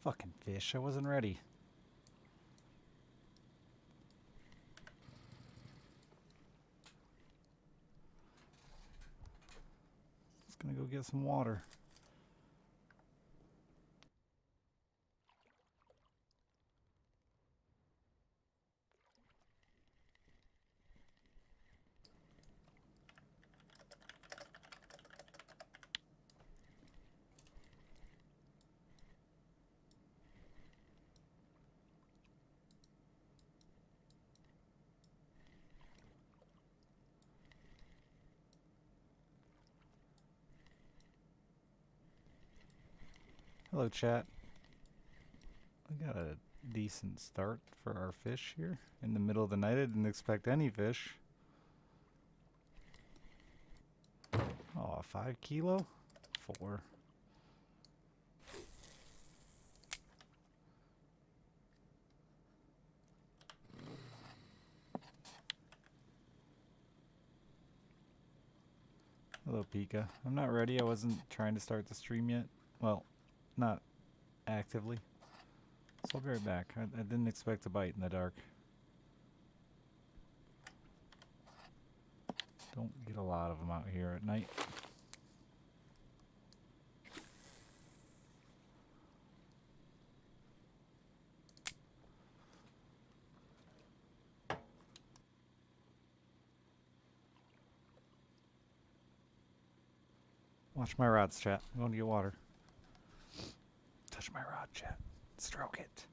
Fucking fish, I wasn't ready. Just gonna go get some water. Hello, chat. We got a decent start for our fish here. In the middle of the night, I didn't expect any fish. Oh, 5 kilo? 4. Hello, Pika. I'm not ready. I wasn't trying to start the stream yet. Well, not actively. So I'll be right back. I didn't expect to bite in the dark. Don't get a lot of them out here at night. Watch my rods, chat. I'm going to get water. Touch my rod, chat. Stroke it.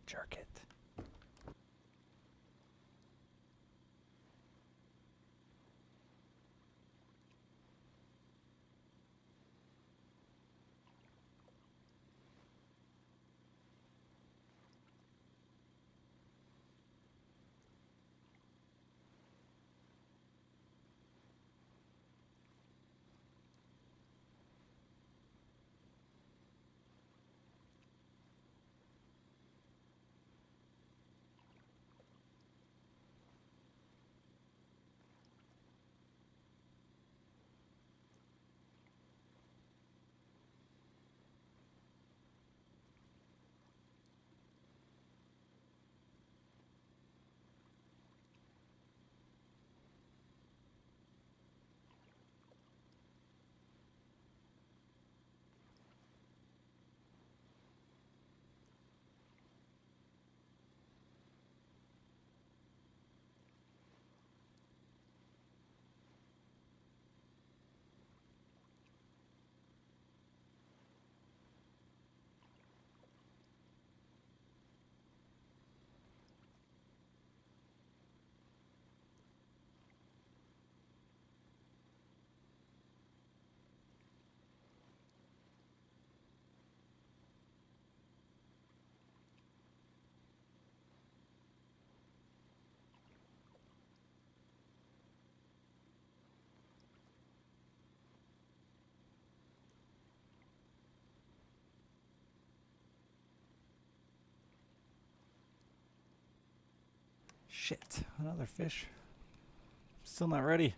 Jerk it. Shit. Another fish. Still not ready.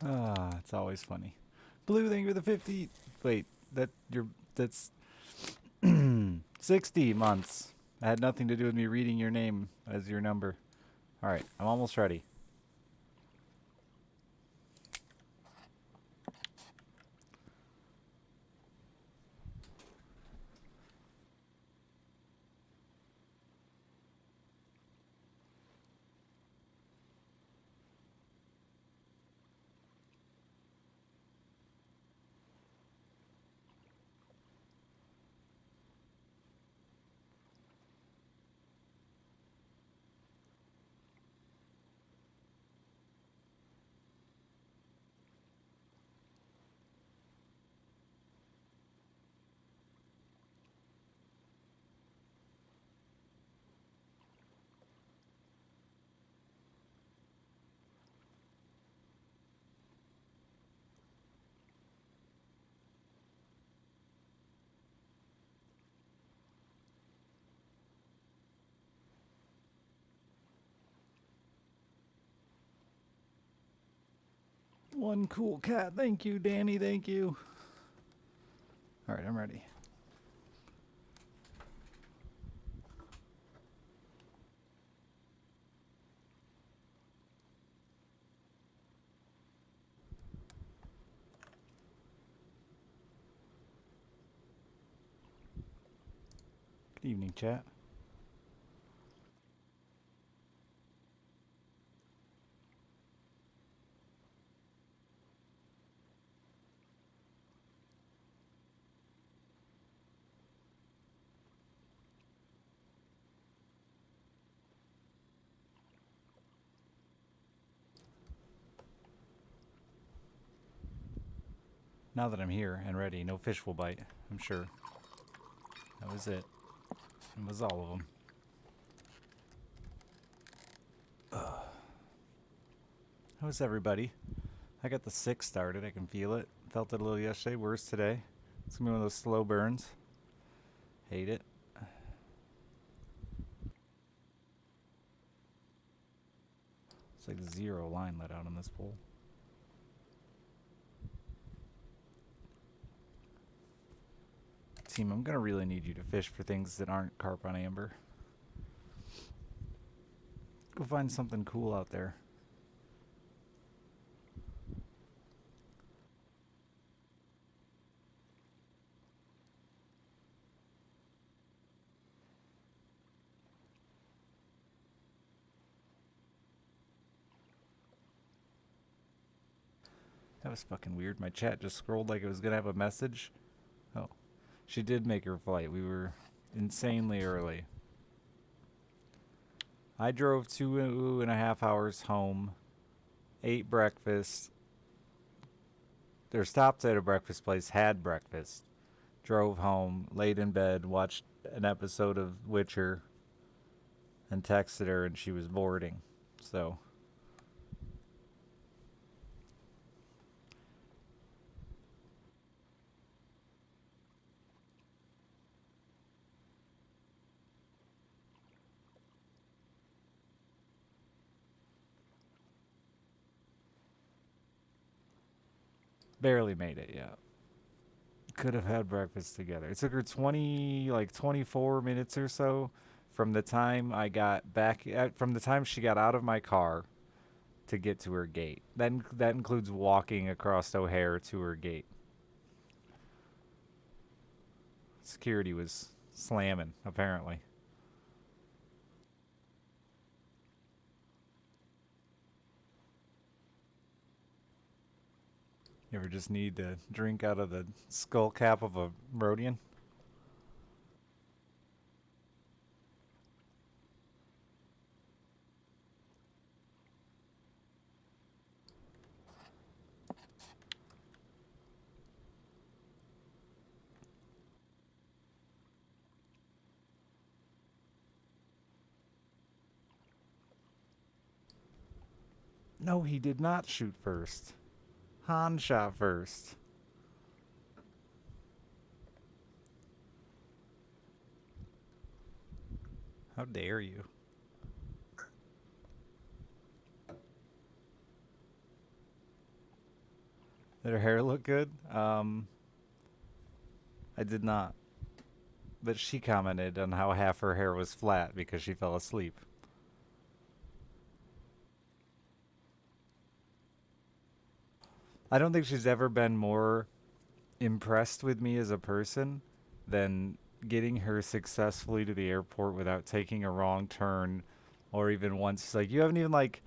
Ah, it's always funny. Blue, thank you for the 50. Wait, that's 60 months. That had nothing to do with me reading your name as your number. All right, I'm almost ready. One cool cat. Thank you, Danny. Thank you. All right, I'm ready. Good evening, chat. Now that I'm here and ready, no fish will bite, I'm sure. That was it. It was all of them. How is everybody? I got the 6 started. I can feel it. Felt it a little yesterday. Worse today. It's gonna be one of those slow burns. Hate it. It's like 0 line let out on this pole. Team, I'm gonna really need you to fish for things that aren't carp on amber. Go find something cool out there. That was fucking weird. My chat just scrolled like it was gonna have a message. Oh. She did make her flight. We were insanely early. I drove 2.5 hours home, ate breakfast, or stopped at a breakfast place, had breakfast, drove home, laid in bed, watched an episode of Witcher, and texted her, and she was boarding. So barely made it, yeah. Could have had breakfast together. It took her 24 minutes or so from the time I got back, from the time she got out of my car to get to her gate. Then that includes walking across O'Hare to her gate. Security was slamming, apparently. You ever just need to drink out of the skull cap of a Rhodian? No, he did not shoot first. Han shot first. How dare you? Did her hair look good? I did not. But she commented on how half her hair was flat because she fell asleep. I don't think she's ever been more impressed with me as a person than getting her successfully to the airport without taking a wrong turn or even once. She's like, you haven't even like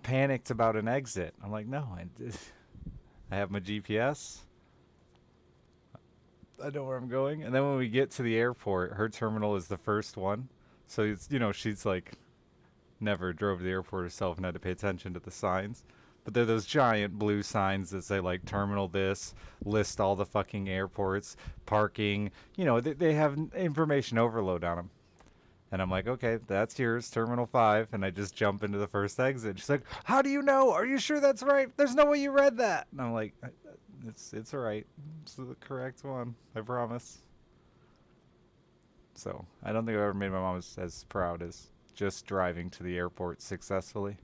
panicked about an exit. I'm like, no, I have my GPS. I know where I'm going. And then when we get to the airport, her terminal is the first one. So it's, she's like never drove to the airport herself and had to pay attention to the signs. But they're those giant blue signs that say like terminal this, list all the fucking airports, parking. They have information overload on them. And I'm like, okay, that's yours, Terminal 5. And I just jump into the first exit. She's like, how do you know? Are you sure that's right? There's no way you read that. And I'm like, it's all right. It's the correct one. I promise. So I don't think I've ever made my mom as proud as just driving to the airport successfully.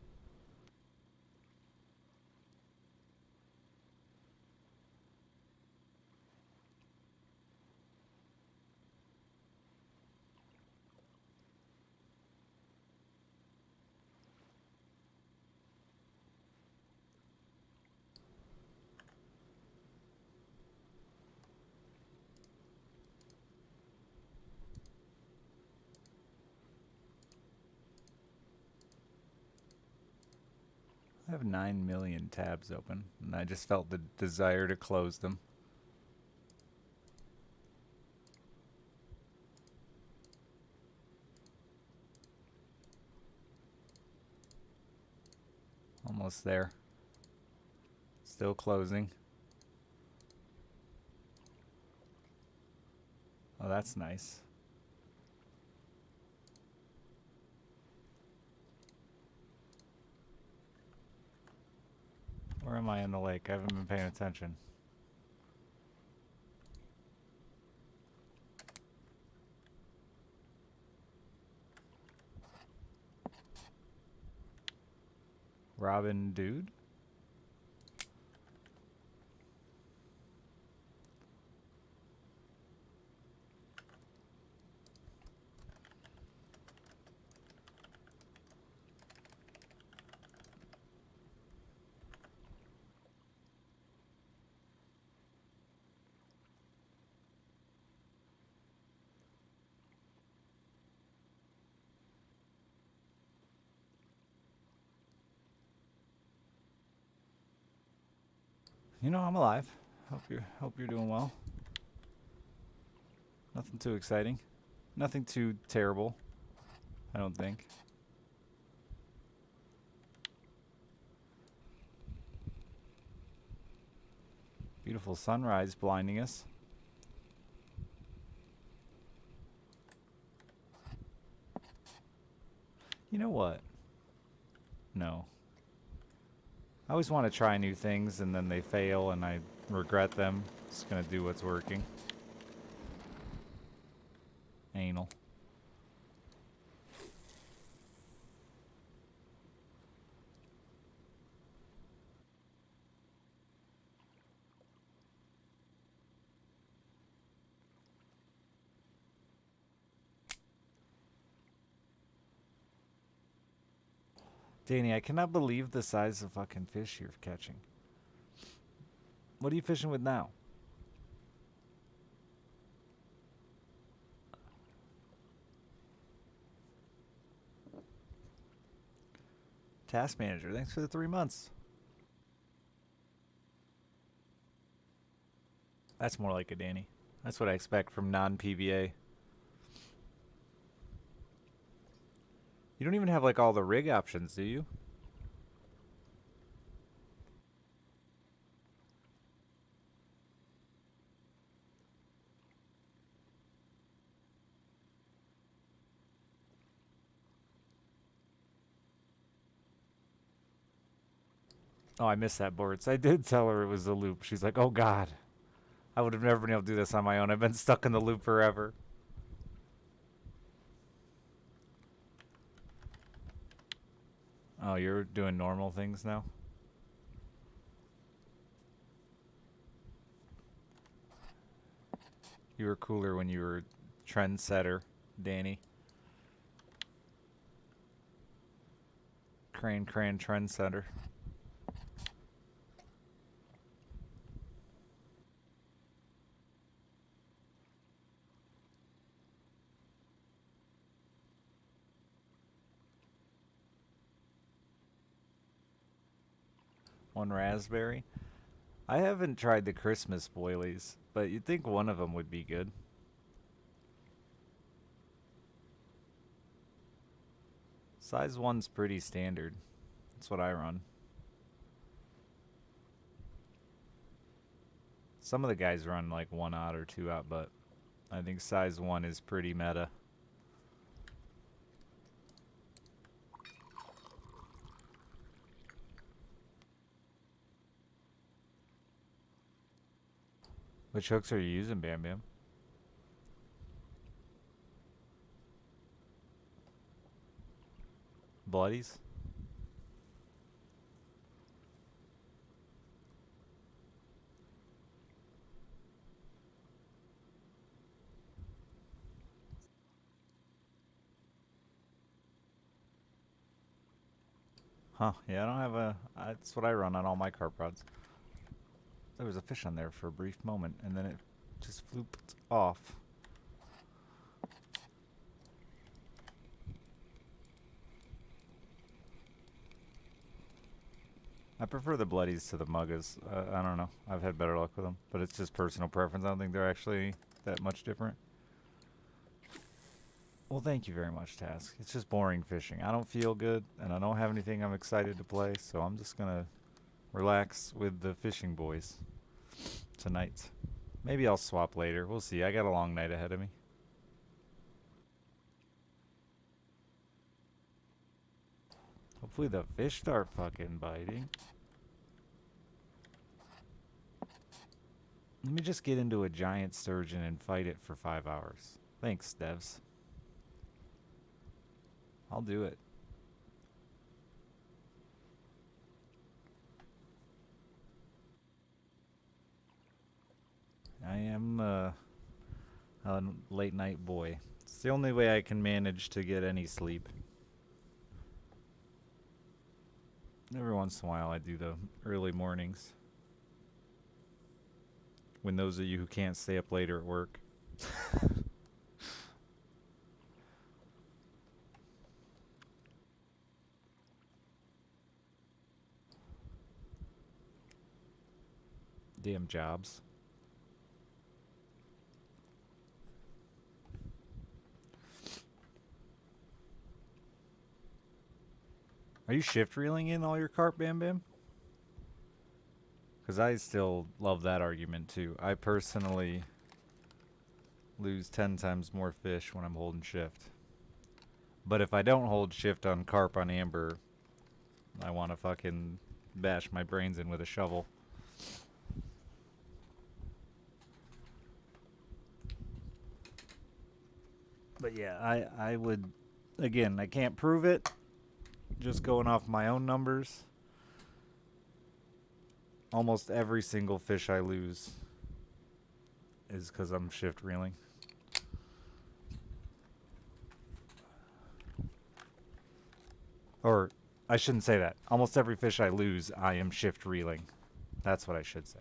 I have 9 million tabs open, and I just felt the desire to close them. Almost there. Still closing. Oh, that's nice. Where am I in the lake? I haven't been paying attention. Robin Dude? You know, I'm alive. Hope you're doing well. Nothing too exciting. Nothing too terrible, I don't think. Beautiful sunrise blinding us. You know what? No. I always want to try new things and then they fail and I regret them. Just gonna do what's working. Anal. Danny, I cannot believe the size of fucking fish you're catching. What are you fishing with now? Task manager, thanks for the 3 months. That's more like it, Danny. That's what I expect from non-PVA. You don't even have like all the rig options, do you? Oh, I missed that, Bortz. I did tell her it was a loop. She's like, oh god. I would have never been able to do this on my own. I've been stuck in the loop forever. Oh, you're doing normal things now? You were cooler when you were trendsetter, Danny. Crane trendsetter. One raspberry. I haven't tried the Christmas boilies, but you'd think one of them would be good. Size 1's pretty standard. That's what I run. Some of the guys run like 1/0 or 2/0, but I think size 1 is pretty meta. Which hooks are you using, Bam Bam? Bloodies? Huh, yeah, I don't have a... That's what I run on all my carp rods. There was a fish on there for a brief moment, and then it just flooped off. I prefer the bloodies to the muggas. I don't know. I've had better luck with them, but it's just personal preference. I don't think they're actually that much different. Well, thank you very much, Task. It's just boring fishing. I don't feel good, and I don't have anything I'm excited to play, so I'm just gonna relax with the fishing boys tonight. Maybe I'll swap later. We'll see. I got a long night ahead of me. Hopefully the fish start fucking biting. Let me just get into a giant sturgeon and fight it for 5 hours. Thanks, devs. I'll do it. I am a late night boy. It's the only way I can manage to get any sleep. Every once in a while I do the early mornings. When those of you who can't stay up later at work. Damn jobs. Are you shift reeling in all your carp, Bam Bam? Because I still love that argument too. I personally lose 10 times more fish when I'm holding shift. But if I don't hold shift on carp on amber, I want to fucking bash my brains in with a shovel. But yeah, I would, again, I can't prove it. Just going off my own numbers. Almost every single fish I lose is because I'm shift reeling. Or, I shouldn't say that. Almost every fish I lose, I am shift reeling. That's what I should say.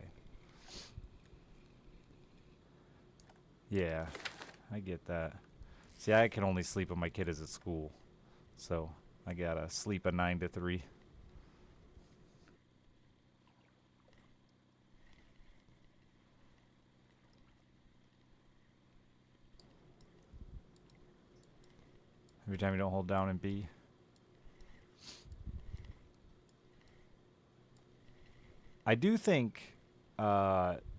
Yeah, I get that. See, I can only sleep when my kid is at school. So, I gotta sleep a 9 to 3. Every time you don't hold down and B. I do think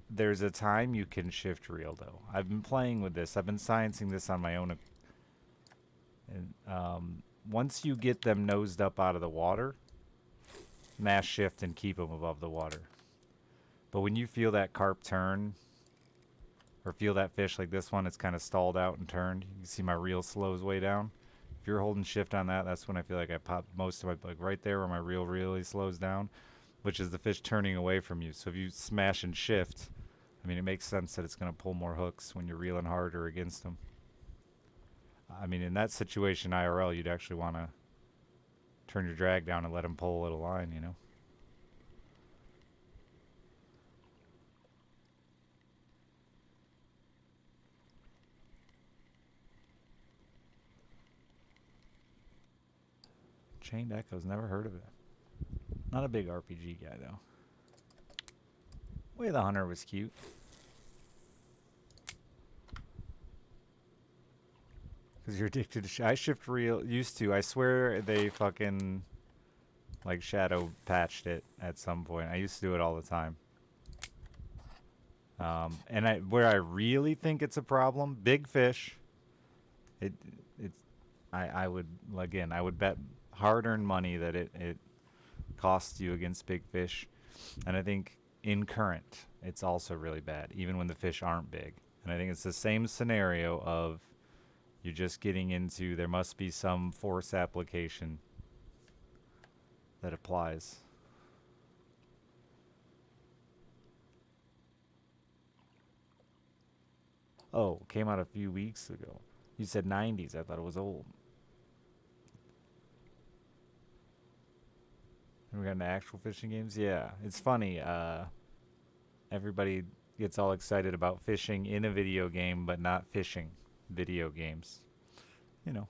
there's a time you can shift reel, though. I've been playing with this. I've been sciencing this on my own. And once you get them nosed up out of the water, mass shift and keep them above the water. But when you feel that carp turn, or feel that fish like this one, it's kind of stalled out and turned. You can see my reel slows way down. If you're holding shift on that, that's when I feel like I pop most of my, like right there where my reel really slows down, which is the fish turning away from you. So if you smash and shift, I mean, it makes sense that it's going to pull more hooks when you're reeling harder against them. I mean, in that situation, IRL, you'd actually want to turn your drag down and let him pull a little line, you know? Chained Echoes, never heard of it. Not a big RPG guy, though. Way the Hunter was cute. Because you're addicted to I shift reel, used to. I swear they fucking, like, shadow patched it at some point. I used to do it all the time. And where I really think it's a problem, big fish. I would, again, I would bet hard-earned money that it costs you against big fish. And I think in current, it's also really bad, even when the fish aren't big. And I think it's the same scenario of you're just getting into, there must be some force application that applies. Oh, came out a few weeks ago. You said 90s. I thought it was old. We got into actual fishing games? Yeah. It's funny. Everybody gets all excited about fishing in a video game, but not fishing video games. You know.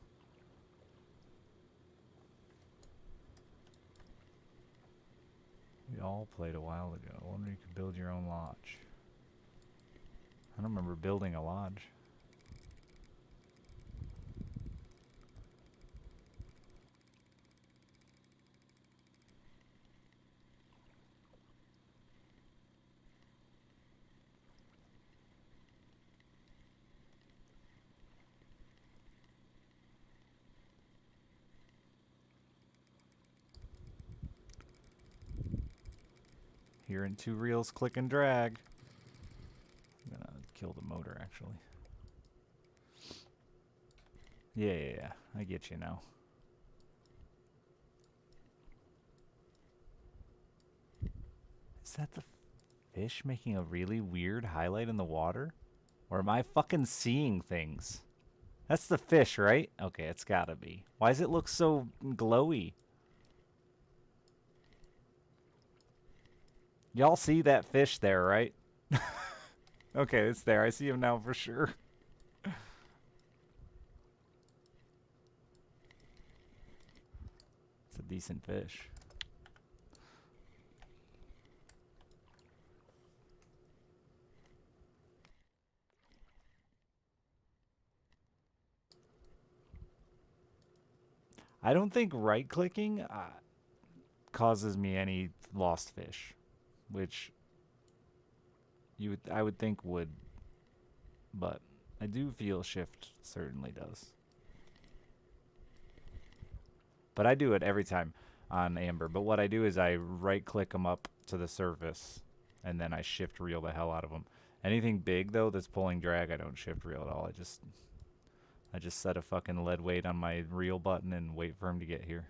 We all played a while ago. I wonder if you could build your own lodge. I don't remember building a lodge. Hearing two reels click and drag. I'm gonna kill the motor actually. Yeah. I get you now. Is that the fish making a really weird highlight in the water? Or am I fucking seeing things? That's the fish, right? Okay, it's gotta be. Why does it look so glowy? Y'all see that fish there, right? Okay, it's there. I see him now for sure. It's a decent fish. I don't think right-clicking causes me any lost fish, which I would think would, but I do feel shift certainly does. But I do it every time on Amber. But what I do is I right-click them up to the surface, and then I shift reel the hell out of them. Anything big though that's pulling drag, I don't shift reel at all. I just set a fucking lead weight on my reel button and wait for him to get here.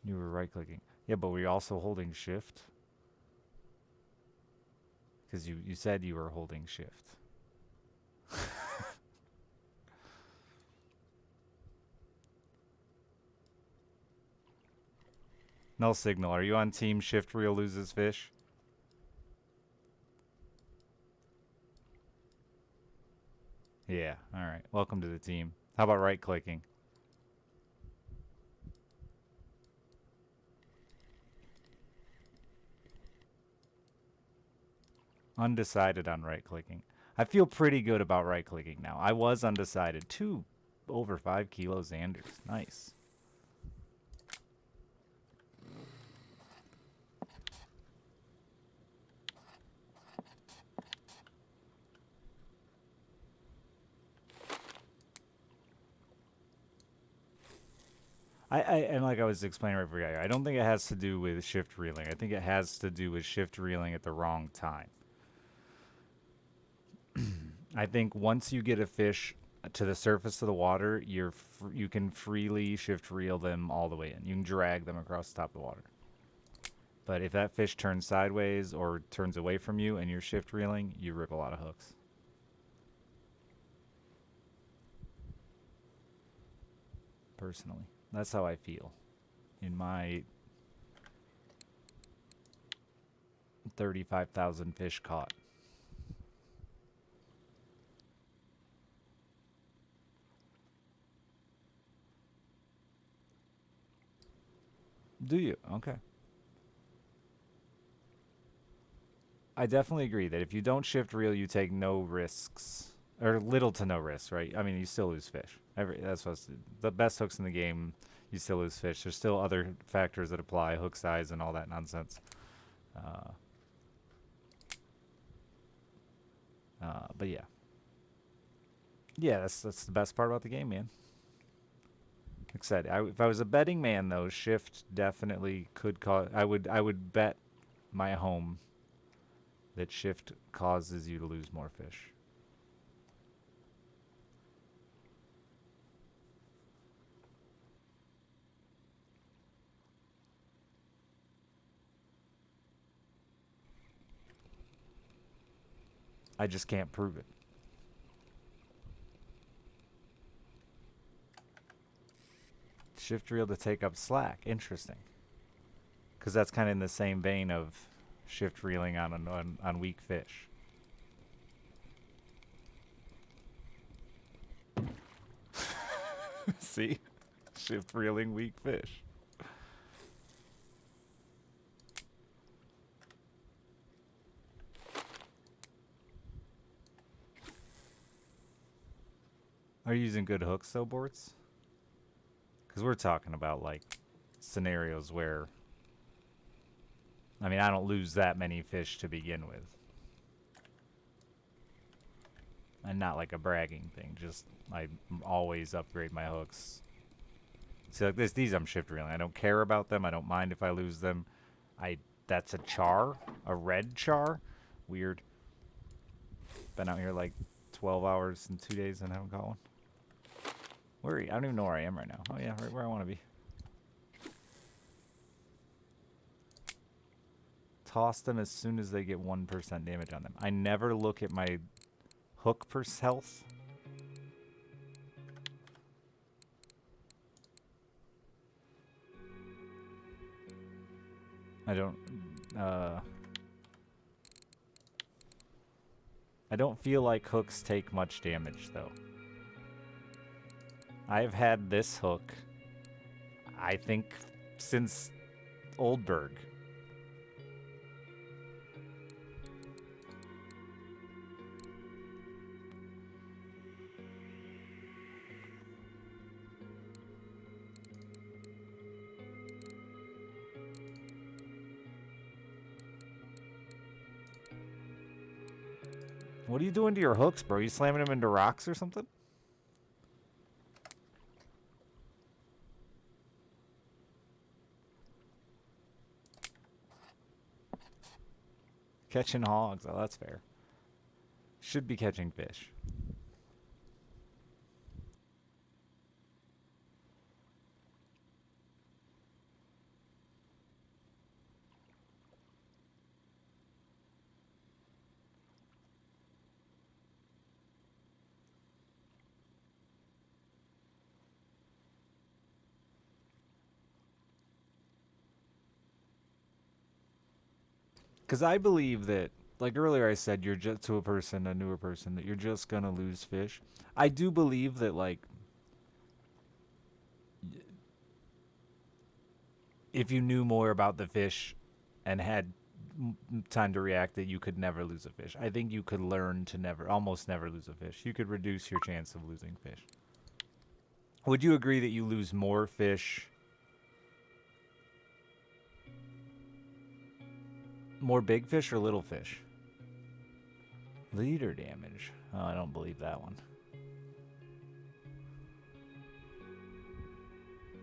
You were right-clicking. Yeah, but were you also holding shift? Because you said you were holding shift. Null signal. Are you on team shift reel loses fish? Yeah. All right. Welcome to the team. How about right-clicking? Undecided on right-clicking. I feel pretty good about right-clicking now. I was undecided. 2 over 5 kilo Xanders. Nice. And like I was explaining right before, I don't think it has to do with shift reeling. I think it has to do with shift reeling at the wrong time. I think once you get a fish to the surface of the water, you can freely shift reel them all the way in. You can drag them across the top of the water. But if that fish turns sideways or turns away from you and you're shift reeling, you rip a lot of hooks. Personally, that's how I feel in my 35,000 fish caught. Do you? Okay. I definitely agree that if you don't shift reel, you take no risks. Or little to no risks, right? I mean, you still lose fish. That's what's the best hooks in the game. You still lose fish. There's still other factors that apply, hook size and all that nonsense. But yeah, that's the best part about the game, man. Like I said, if I was a betting man, though, shift definitely could cause. I would bet my home that shift causes you to lose more fish. I just can't prove it. Shift reel to take up slack. Interesting. Because that's kind of in the same vein of shift reeling on weak fish. See? Shift reeling weak fish. Are you using good hooks though, Borts? Because we're talking about like scenarios where, I mean, I don't lose that many fish to begin with. And not like a bragging thing, just I always upgrade my hooks. See, like these I'm shift reeling. I don't care about them. I don't mind if I lose them. That's a char, a red char. Weird. Been out here like 12 hours and 2 days and haven't caught one. Where are you? I don't even know where I am right now. Oh yeah, right where I want to be. Toss them as soon as they get 1% damage on them. I never look at my hook per health. I don't feel like hooks take much damage though. I've had this hook, I think, since Oldberg. What are you doing to your hooks, bro? You slamming them into rocks or something? Catching hogs. Oh, that's fair. Should be catching fish. Because I believe that, like earlier I said, you're just to a person, a newer person, that you're just going to lose fish. I do believe that, like, if you knew more about the fish and had time to react, that you could never lose a fish. I think you could learn to almost never lose a fish. You could reduce your chance of losing fish. Would you agree that you lose more fish, more big fish or little fish? Leader damage. Oh, I don't believe that one.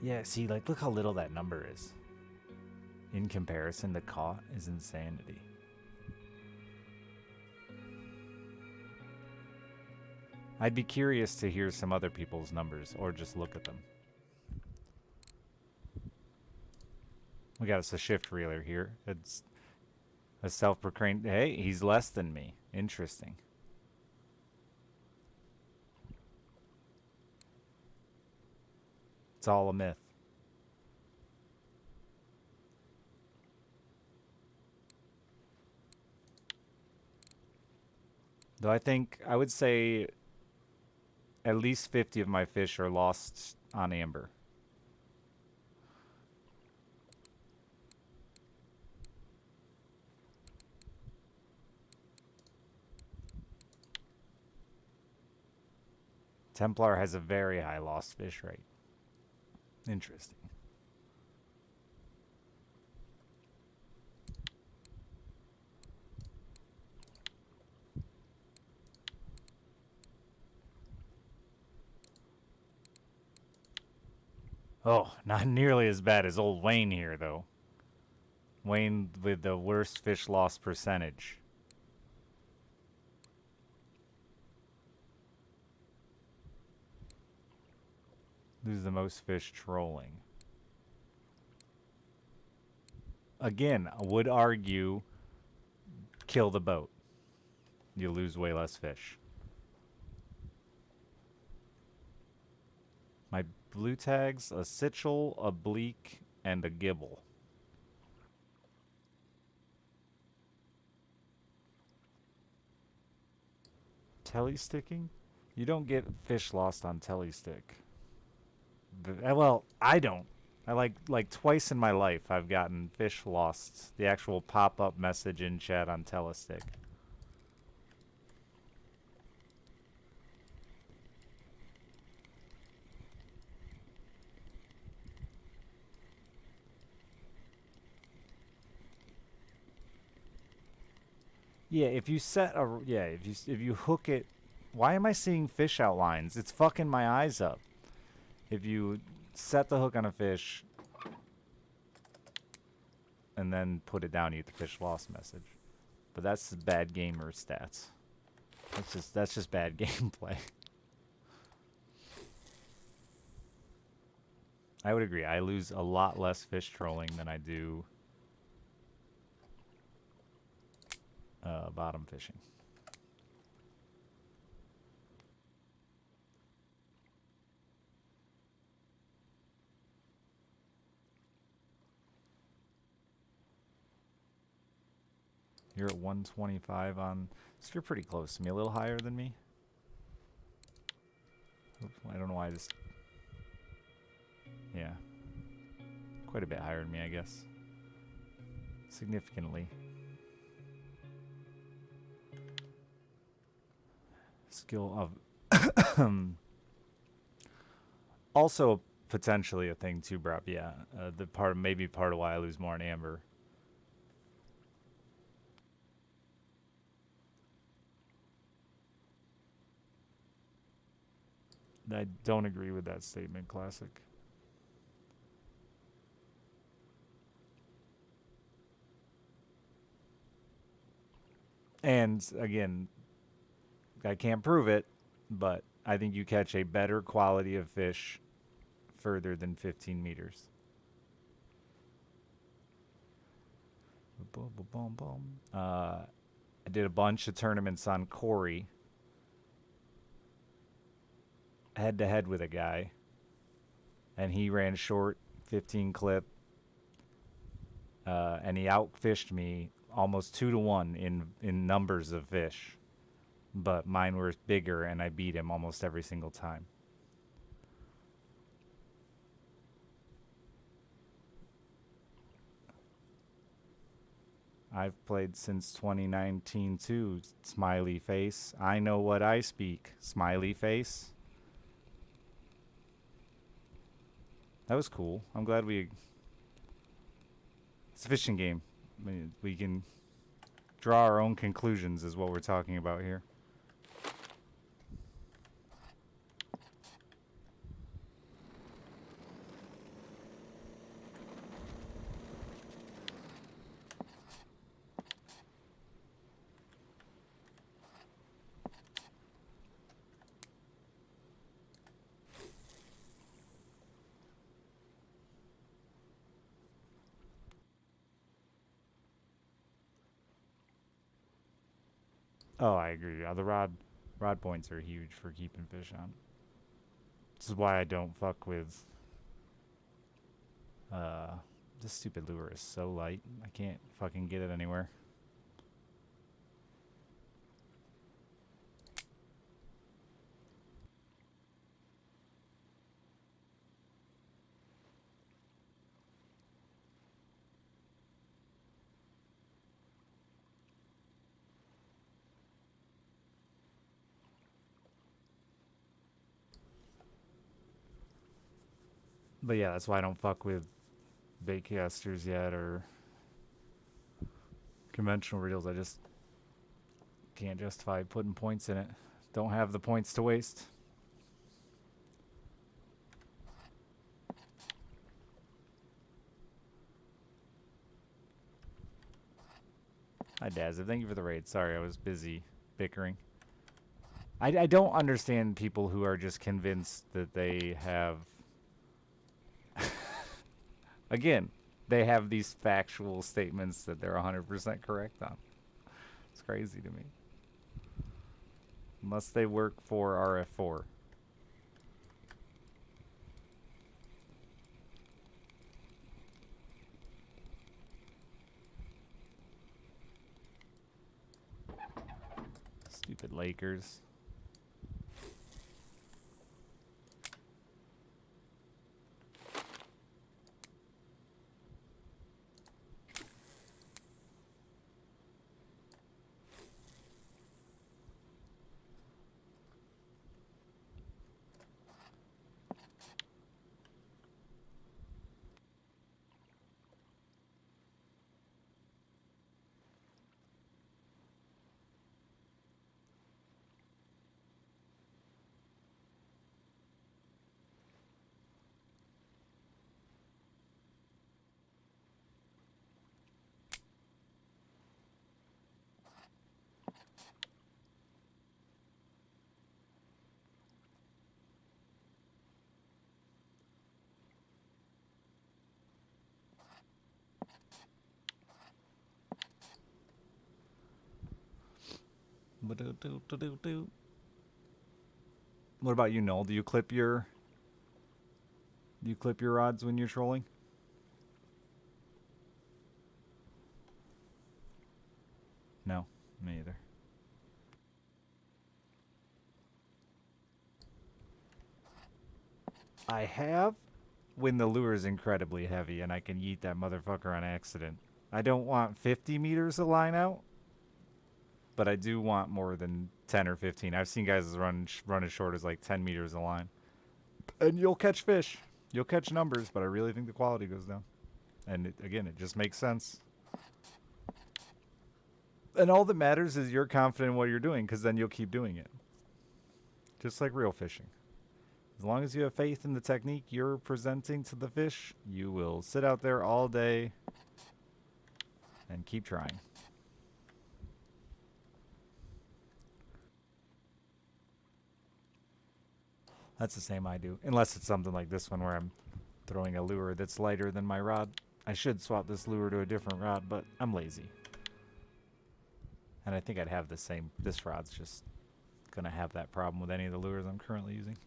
Yeah, see, like, look how little that number is. In comparison, the caught is insanity. I'd be curious to hear some other people's numbers, or just look at them. We got us a shift reeler here. It's a self-proclaimed... Hey, he's less than me. Interesting. It's all a myth. Though I would say at least 50 of my fish are lost on amber. Templar has a very high lost fish rate. Interesting. Oh, not nearly as bad as old Wayne here, though. Wayne with the worst fish loss percentage. Lose the most fish trolling. Again, I would argue kill the boat. You lose way less fish. My blue tags, a sitchel, a bleak, and a gibble. Telly sticking? You don't get fish lost on telly stick. Well, I don't. I like twice in my life I've gotten fish lost. The actual pop-up message in chat on Telestick. Yeah, if you set a if you hook it, why am I seeing fish outlines? It's fucking my eyes up. If you set the hook on a fish and then put it down, you get the fish lost message. But that's bad gamer stats. That's just bad gameplay. I would agree. I lose a lot less fish trolling than I do bottom fishing. You're at 125 on... So you're pretty close to me. A little higher than me. Oops, I don't know why I just... Yeah. Quite a bit higher than me, I guess. Significantly. Skill of... also potentially a thing too, Brop. Yeah. Maybe part of why I lose more on Amber. I don't agree with that statement, Classic. And again, I can't prove it, but I think you catch a better quality of fish further than 15 meters. I did a bunch of tournaments on Corey, head to head with a guy, and he ran short 15 clip, and he outfished me almost 2-1 in numbers of fish, but mine were bigger, and I beat him almost every single time. I've played since 2019 too. Smiley face. I know what I speak. Smiley face. That was cool. I'm glad we... It's a fishing game. I mean, we can draw our own conclusions is what we're talking about here. Oh, I agree. The rod points are huge for keeping fish on. This is why I don't fuck with... This stupid lure is so light. I can't fucking get it anywhere. But yeah, that's why I don't fuck with baitcasters yet or conventional reels. I just can't justify putting points in it. Don't have the points to waste. Hi, Dazza. Thank you for the raid. Sorry, I was busy bickering. I don't understand people who are just convinced that they have... Again, they have these factual statements that they're 100% correct on. It's crazy to me. Unless they work for RF4. Stupid Lakers. Ba-do-do-do-do-do. What about you, Noel? Do you clip your rods when you're trolling? No, me either. I have when the lure is incredibly heavy and I can yeet that motherfucker on accident. I don't want 50 meters of line out, but I do want more than 10 or 15. I've seen guys run as short as like 10 meters of line. And you'll catch fish. You'll catch numbers, but I really think the quality goes down. And again, it just makes sense. And all that matters is you're confident in what you're doing, because then you'll keep doing it. Just like real fishing. As long as you have faith in the technique you're presenting to the fish, you will sit out there all day and keep trying. That's the same I do. Unless it's something like this one where I'm throwing a lure that's lighter than my rod. I should swap this lure to a different rod, but I'm lazy. And I think I'd have the same. This rod's just going to have that problem with any of the lures I'm currently using.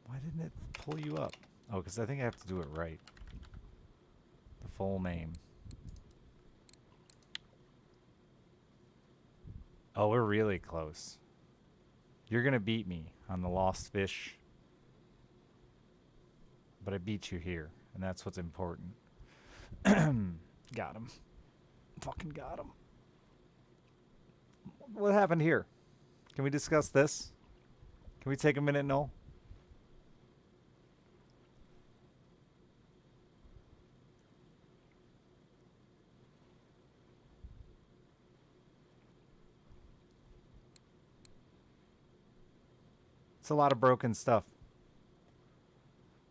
Why didn't it pull you up? Oh, because I think I have to do it right. The full name. Oh, we're really close. You're going to beat me on the lost fish. But I beat you here, and that's what's important. Got him. Fucking got him. What happened here? Can we discuss this? Can we take a minute, Noel? It's a lot of broken stuff.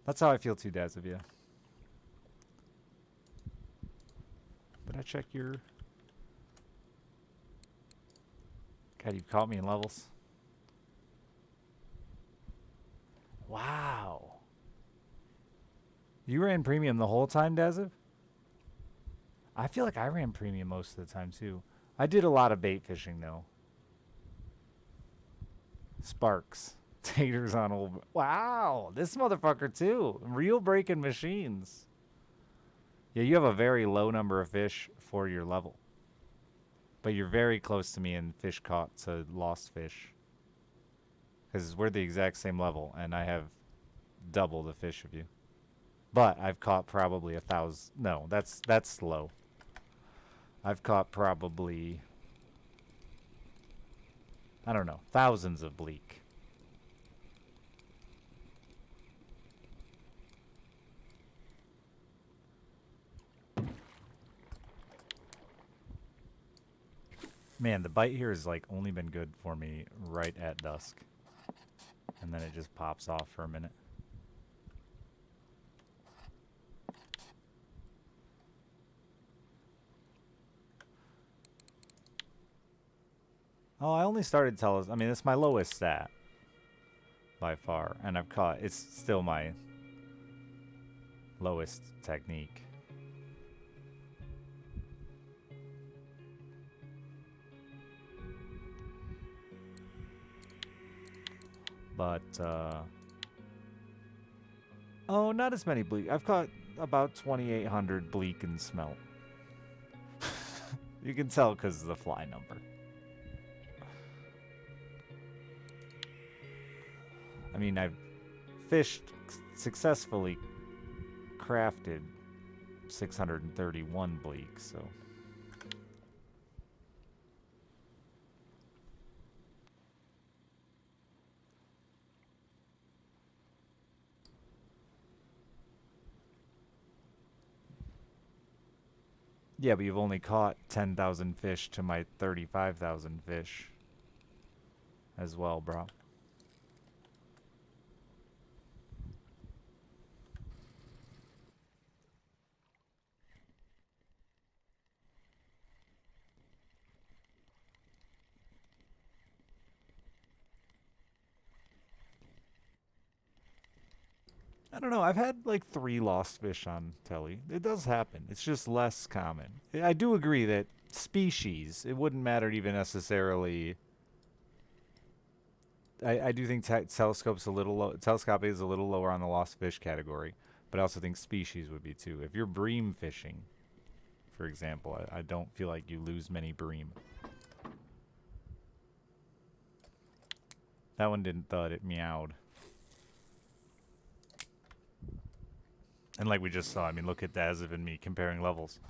That's how I feel too, Dazavia. Did I check your... God, you caught me in levels. Wow. You ran premium the whole time, Dazav? I feel like I ran premium most of the time, too. I did a lot of bait fishing, though. Sparks. Taters on old... Wow, this motherfucker, too. Real breaking machines. Yeah, you have a very low number of fish for your level. But you're very close to me in fish caught to lost fish. Because we're the exact same level, and I have double the fish of you. But I've caught probably 1,000... No, that's low. I've caught probably... I don't know, thousands of bleak. Man, the bite here has like only been good for me right at dusk. And then it just pops off for a minute. Oh, I only started I mean, it's my lowest stat by far, and I've caught, it's still my lowest technique. But, oh, not as many bleak. I've caught about 2,800 bleak and smelt. You can tell because of the fly number. I mean, I've fished, successfully crafted 631 bleak, so... Yeah, but you've only caught 10,000 fish to my 35,000 fish as well, bro. I don't know. I've had like 3 lost fish on telly. It does happen. It's just less common. I do agree that species, it wouldn't matter even necessarily. I do think telescope's a little low. Telescopic is a little lower on the lost fish category, but I also think species would be too. If you're bream fishing, for example, I don't feel like you lose many bream. That one didn't thud. It meowed. And like we just saw, I mean, look at Daziv and me comparing levels.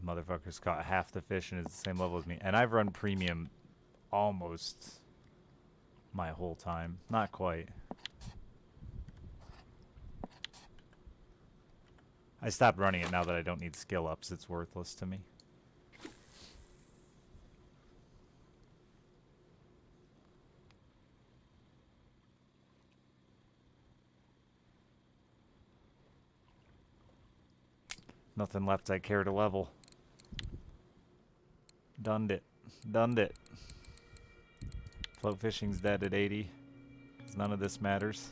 Motherfucker's caught half the fish and is the same level as me. And I've run premium almost my whole time. Not quite. I stopped running it now that I don't need skill ups. It's worthless to me. Nothing left I care to level. Dunned it. Dunned it. Float fishing's dead at 80. 'Cause none of this matters.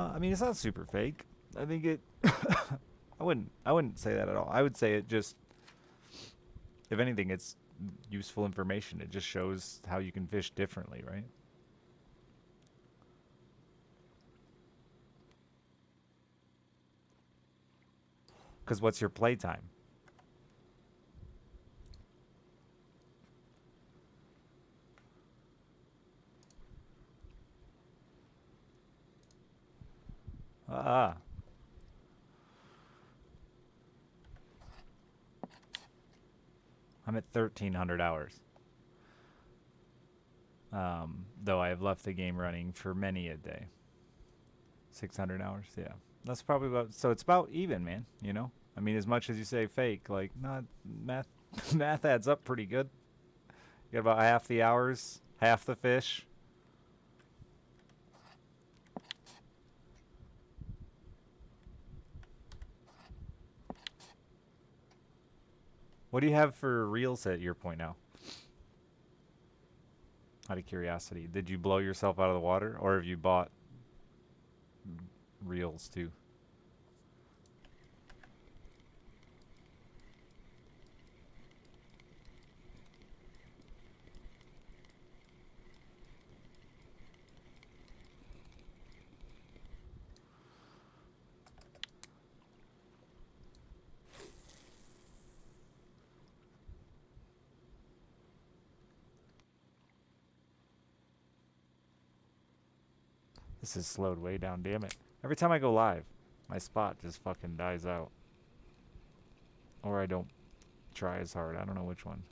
I mean, it's not super fake. I think it. I wouldn't say that at all. I would say it just, if anything, it's useful information. It just shows how you can fish differently, right? Because what's your playtime? Ah, I'm at 1,300 hours. Though I have left the game running for many a day. 600 hours, yeah. That's probably about, so it's about even, man, you know? I mean, as much as you say fake, like, not math, math adds up pretty good. You got about half the hours, half the fish. What do you have for reels at your point now? Out of curiosity, did you blow yourself out of the water, or have you bought reels too? This is slowed way down, damn it. Every time I go live, my spot just fucking dies out. Or I don't try as hard. I don't know which one.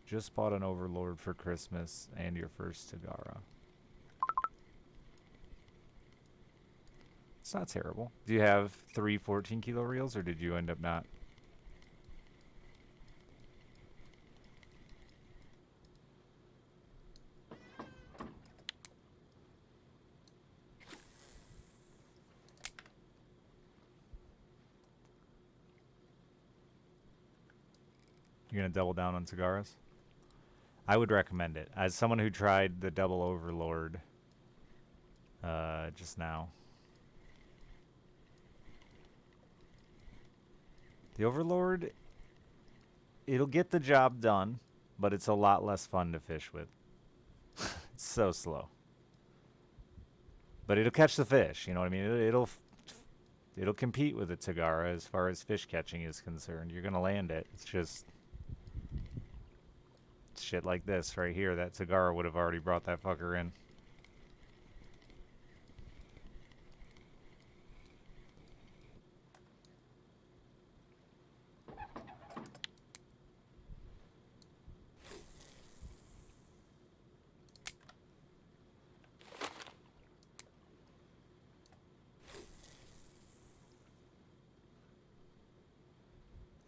Just bought an Overlord for Christmas and your first Tagara. It's not terrible. Do you have 3 14-kilo reels, or did you end up not? You're gonna double down on Tagaras? I would recommend it. As someone who tried the double Overlord just now. The Overlord, it'll get the job done, but it's a lot less fun to fish with. It's so slow. But it'll catch the fish, you know what I mean? It'll compete with the Tagara as far as fish catching is concerned. You're gonna land it. It's just shit like this right here. That Tagara would have already brought that fucker in.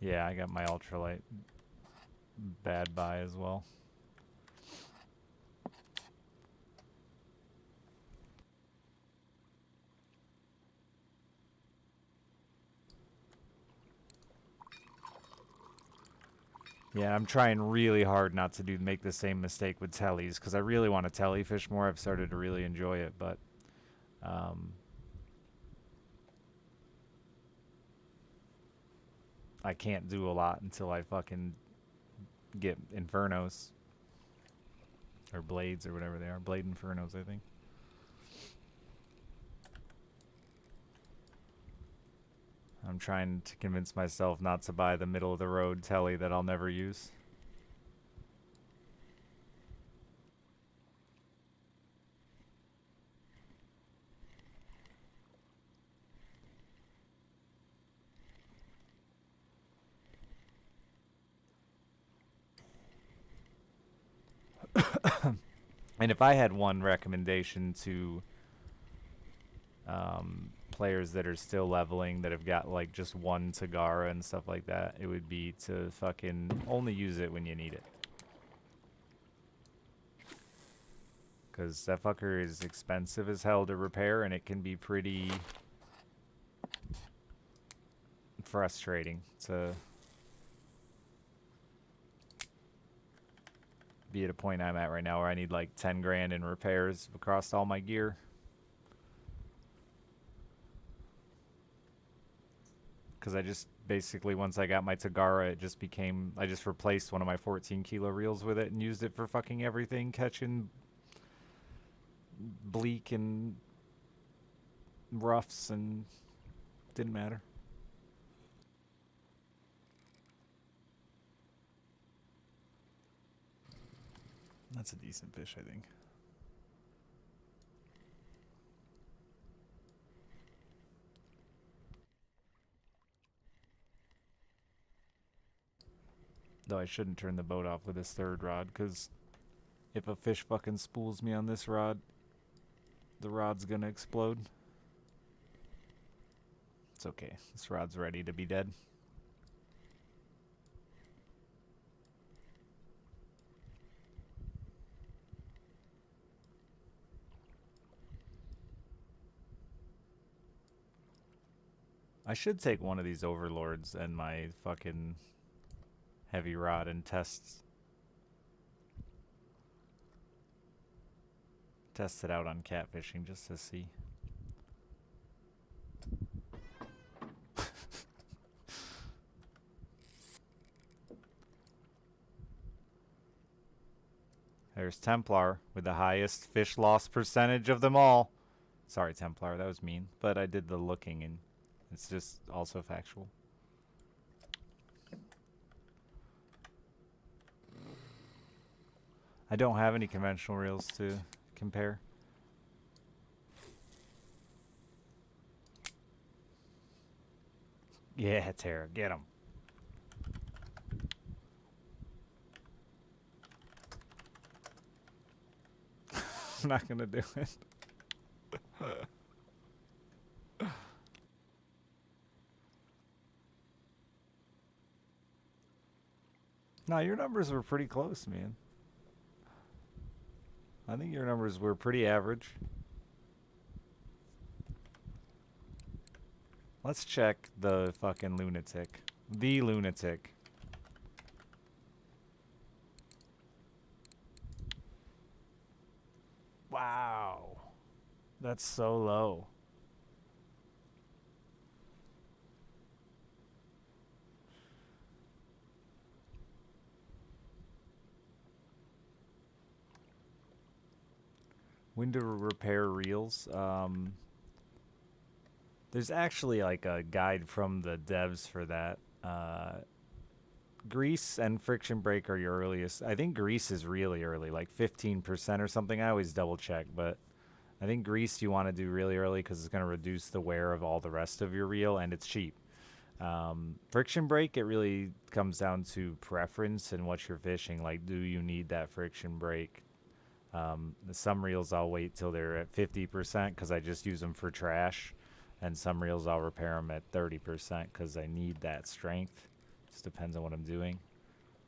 Yeah, I got my ultralight bad buy as well. Yeah, I'm trying really hard not to make the same mistake with tellies because I really want to telly fish more. I've started to really enjoy it, but um, I can't do a lot until I fucking get infernos or blades or whatever they are. Blade infernos, I think. I'm trying to convince myself not to buy the middle of the road telly that I'll never use. And if I had one recommendation to players that are still leveling that have got like just one Tagara and stuff like that, it would be to fucking only use it when you need it. Because that fucker is expensive as hell to repair and it can be pretty frustrating to be at a point I'm at right now where I need like 10 grand in repairs across all my gear. Because I just basically, once I got my Tagara, it just became, I just replaced one of my 14 kilo reels with it and used it for fucking everything, catching bleak and roughs, and didn't matter. That's a decent fish, I think. Though I shouldn't turn the boat off with this third rod, because if a fish fucking spools me on this rod, the rod's gonna explode. It's okay. This rod's ready to be dead. I should take one of these overlords and my fucking heavy rod and test it out on catfishing just to see. There's Templar with the highest fish loss percentage of them all. Sorry, Templar, that was mean. But I did the looking and it's just also factual. I don't have any conventional reels to compare. Yeah, Tara, get him. I'm not gonna do it. No, your numbers were pretty close, man. I think your numbers were pretty average. Let's check the fucking lunatic. The lunatic. Wow. That's so low. Window repair reels. There's actually like a guide from the devs for that. Grease and friction brake are your earliest. I think grease is really early, like 15% or something. I always double check, but I think grease you want to do really early because it's going to reduce the wear of all the rest of your reel and it's cheap. Friction brake, it really comes down to preference and what you're fishing. Like, do you need that friction brake? Some reels I'll wait till they're at 50% because I just use them for trash. And some reels I'll repair them at 30% because I need that strength. Just depends on what I'm doing.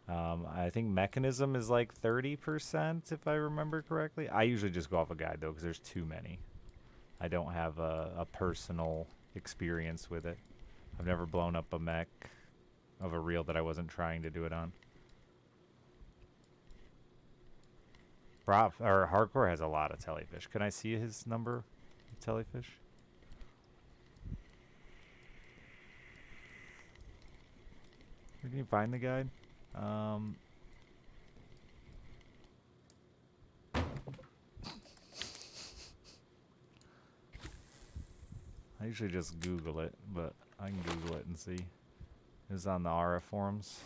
I think mechanism is like 30% if I remember correctly. I usually just go off a guide though because there's too many. I don't have a personal experience with it. I've never blown up a mech of a reel that I wasn't trying to do it on. Or Hardcore has a lot of telefish. Can I see his number of telefish? Where can you find the guide? I usually just Google it, but I can Google it and see. It was on the RF forums.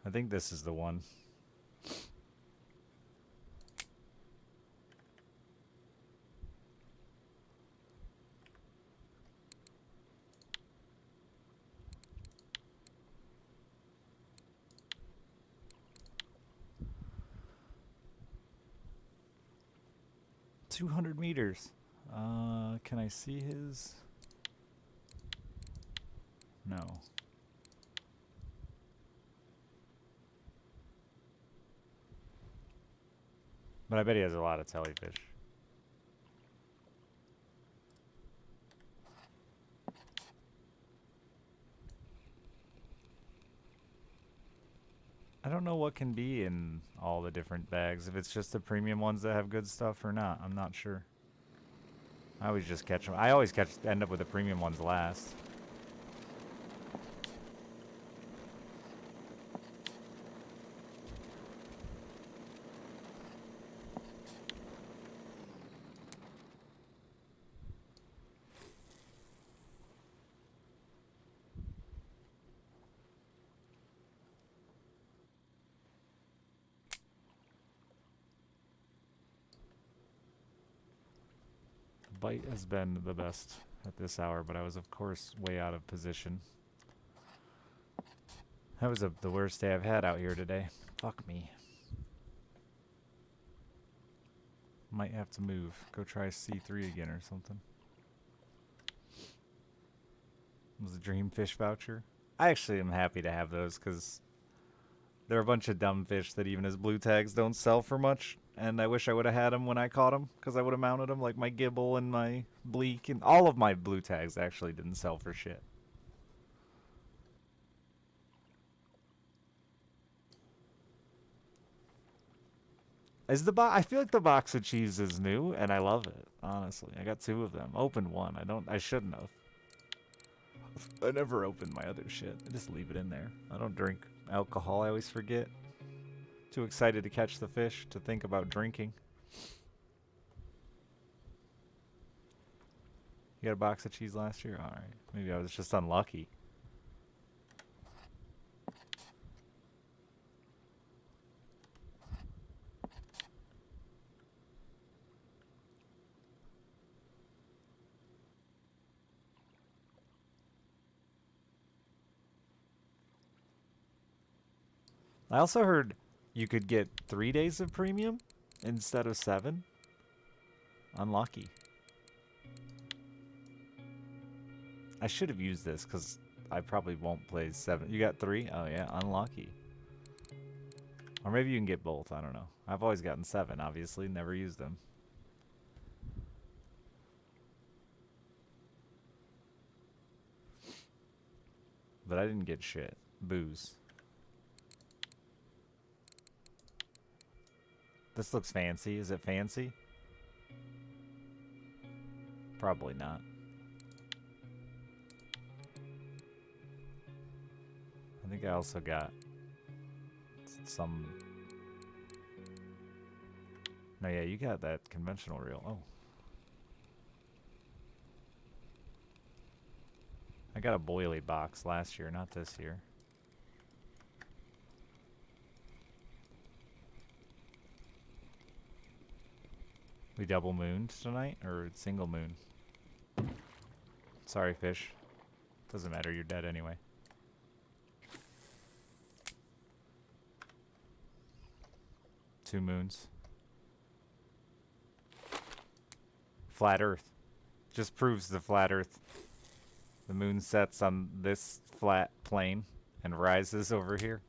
I think this is the one. $200 meters. Can I see his? No. But I bet he has a lot of telefish. I don't know what can be in all the different bags. If it's just the premium ones that have good stuff or not, I'm not sure. I always just catch them. I always end up with the premium ones last. Bite has been the best at this hour, but I was, of course, way out of position. That was the worst day I've had out here today. Fuck me. Might have to move. Go try C3 again or something. Was a dream fish voucher? I actually am happy to have those because they're a bunch of dumb fish that even as blue tags don't sell for much. And I wish I would have had them when I caught them because I would have mounted them, like my gibble and my bleak. And all of my blue tags actually didn't sell for shit. I feel like the box of cheese is new, and I love it. Honestly, I got 2 of them. Opened one. I shouldn't have. I never opened my other shit. I just leave it in there. I don't drink alcohol. I always forget. Too excited to catch the fish to think about drinking. You got a box of cheese last year? All right. Maybe I was just unlucky. I also heard you could get 3 days of premium instead of 7. Unlucky. I should have used this because I probably won't play 7. You got 3? Oh yeah, unlucky. Or maybe you can get both. I don't know. I've always gotten 7, obviously. Never used them. But I didn't get shit. Booze. This looks fancy. Is it fancy? Probably not. I think I also got some... No, yeah, you got that conventional reel. Oh. I got a boilie box last year, not this year. We double mooned tonight, or single moon? Sorry, fish. Doesn't matter, you're dead anyway. Two moons. Flat Earth. Just proves the flat Earth. The moon sets on this flat plane. and rises over here.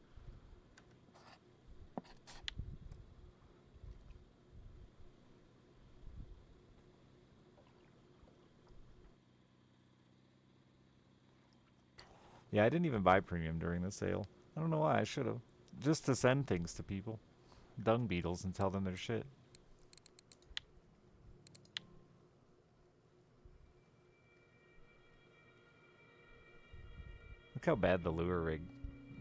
Yeah, I didn't even buy premium during the sale. I don't know why. I should have. Just to send things to people. Dung beetles and tell them their shit. Look how bad the lure rig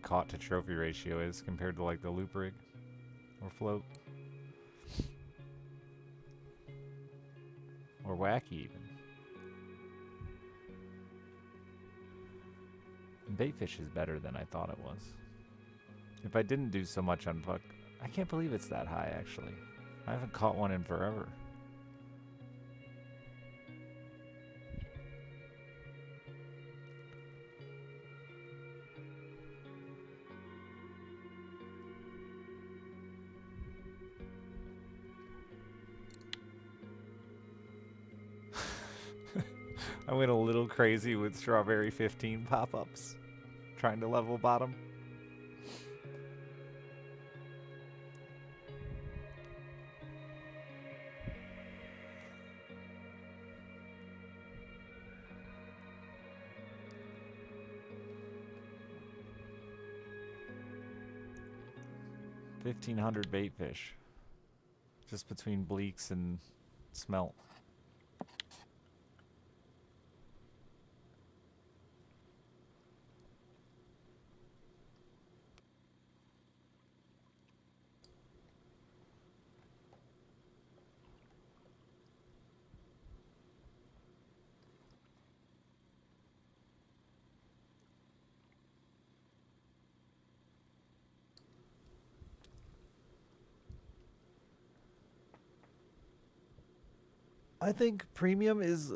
caught to trophy ratio is compared to like the loop rig or float. Or wacky even. And baitfish is better than I thought it was. If I didn't do so much on Puck, I can't believe it's that high actually. I haven't caught one in forever. I went a little crazy with strawberry 15 pop-ups, trying to level bottom. $1,500 baitfish, just between bleaks and smelt. I think premium is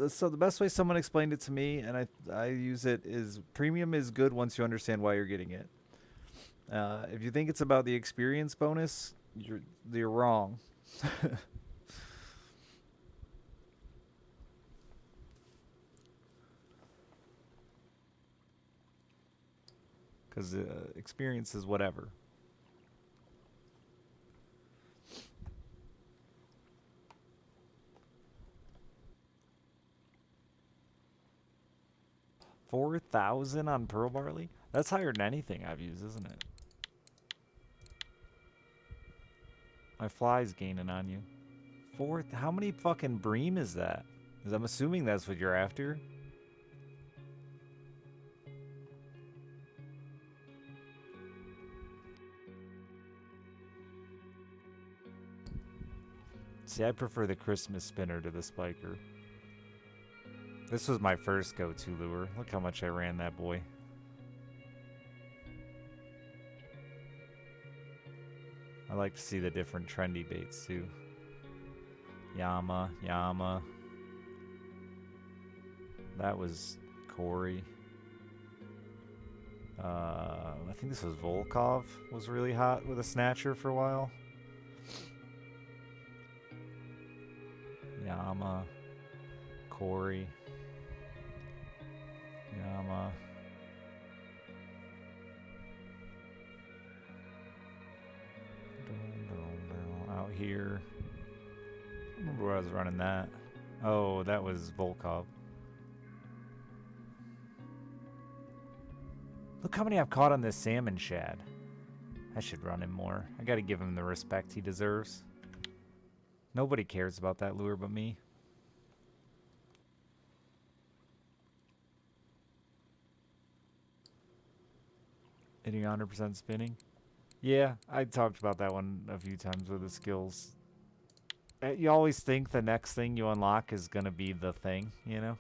so the best way someone explained it to me, and I use it, is premium is good once you understand why you're getting it. If you think it's about the experience bonus, you're wrong. Because experience is whatever. $4,000 on pearl barley? That's higher than anything I've used, isn't it? My fly's gaining on you. How many fucking bream is that? Because I'm assuming that's what you're after. See, I prefer the Christmas spinner to the spiker. This was my first go-to lure. Look how much I ran that boy. I like to see the different trendy baits too. Yama. That was Corey. I think this was Volkov. Was really hot with a snatcher for a while. Yama. Corey. Yama. Out here. I remember where I was running that. Oh, that was Volkov. Look how many I've caught on this salmon shad. I should run him more. I gotta give him the respect he deserves. Nobody cares about that lure but me. 100% spinning. Yeah, I talked about that one a few times with the skills. You always think the next thing you unlock is gonna be the thing, you know?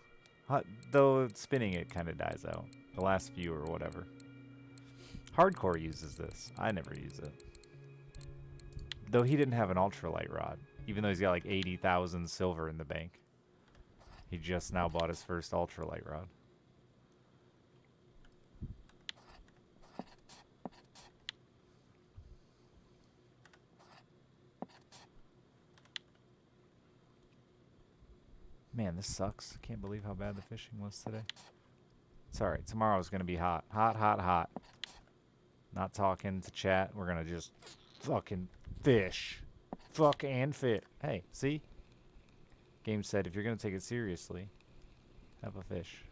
Though spinning it kind of dies out. The last few or whatever. Hardcore uses this. I never use it. Though he didn't have an ultralight rod. Even though he's got like 80,000 silver in the bank. He just now bought his first ultralight rod. Man, this sucks. I can't believe how bad the fishing was today. It's alright. Tomorrow's gonna be hot. Hot, hot, hot. Not talking to chat. We're gonna just fucking fish. Fuck and fit. Hey, see? Game said if you're gonna take it seriously, have a fish.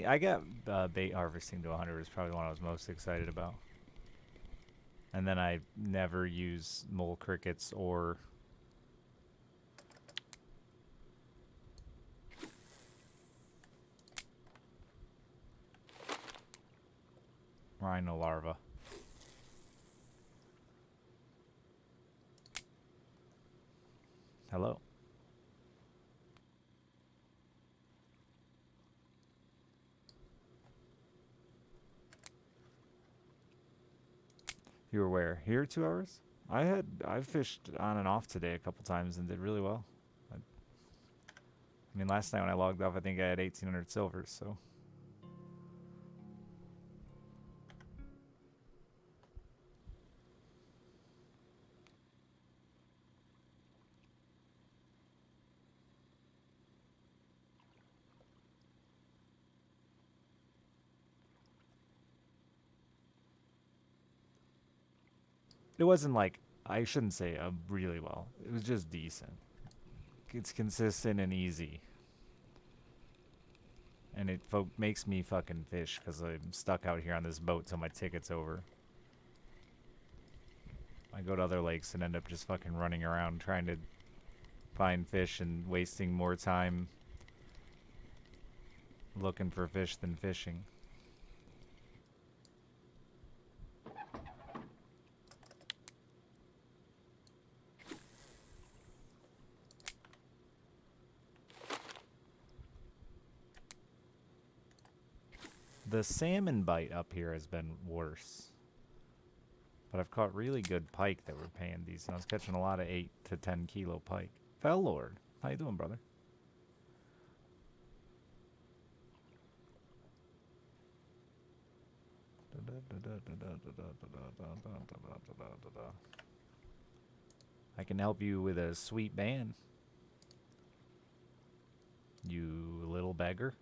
I got bait harvesting to 100 is probably one I was most excited about. And then I never use mole crickets or rhino larva. Hello. You were where? Here 2 hours? I fished on and off today a couple times and did really well. I mean, last night when I logged off, I think I had 1,800 silvers, so. It wasn't like, I shouldn't say really well. It was just decent. It's consistent and easy. And it makes me fucking fish because I'm stuck out here on this boat till my ticket's over. I go to other lakes and end up just fucking running around trying to find fish and wasting more time looking for fish than fishing. The salmon bite up here has been worse. But I've caught really good pike that were paying decent. I was catching a lot of 8 to 10 kilo pike. Fell Lord, how you doing, brother? I can help you with a sweet ban. You little beggar.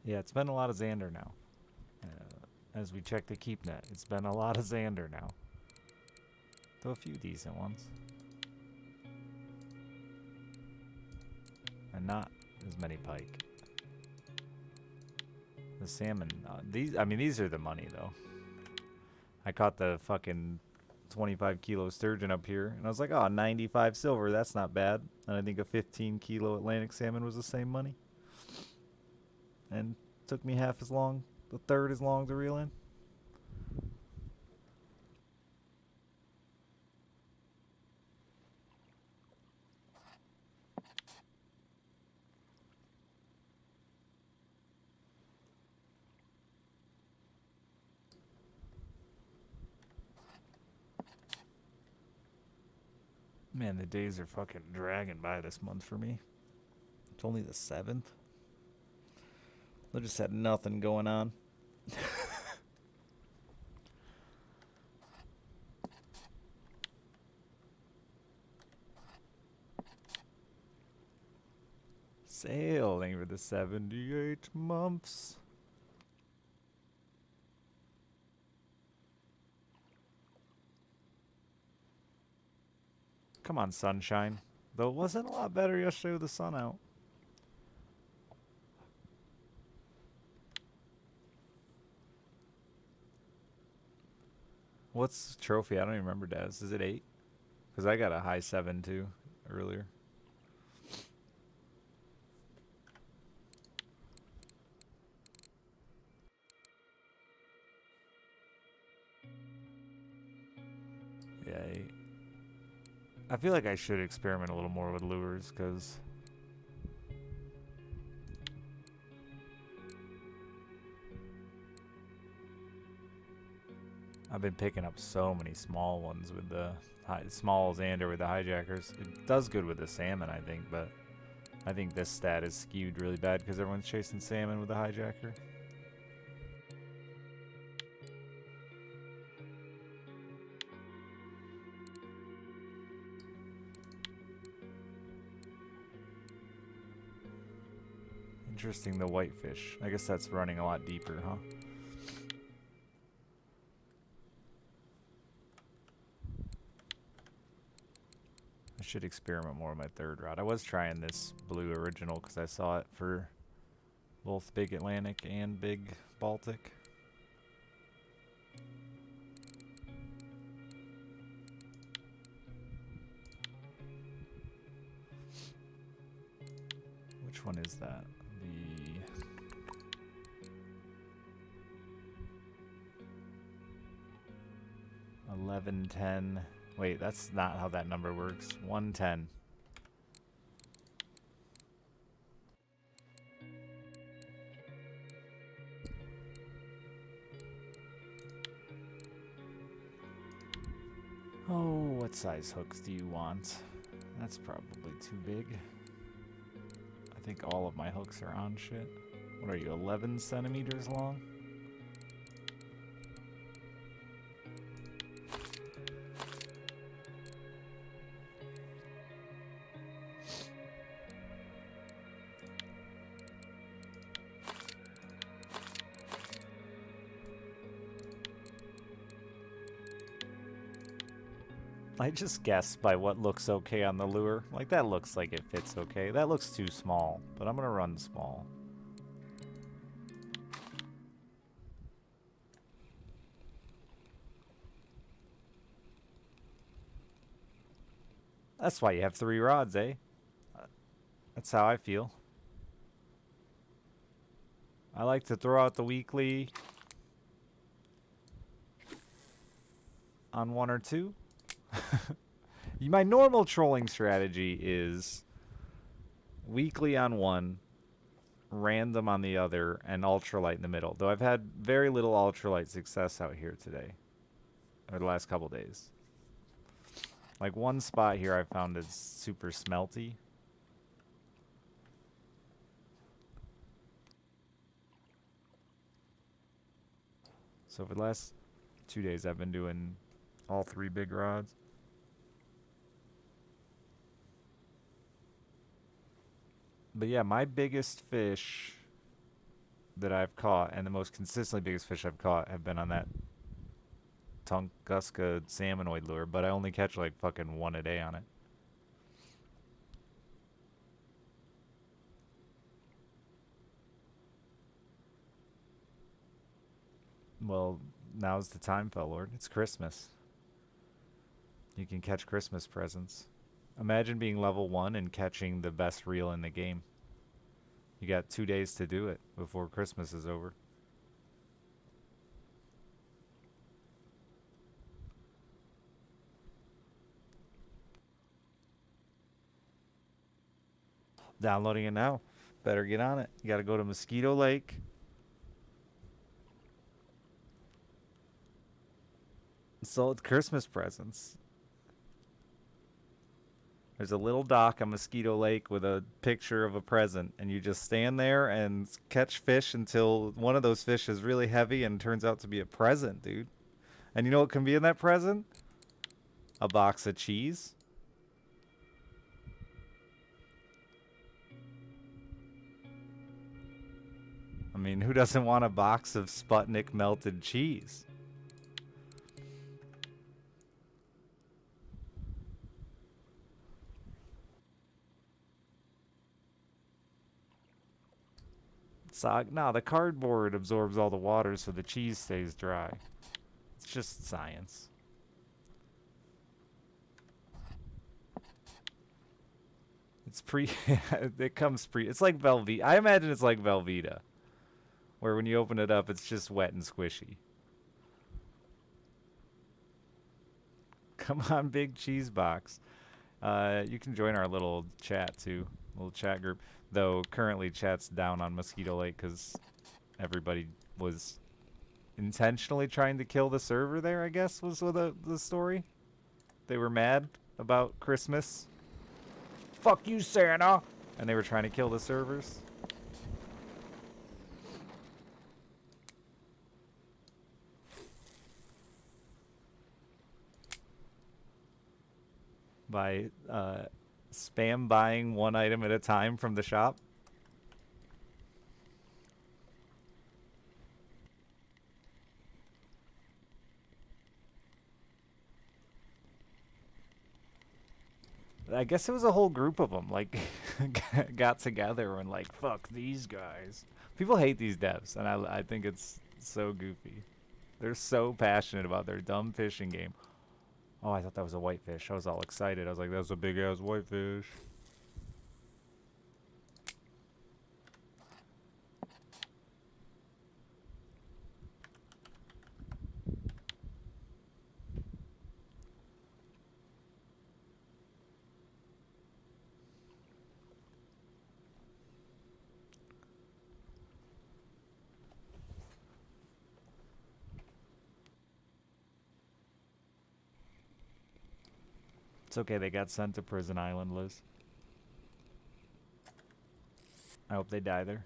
Yeah, it's been a lot of Xander now. As we check the keep net, it's been a lot of Xander now. Though a few decent ones. And not as many pike. The salmon, these are the money though. I caught the fucking 25 kilo sturgeon up here, and I was like, oh, 95 silver, that's not bad. And I think a 15 kilo Atlantic salmon was the same money. And took me half as long, a third as long to reel in. Man, the days are fucking dragging by this month for me. It's only the 7th. I just had nothing going on. Sailing for the 78 months. Come on, sunshine. Though it wasn't a lot better yesterday with the sun out. What's trophy? I don't even remember, Daz. Is it 8? Because I got a high 7 too earlier. Yeah, 8. I feel like I should experiment a little more with lures because I've been picking up so many small ones with the small Xander with the hijackers. It does good with the salmon, I think, but I think this stat is skewed really bad because everyone's chasing salmon with the hijacker. Interesting, the whitefish. I guess that's running a lot deeper, huh? I should experiment more with my third rod. I was trying this blue original because I saw it for both Big Atlantic and Big Baltic. Which one is that? The 1110. Wait, that's not how that number works. 110. Oh, what size hooks do you want? That's probably too big. I think all of my hooks are on shit. What are you, 11 centimeters long? I just guess by what looks okay on the lure. Like, that looks like it fits okay. That looks too small, but I'm gonna run small. That's why you have 3 rods, eh? That's how I feel. I like to throw out the weekly on 1 or 2. My normal trolling strategy is weekly on 1, random on the other, and ultralight in the middle. Though I've had very little ultralight success out here today, or the last couple days. Like, one spot here I found is super smelty. So for the last 2 days I've been doing all 3 big rods. But yeah, my biggest fish that I've caught, and the most consistently biggest fish I've caught, have been on that Tunguska salmonoid lure, but I only catch like fucking 1 a day on it. Well, now's the time, Fellord. It's Christmas. You can catch Christmas presents. Imagine being level 1 and catching the best reel in the game. You got 2 days to do it before Christmas is over. Downloading it now. Better get on it. You gotta go to Mosquito Lake. Sold Christmas presents. There's a little dock on Mosquito Lake with a picture of a present, and you just stand there and catch fish until one of those fish is really heavy and turns out to be a present, dude. And you know what can be in that present? A box of cheese. I mean, who doesn't want a box of Sputnik melted cheese? No, the cardboard absorbs all the water so the cheese stays dry. It's just science. It's it comes it's like Velveeta. I imagine it's like Velveeta, where when you open it up, it's just wet and squishy. Come on, big cheese box. You can join our little chat too, little chat group. Though currently chat's down on Mosquito Lake because everybody was intentionally trying to kill the server there, I guess, was the story. They were mad about Christmas. Fuck you, Santa. and they were trying to kill the servers. By spam buying one item at a time from the shop. I guess it was a whole group of them, like, got together and like, fuck these guys. People hate these devs, and I think it's so goofy. They're so passionate about their dumb fishing game. Oh, I thought that was a whitefish. I was all excited. I was like, that's a big ass whitefish. It's okay, they got sent to Prison Island, Liz. I hope they die there.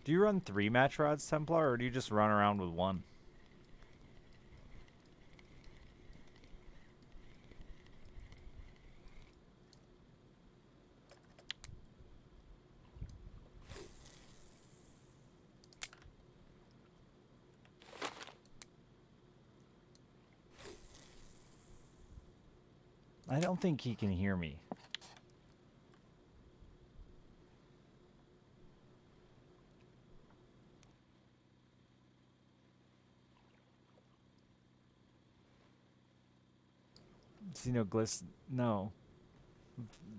Do you run 3 match rods, Templar, or do you just run around with 1? I don't think he can hear me. Xenogliss, no.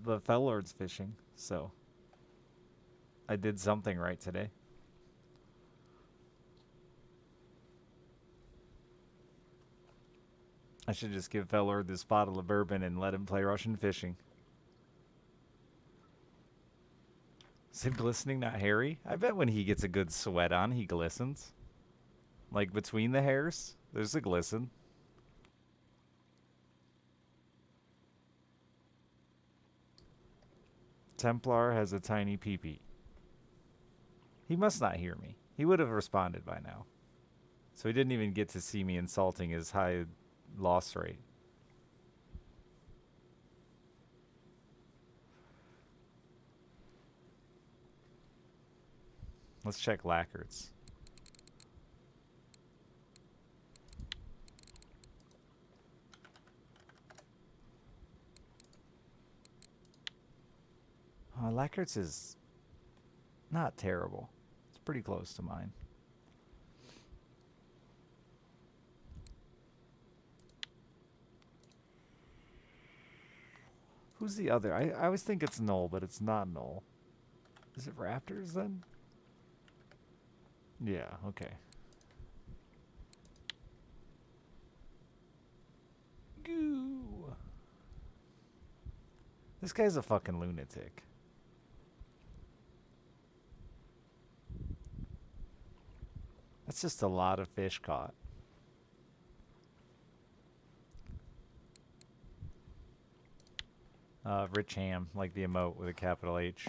The Fellord's fishing, so I did something right today. I should just give Fellord this bottle of bourbon and let him play Russian fishing. Is it glistening, not hairy? I bet when he gets a good sweat on, he glistens. Like between the hairs, there's a glisten. Templar has a tiny peepee. He must not hear me. He would have responded by now. So he didn't even get to see me insulting his high loss rate. Let's check lacquers. Lacquers is not terrible. It's pretty close to mine. Who's the other? I always think it's Null, but it's not Null. Is it Raptors then? Yeah, okay. Goo. This guy's a fucking lunatic. That's just a lot of fish caught. Rich Ham, like the emote with a capital H.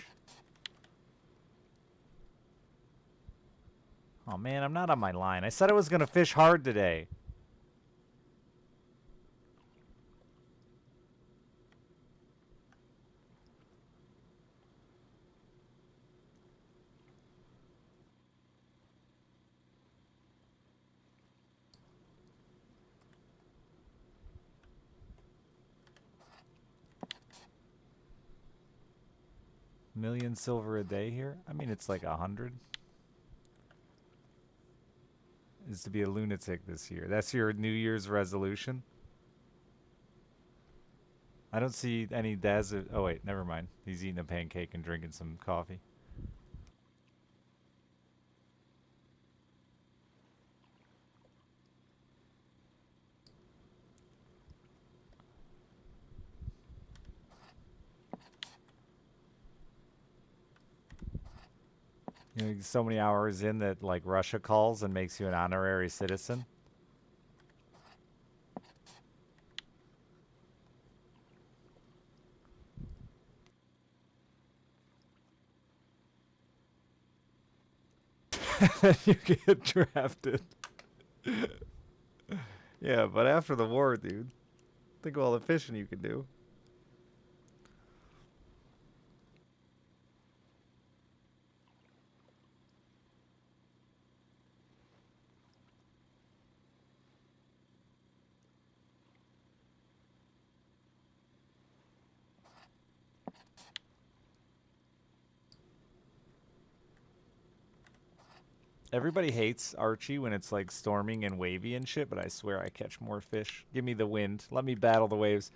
Oh man, I'm not on my line. I said I was gonna fish hard today. Million silver a day here? I mean, it's like 100. Is to be a lunatic this year. That's your New Year's resolution? I don't see any Daz. Oh, wait, never mind. He's eating a pancake and drinking some coffee. You know, so many hours in that like Russia calls and makes you an honorary citizen. You get drafted. Yeah, but after the war, dude, think of all the fishing you could do. Everybody hates Archie when it's like storming and wavy and shit, but I swear I catch more fish. Give me the wind. Let me battle the waves.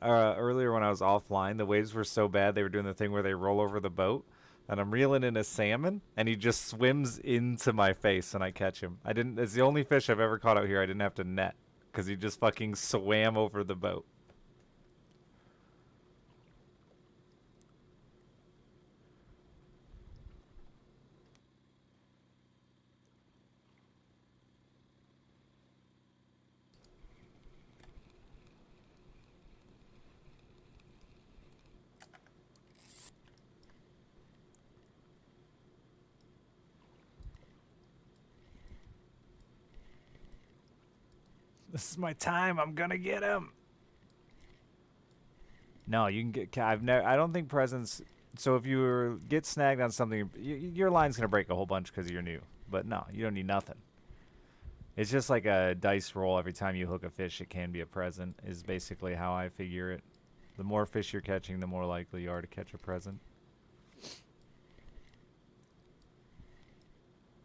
Earlier when I was offline, the waves were so bad they were doing the thing where they roll over the boat, and I'm reeling in a salmon, and he just swims into my face, and I catch him. I didn't. It's the only fish I've ever caught out here I didn't have to net, because he just fucking swam over the boat. This is my time. I'm gonna get him. No, you can get. I've never. I don't think presents. So if you get snagged on something, your line's gonna break a whole bunch because you're new. But no, you don't need nothing. It's just like a dice roll every time you hook a fish. It can be a present. Is basically how I figure it. The more fish you're catching, the more likely you are to catch a present.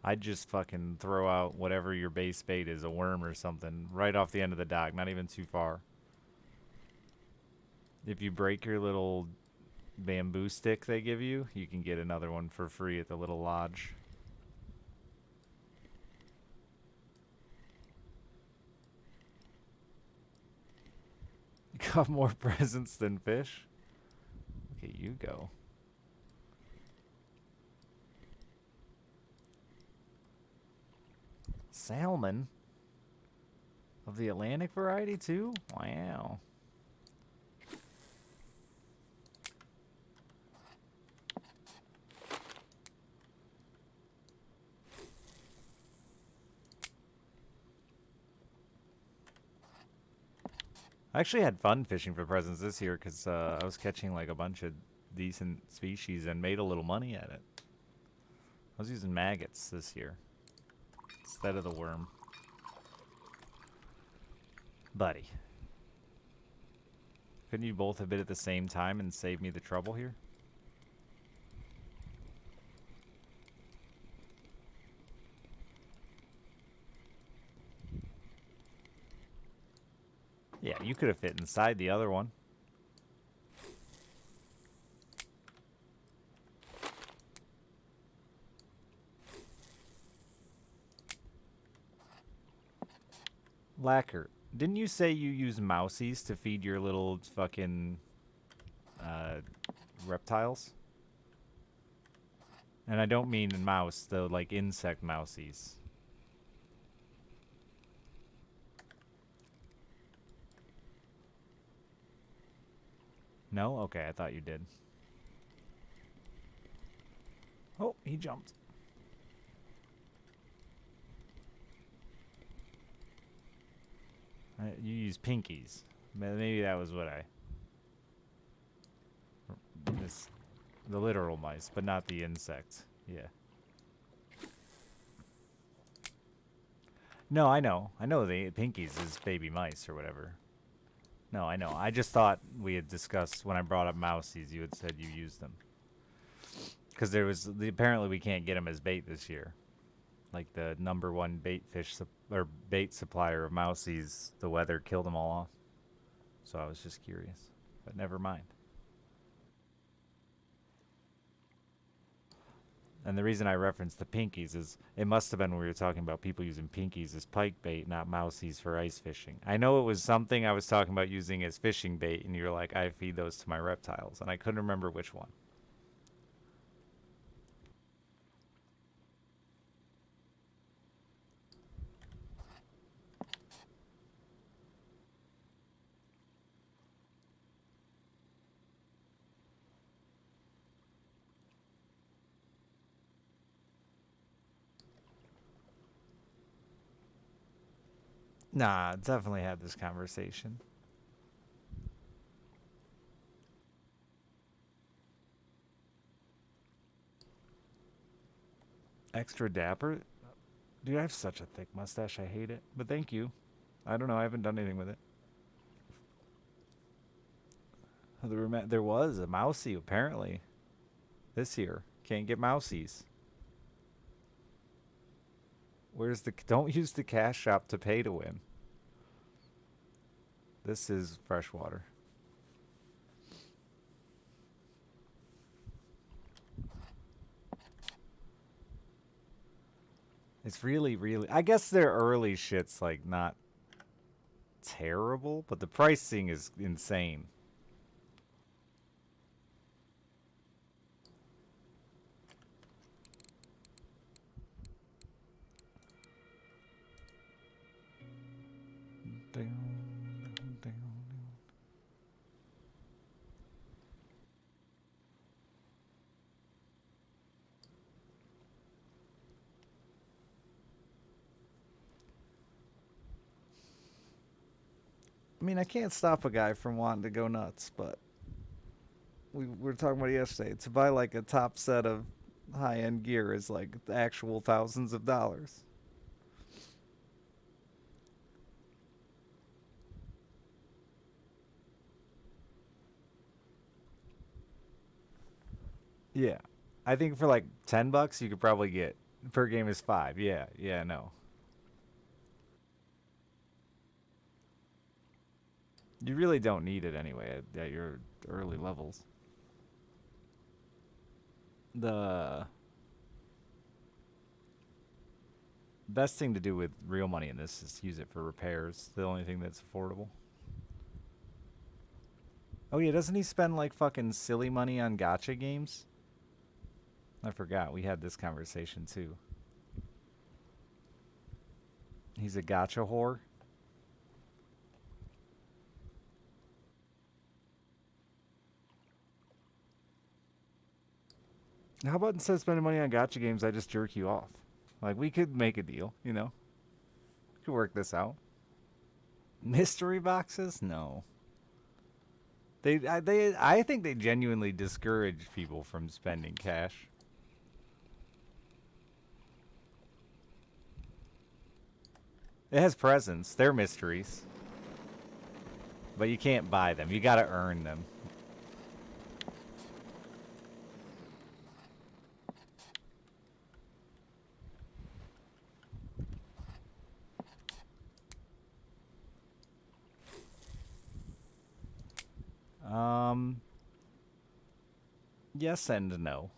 I'd just fucking throw out whatever your base bait is, a worm or something, right off the end of the dock, not even too far. If you break your little bamboo stick they give you, you can get another one for free at the little lodge. You got more presents than fish? Look at you go. Salmon? Of the Atlantic variety, too? Wow. I actually had fun fishing for presents this year because I was catching like a bunch of decent species and made a little money at it. I was using maggots this year instead of the worm. Buddy. Couldn't you both have been at the same time and saved me the trouble here? Yeah, you could have fit inside the other one. Lacquer, didn't you say you use mousies to feed your little fucking uh, reptiles? And I don't mean mouse, the like insect mousies. No? Okay, I thought you did. Oh, he jumped. You use pinkies. Maybe that was what I. This, the literal mice, but not the insects. Yeah. No, I know. I know the pinkies is baby mice or whatever. No, I know. I just thought we had discussed when I brought up mousies, you had said you used them. Because there was apparently we can't get them as bait this year. Like the number one bait fish or bait supplier of mousies, the weather killed them all off. So I was just curious, but never mind. And the reason I referenced the pinkies is it must have been when we were talking about people using pinkies as pike bait, not mousies for ice fishing. I know it was something I was talking about using as fishing bait, and you're like, I feed those to my reptiles, and I couldn't remember which one. Nah, definitely had this conversation. Extra dapper? Dude, I have such a thick mustache. I hate it. But thank you. I don't know. I haven't done anything with it. There was a mousy, apparently, this year. Can't get mousies. Where's the... Don't use the cash shop to pay to win. This is freshwater. It's really, really... I guess their early shit's, like, not terrible, but the pricing is insane. I mean, I can't stop a guy from wanting to go nuts, but we were talking about it yesterday. To buy like a top set of high end gear is like actual thousands of dollars. Yeah. I think for like $10 you could probably get per game is 5. Yeah, yeah, no. You really don't need it anyway at your early levels. The best thing to do with real money in this is use it for repairs. The only thing that's affordable. Oh yeah, doesn't he spend like fucking silly money on gotcha games? I forgot. We had this conversation too. He's a gotcha whore. How about instead of spending money on gotcha games, I just jerk you off? Like we could make a deal, you know? We could work this out. Mystery boxes? No. I think they genuinely discourage people from spending cash. It has presents. They're mysteries. But you can't buy them. You gotta earn them. Um, yes and no.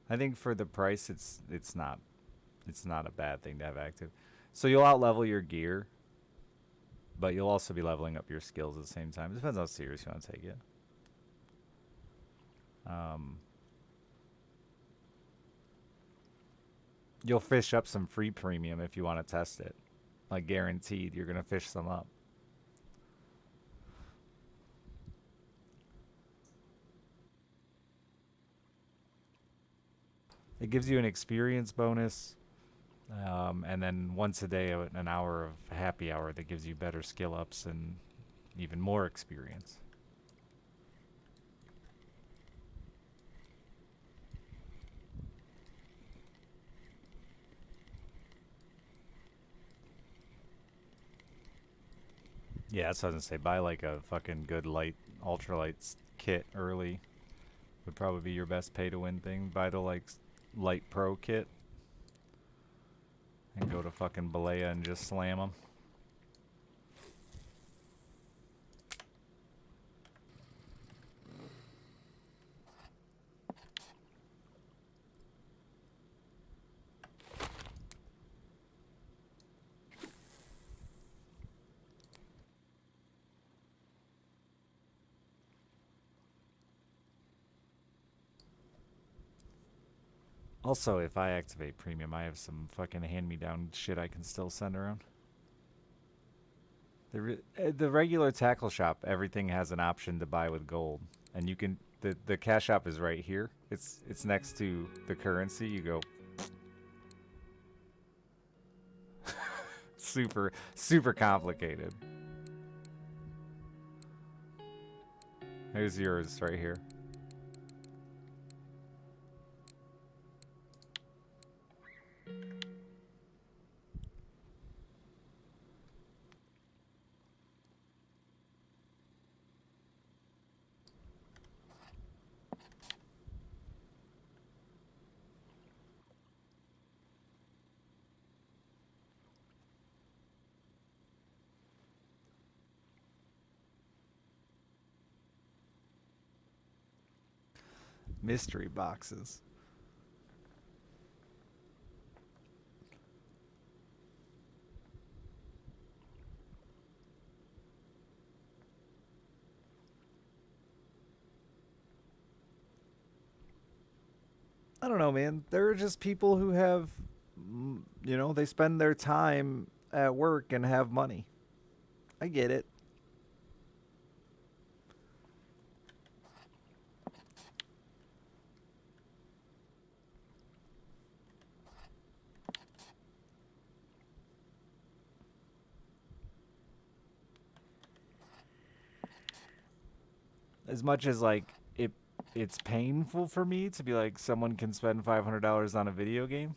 I think for the price, it's not a bad thing to have active. So you'll outlevel your gear, but you'll also be leveling up your skills at the same time. It depends how serious you want to take it. Um, you'll fish up some free premium if you want to test it. Like guaranteed, you're gonna fish some up. It gives you an experience bonus, and then once a day, an hour of happy hour that gives you better skill ups and even more experience. Yeah, that's what I was gonna say. Buy like a fucking good light, ultralight kit early. Would probably be your best pay to win thing. Buy the like light pro kit and go to fucking Balea and just slam them. Also, if I activate premium, I have some fucking hand-me-down shit I can still send around. The regular tackle shop, everything has an option to buy with gold, and you can. The cash shop is right here. It's next to the currency. You go super complicated. Here's yours right here. Mystery boxes. I don't know, man. There are just people who have, they spend their time at work and have money. I get it. As much as like it's painful for me to be like someone can spend $500 on a video game,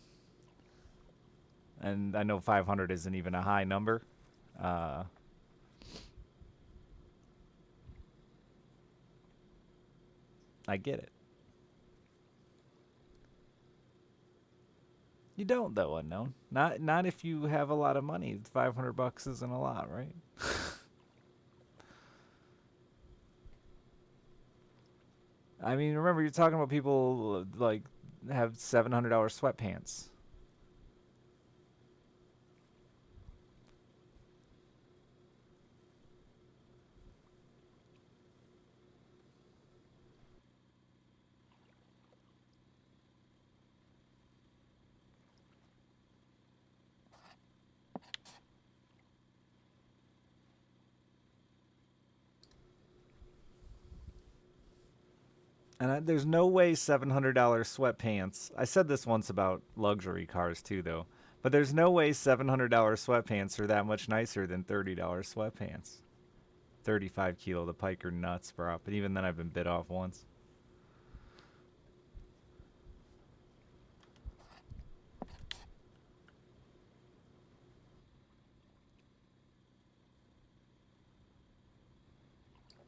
and I know 500 isn't even a high number. Uh, I get it. You don't though, unknown. Not if you have a lot of money. 500 bucks isn't a lot, right? I mean, remember you're talking about people like have $700 sweatpants. And there's no way $700 sweatpants. I said this once about luxury cars too, though. But there's no way $700 sweatpants are that much nicer than $30 sweatpants. 35 kilo. The pike are nuts, bro. But even then, I've been bit off once.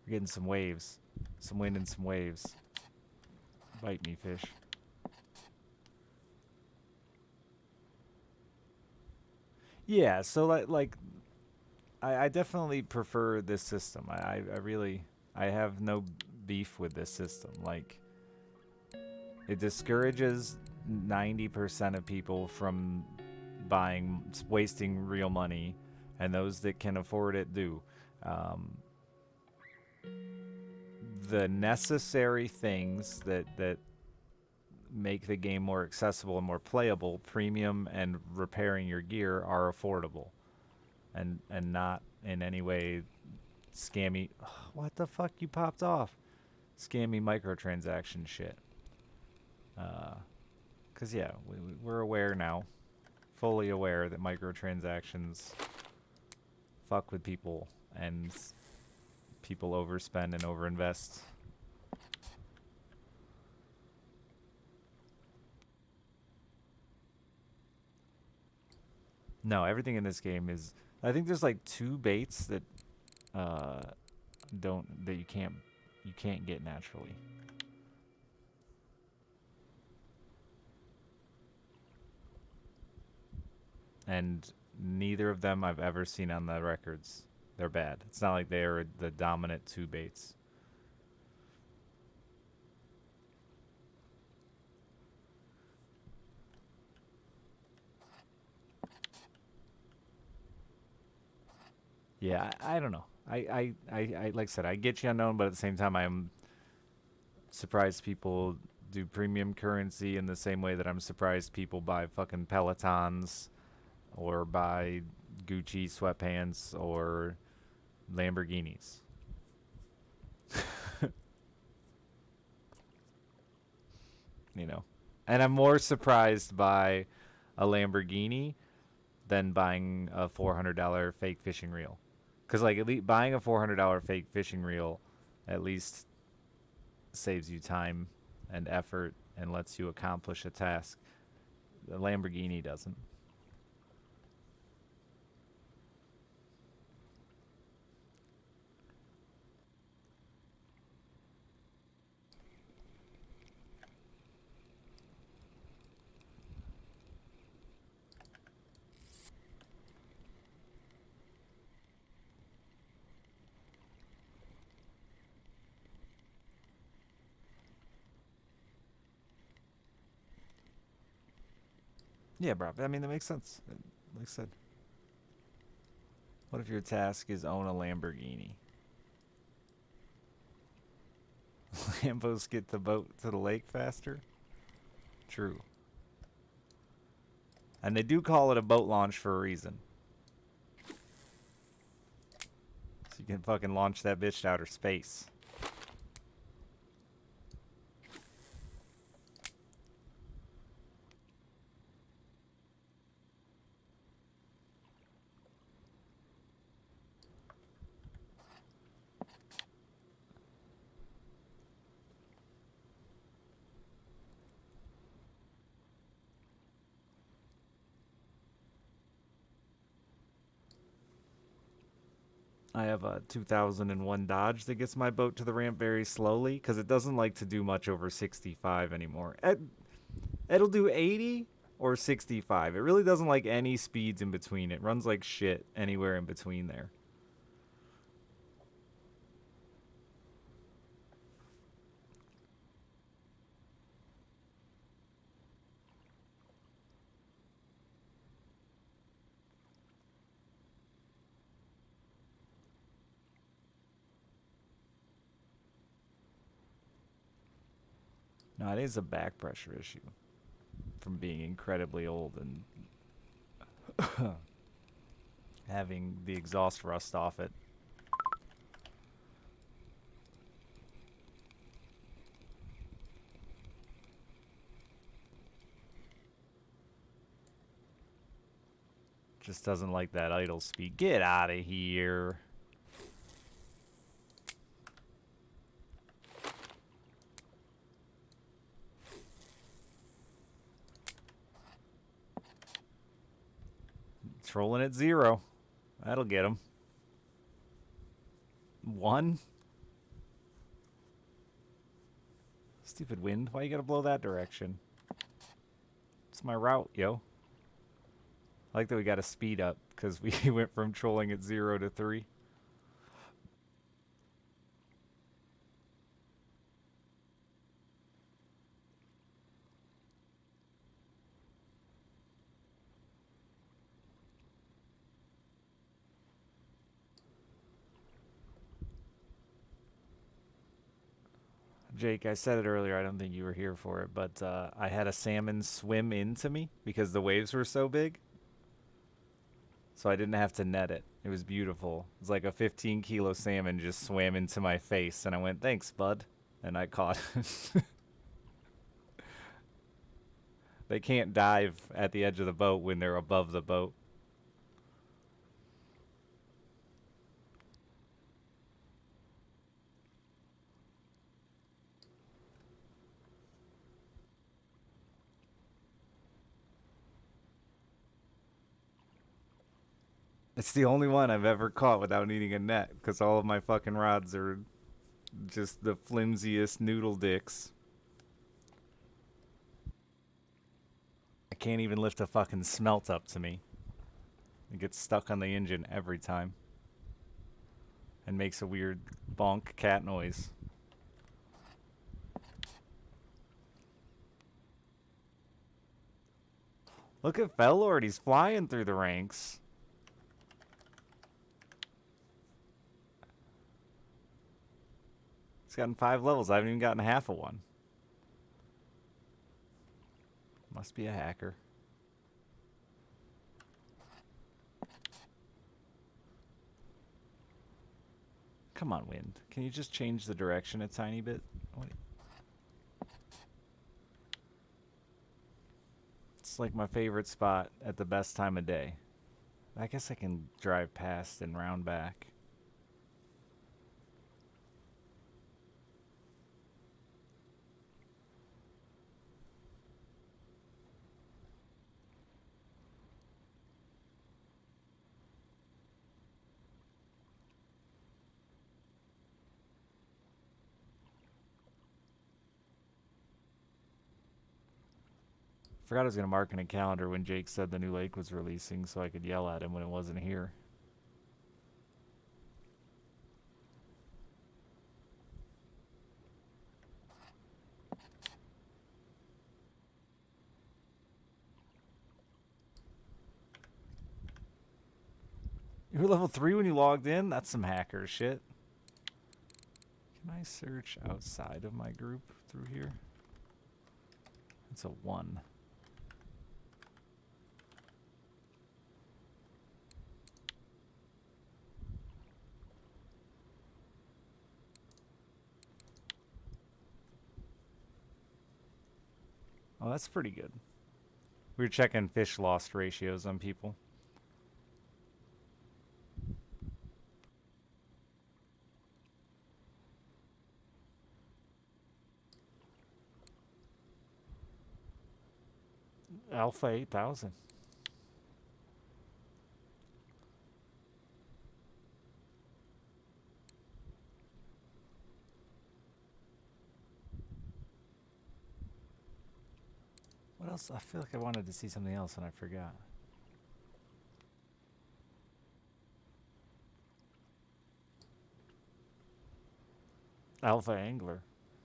We're getting some waves. Some wind and some waves. Bite me, fish. Yeah, so I definitely prefer this system. I really I have no beef with this system. Like it discourages 90% of people from buying, wasting real money, and those that can afford it do. Um, the necessary things that make the game more accessible and more playable, premium and repairing your gear are affordable, and not in any way scammy. What the fuck? You popped off. Scammy microtransaction shit. Cause yeah, we're aware now, fully aware that microtransactions fuck with people and people overspend and overinvest. No, everything in this game is. I think there's like two baits that uh, don't that you can't get naturally. And neither of them I've ever seen on the records. They're bad. It's not like they are the dominant two baits. Yeah, I don't know. I like I said, I get you unknown, but at the same time, I'm surprised people do premium currency in the same way that I'm surprised people buy fucking Pelotons or buy Gucci sweatpants or Lamborghinis. You know, and I'm more surprised by a Lamborghini than buying a $400 fake fishing reel. Because like at least buying a $400 fake fishing reel at least saves you time and effort and lets you accomplish a task. The Lamborghini doesn't. Yeah, bro. I mean, that makes sense. Like I said, what if your task is own a Lamborghini? Lambos get the boat to the lake faster? True. And they do call it a boat launch for a reason. So you can fucking launch that bitch to outer space. I have a 2001 Dodge that gets my boat to the ramp very slowly because it doesn't like to do much over 65 anymore. It'll do 80 or 65. It really doesn't like any speeds in between. It runs like shit anywhere in between there. No, it is a back pressure issue from being incredibly old and having the exhaust rust off it. Just doesn't like that idle speed. Get out of here. Trolling at 0. That'll get him. 1. Stupid wind. Why you gotta blow that direction? It's my route, yo. I like that we got to speed up because we went from trolling at 0 to 3. Jake, I said it earlier. I don't think you were here for it, but I had a salmon swim into me because the waves were so big. So I didn't have to net it. It was beautiful. It was like a 15-kilo salmon just swam into my face, and I went, "Thanks, bud," and I caught it. They can't dive at the edge of the boat when they're above the boat. It's the only one I've ever caught without needing a net because all of my fucking rods are just the flimsiest noodle dicks. I can't even lift a fucking smelt up to me. It gets stuck on the engine every time and makes a weird bonk cat noise. Look at Fellord, he's flying through the ranks. He's gotten 5 levels. I haven't even gotten half of one. Must be a hacker. Come on, wind. Can you just change the direction a tiny bit? What? It's like my favorite spot at the best time of day. I guess I can drive past and round back. Forgot I was going to mark in a calendar when Jake said the new lake was releasing so I could yell at him when it wasn't here. You were level 3 when you logged in? That's some hacker shit. Can I search outside of my group through here? It's a 1. Oh, that's pretty good. We were checking fish lost ratios on people. Alpha 8000. What else? I feel like I wanted to see something else and I forgot. Alpha Angler.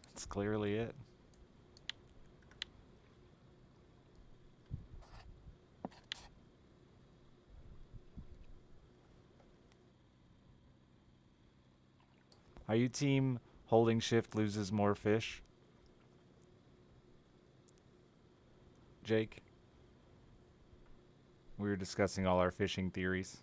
That's clearly it. Are you team holding shift loses more fish? Jake? We were discussing all our fishing theories.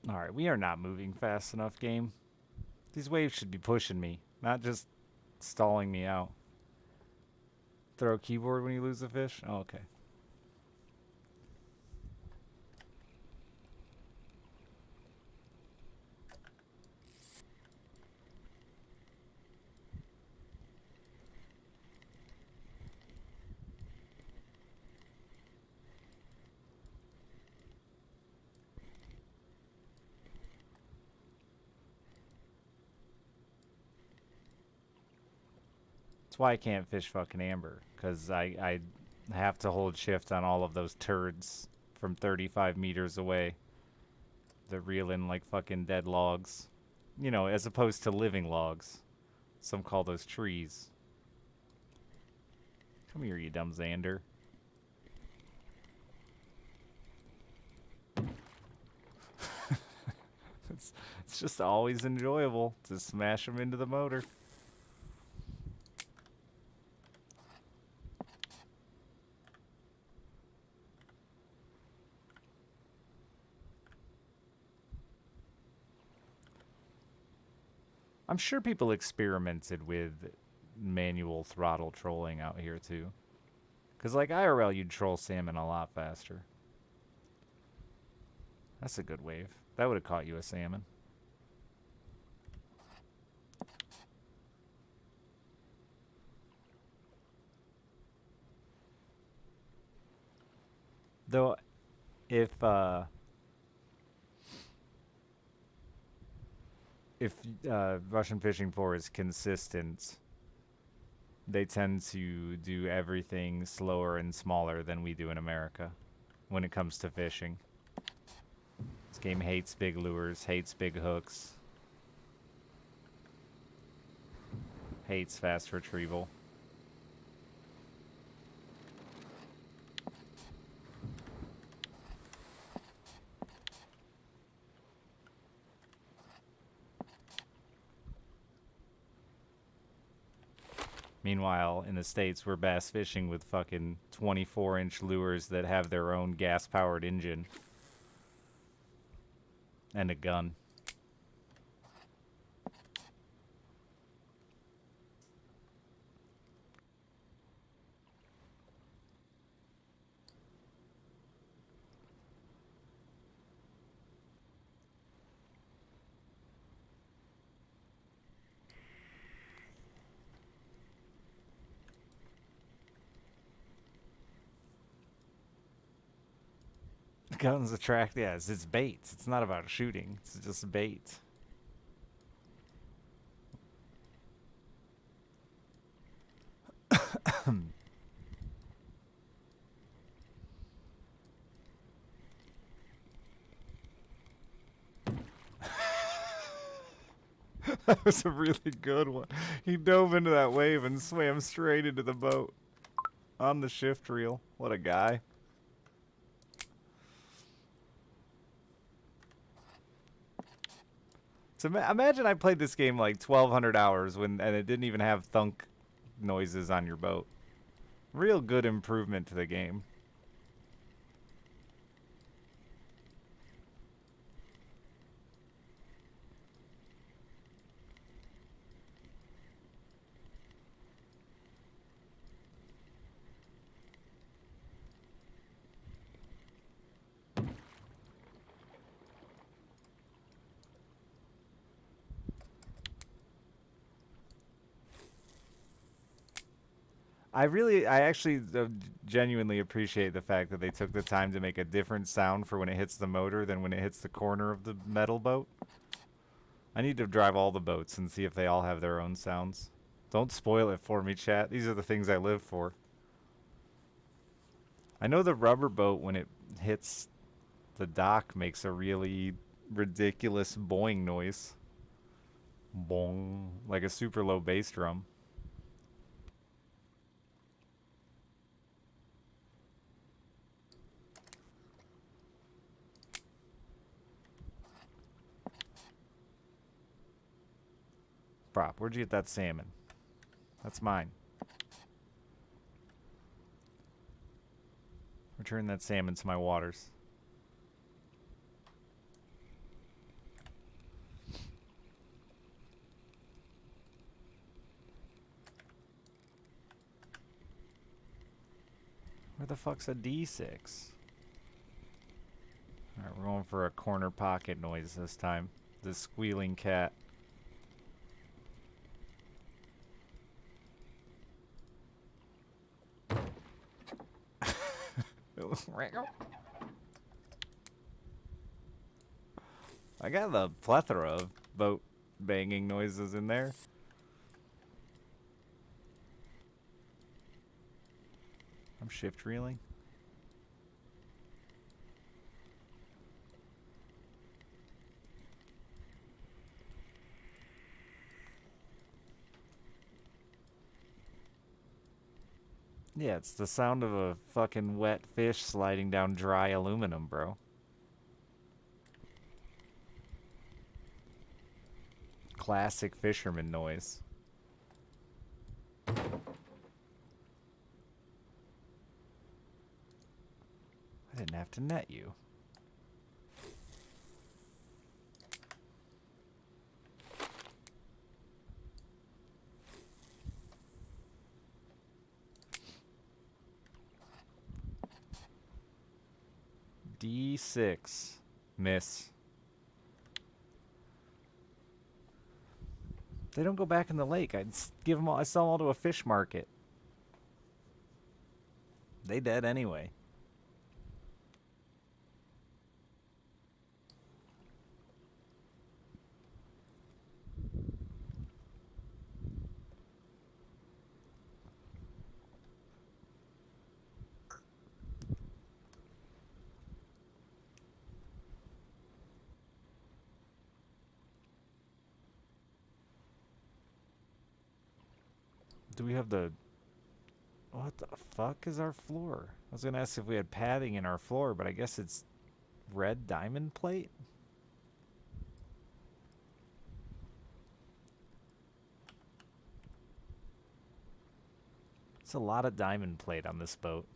Alright, we are not moving fast enough, game. These waves should be pushing me, not just stalling me out. Throw a keyboard when you lose a fish? Oh, okay. That's why I can't fish fucking amber, because I have to hold shift on all of those turds from 35 meters away that reel in like fucking dead logs. You know, as opposed to living logs. Some call those trees. Come here, you dumb Xander. It's just always enjoyable to smash them into the motor. I'm sure people experimented with manual throttle trolling out here too. Because like IRL, you'd troll salmon a lot faster. That's a good wave. That would have caught you a salmon. Though, if Russian Fishing 4 is consistent, they tend to do everything slower and smaller than we do in America when it comes to fishing. This game hates big lures, hates big hooks, hates fast retrieval. Meanwhile, in the States, we're bass fishing with fucking 24-inch lures that have their own gas-powered engine. And a gun. Guns attract. Yeah, it's bait. It's not about shooting. It's just bait. That was a really good one. He dove into that wave and swam straight into the boat on the shift reel. What a guy. So imagine I played this game like 1,200 hours and it didn't even have thunk noises on your boat. Real good improvement to the game. I actually genuinely appreciate the fact that they took the time to make a different sound for when it hits the motor than when it hits the corner of the metal boat. I need to drive all the boats and see if they all have their own sounds. Don't spoil it for me, chat. These are the things I live for. I know the rubber boat, when it hits the dock, makes a really ridiculous boing noise. Bong. Like a super low bass drum. Prop, where'd you get that salmon? That's mine. Return that salmon to my waters. Where the fuck's a D6? Alright, we're going for a corner pocket noise this time. The squealing cat. I got the plethora of boat banging noises in there. I'm shift reeling. Yeah, it's the sound of a fucking wet fish sliding down dry aluminum, bro. Classic fisherman noise. I didn't have to net you. D6. Miss. They don't go back in the lake. I'd give them all. I sell them all to a fish market. They dead anyway. Do we have the... What the fuck is our floor? I was gonna ask if we had padding in our floor, but I guess it's red diamond plate? It's a lot of diamond plate on this boat.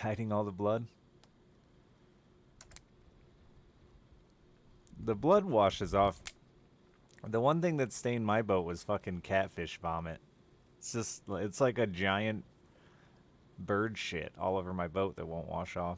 Hiding all the blood. The blood washes off. The one thing that stained my boat was fucking catfish vomit. It's like a giant bird shit all over my boat that won't wash off.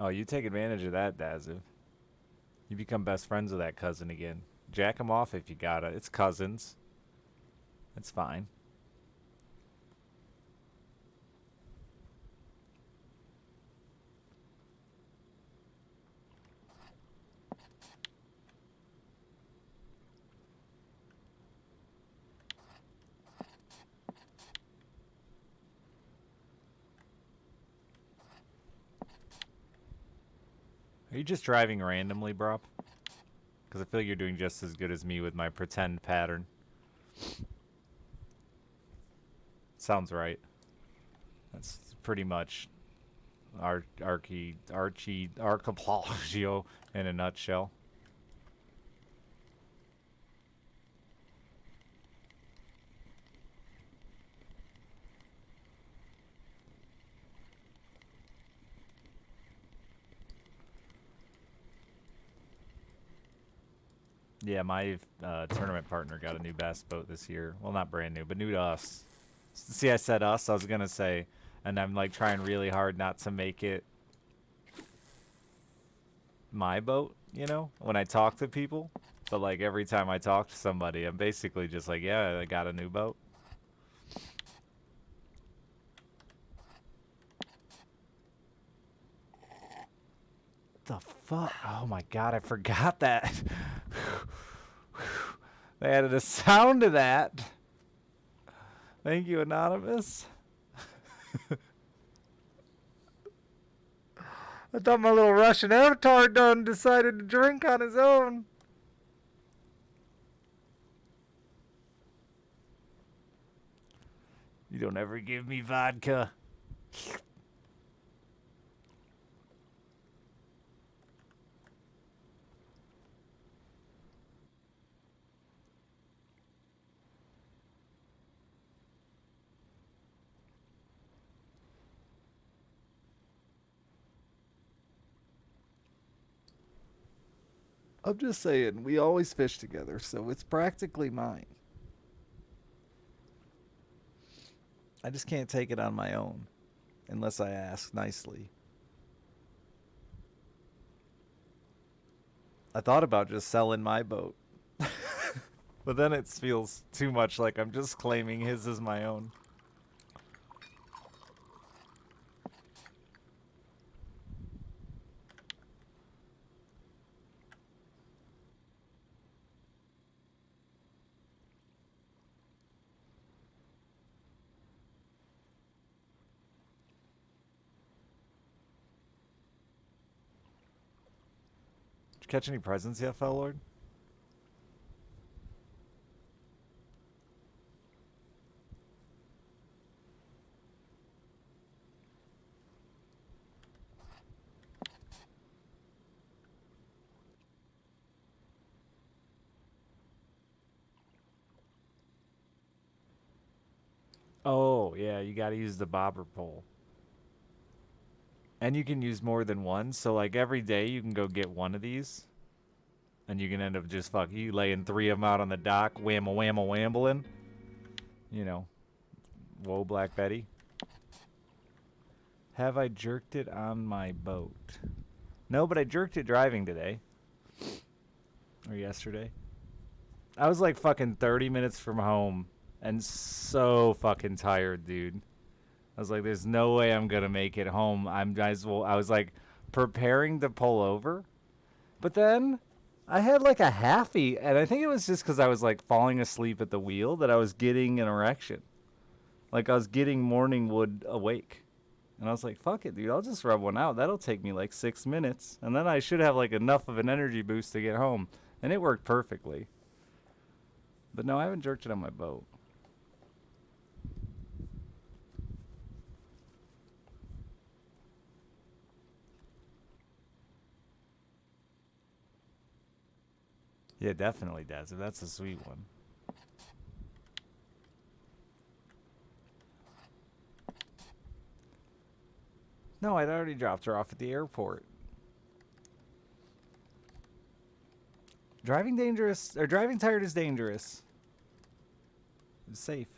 Oh, you take advantage of that, Dazu. You become best friends with that cousin again. Jack him off if you gotta. It's cousins. It's fine. Are you just driving randomly, bro? Because I feel like you're doing just as good as me with my pretend pattern. Sounds right. That's pretty much Archipelagio in a nutshell. Yeah, my tournament partner got a new bass boat this year. Well, not brand new, but new to us. See, I said us. I was gonna say, and I'm like trying really hard not to make it my boat. You know, when I talk to people, but like every time I talk to somebody, I'm basically just like, yeah, I got a new boat. The fuck? Oh my god, I forgot that. They added a sound to that. Thank you, Anonymous. I thought my little Russian avatar done decided to drink on his own. You don't ever give me vodka. I'm just saying, we always fish together, so it's practically mine. I just can't take it on my own unless I ask nicely. I thought about just selling my boat. But then it feels too much like I'm just claiming his as my own. Did you catch any presents yet, Fell Lord? Oh, yeah, you gotta use the bobber pole. And you can use more than one, so like every day you can go get one of these. And you can end up just you laying three of them out on the dock, whamma whamma wambling. You know, whoa, Black Betty. Have I jerked it on my boat? No, but I jerked it driving today. Or yesterday. I was like fucking 30 minutes from home and so fucking tired, dude. I was like, there's no way I'm gonna make it home. I was like preparing to pull over. But then I had like a halfie, and I think it was just because I was like falling asleep at the wheel that I was getting an erection. Like I was getting morning wood awake. And I was like, fuck it, dude. I'll just rub one out. That'll take me like 6 minutes. And then I should have like enough of an energy boost to get home. And it worked perfectly. But no, I haven't jerked it on my boat. Yeah, definitely desert. That's a sweet one. No, I'd already dropped her off at the airport. Driving dangerous or driving tired is dangerous. It's safe.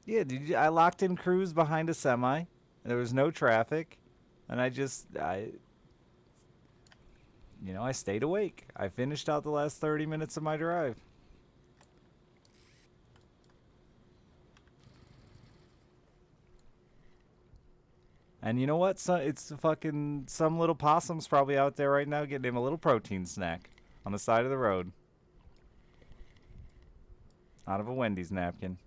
Yeah, dude, I locked in cruise behind a semi. There was no traffic, and I stayed awake. I finished out the last 30 minutes of my drive. And you know what? So it's fucking some little possum's probably out there right now getting him a little protein snack on the side of the road out of a Wendy's napkin.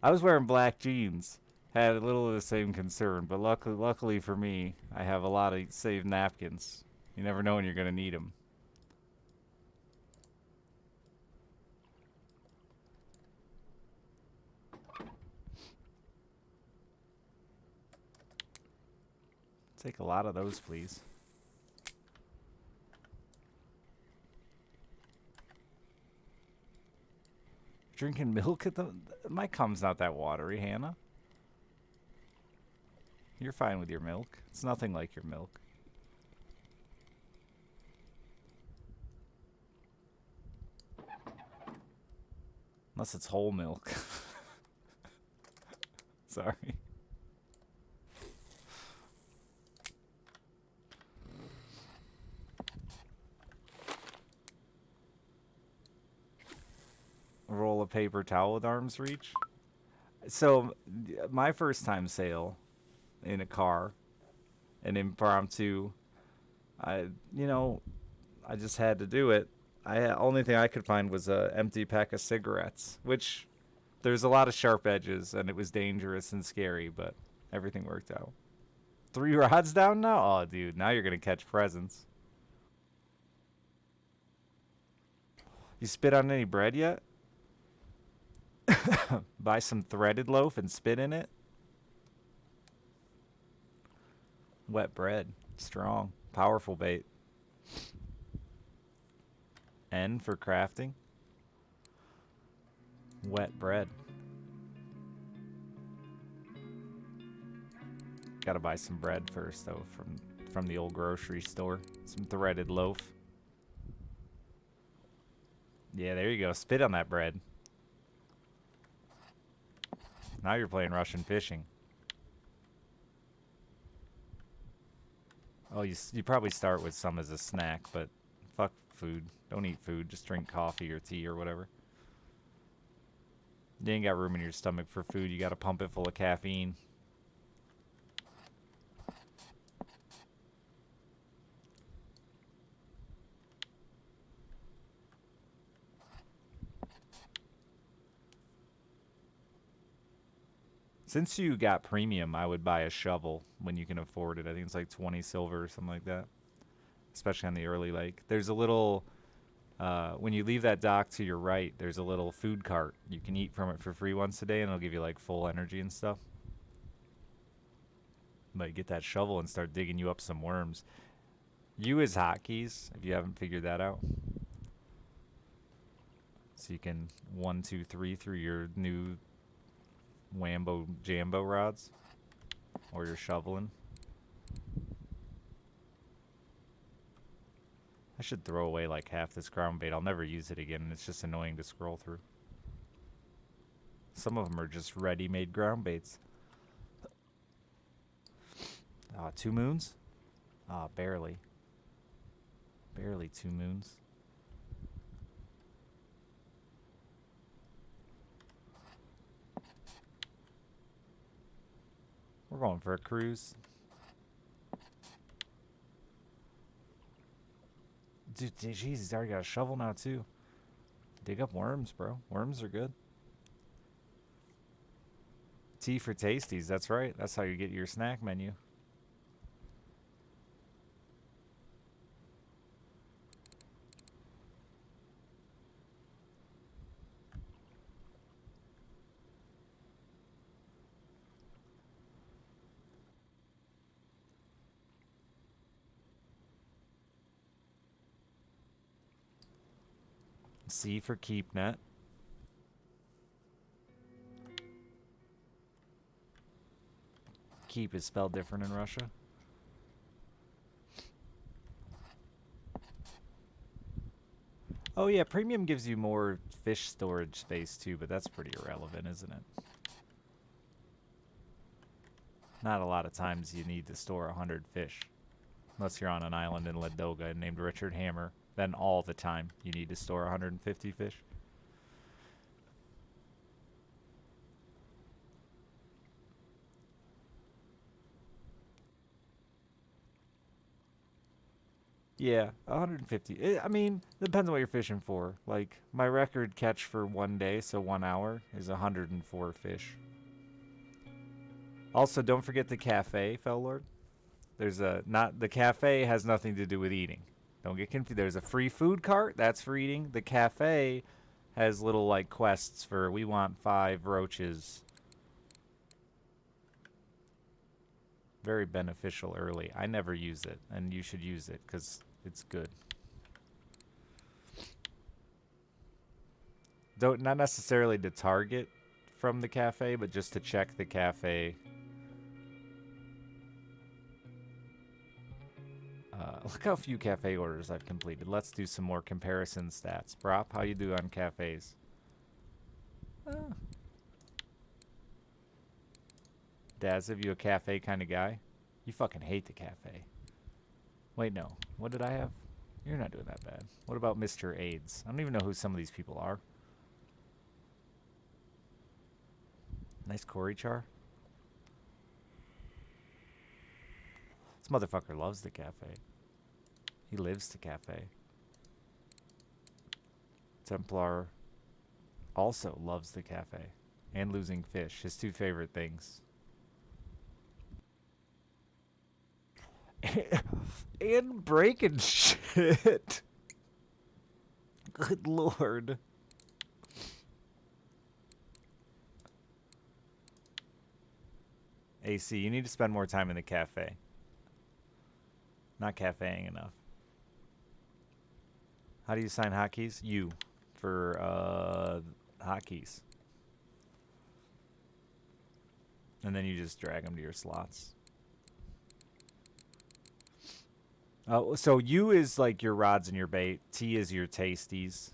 I was wearing black jeans. Had a little of the same concern, but luckily for me, I have a lot of saved napkins. You never know when you're gonna need them. Take a lot of those, please. Drinking milk at the. My cum's not that watery, Hannah. You're fine with your milk. It's nothing like your milk. Unless it's whole milk. Sorry. A roll of paper towel with arm's reach. So, my first time sail in a car, an impromptu, I, you know, I just had to do it. Only thing I could find was a empty pack of cigarettes, which there's a lot of sharp edges and it was dangerous and scary, but everything worked out. 3 rods down now? Oh, dude, now you're gonna catch presents. You spit on any bread yet? Buy some threaded loaf and spit in it. Wet bread, strong, powerful bait. N for crafting. Wet bread. Gotta buy some bread first, though, from the old grocery store. Some threaded loaf. Yeah, there you go. Spit on that bread. Now you're playing Russian fishing. Oh, you probably start with some as a snack, but fuck food. Don't eat food. Just drink coffee or tea or whatever. You ain't got room in your stomach for food. You gotta pump it full of caffeine. Since you got premium, I would buy a shovel when you can afford it. I think it's like 20 silver or something like that. Especially on the early lake. There's a little when you leave that dock to your right, there's a little food cart. You can eat from it for free once a day, and it'll give you like full energy and stuff. But get that shovel and start digging you up some worms. U is hotkeys, if you haven't figured that out. So you can 1, 2, 3 through your new Wambo Jambo rods, or you're shoveling. I should throw away like half this ground bait. I'll never use it again, and it's just annoying to scroll through. Some of them are just ready-made ground baits. 2 moons? Barely. Barely 2 moons. We're going for a cruise. Dude, jeez, he's already got a shovel now, too. Dig up worms, bro. Worms are good. T for tasties, that's right. That's how you get your snack menu. C for keep net. Keep is spelled different in Russia. Oh yeah, premium gives you more fish storage space too, but that's pretty irrelevant, isn't it? Not a lot of times you need to store 100 fish. Unless you're on an island in Ladoga named Richard Hammer, then all the time you need to store 150 fish. Yeah, 150. I mean, it depends on what you're fishing for. Like, my record catch for one day, so 1 hour, is 104 fish. Also, don't forget the cafe, Fellord. There's a not the cafe has nothing to do with eating. Don't get confused. There's a free food cart that's for eating. The cafe has little like quests for we want 5 roaches. Very beneficial early. I never use it, and you should use it because it's good. Don't not necessarily to target from the cafe, but just to check the cafe. Look how few cafe orders I've completed. Let's do some more comparison stats. Brop, how you do on cafes? Oh. Daziv, you a cafe kind of guy? You fucking hate the cafe. Wait, no. What did I have? You're not doing that bad. What about Mr. AIDS? I don't even know who some of these people are. Nice Cory char. This motherfucker loves the cafe. He lives the cafe. Templar also loves the cafe. And losing fish. His 2 favorite things. And breaking shit. Good lord. AC, you need to spend more time in the cafe. Not cafeing enough. How do you sign hotkeys? U for hotkeys. And then you just drag them to your slots. So U is like your rods and your bait. T is your tasties.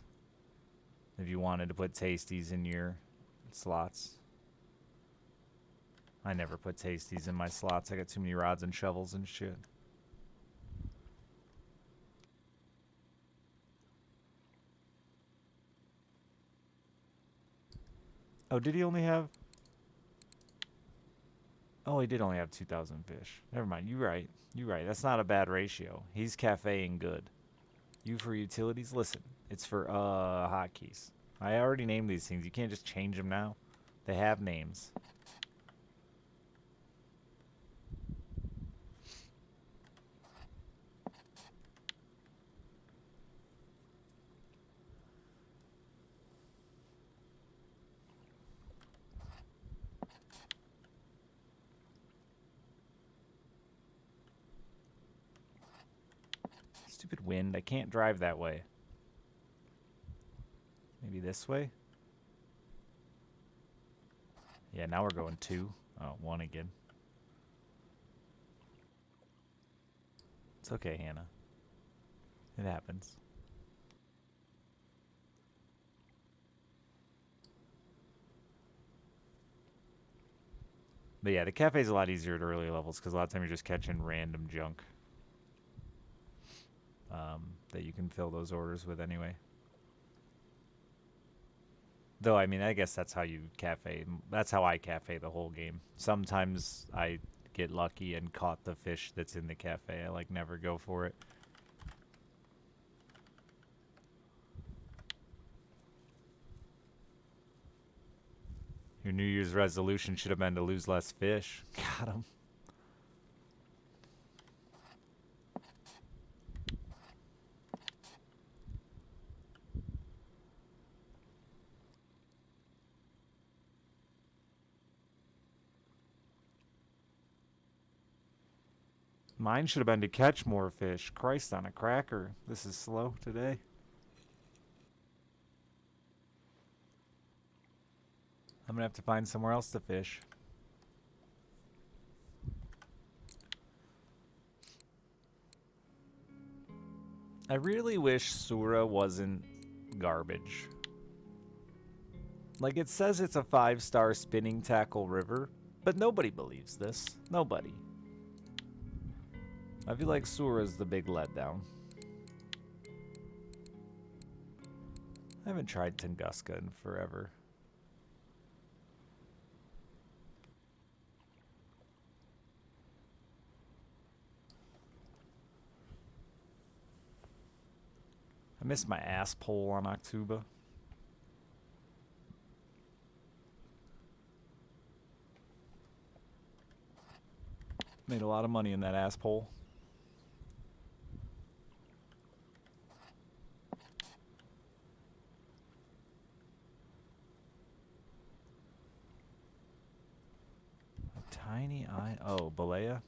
If you wanted to put tasties in your slots. I never put tasties in my slots. I got too many rods and shovels and shit. Oh, did he only have... Oh, he did only have 2,000 fish. Never mind. You're right. You're right. That's not a bad ratio. He's cafeing good. U for utilities? Listen, it's for hotkeys. I already named these things. You can't just change them now. They have names. Stupid wind. I can't drive that way. Maybe this way? Yeah, now we're going 2. Oh, 1 again. It's okay, Hannah. It happens. But yeah, the cafe's a lot easier at early levels because a lot of time you're just catching random junk that you can fill those orders with anyway. Though, I mean, I guess that's how you cafe. That's how I cafe the whole game. Sometimes I get lucky and caught the fish that's in the cafe. I, like, never go for it. Your New Year's resolution should have been to lose less fish. Got him. Mine should have been to catch more fish. Christ on a cracker. This is slow today. I'm gonna have to find somewhere else to fish. I really wish Sura wasn't garbage. Like, it says it's a 5-star spinning tackle river, but nobody believes this. Nobody. I feel like Sura's the big letdown. I haven't tried Tunguska in forever. I missed my ass pole on Octuba. Made a lot of money in that ass pole. Tiny island. Oh, Balea.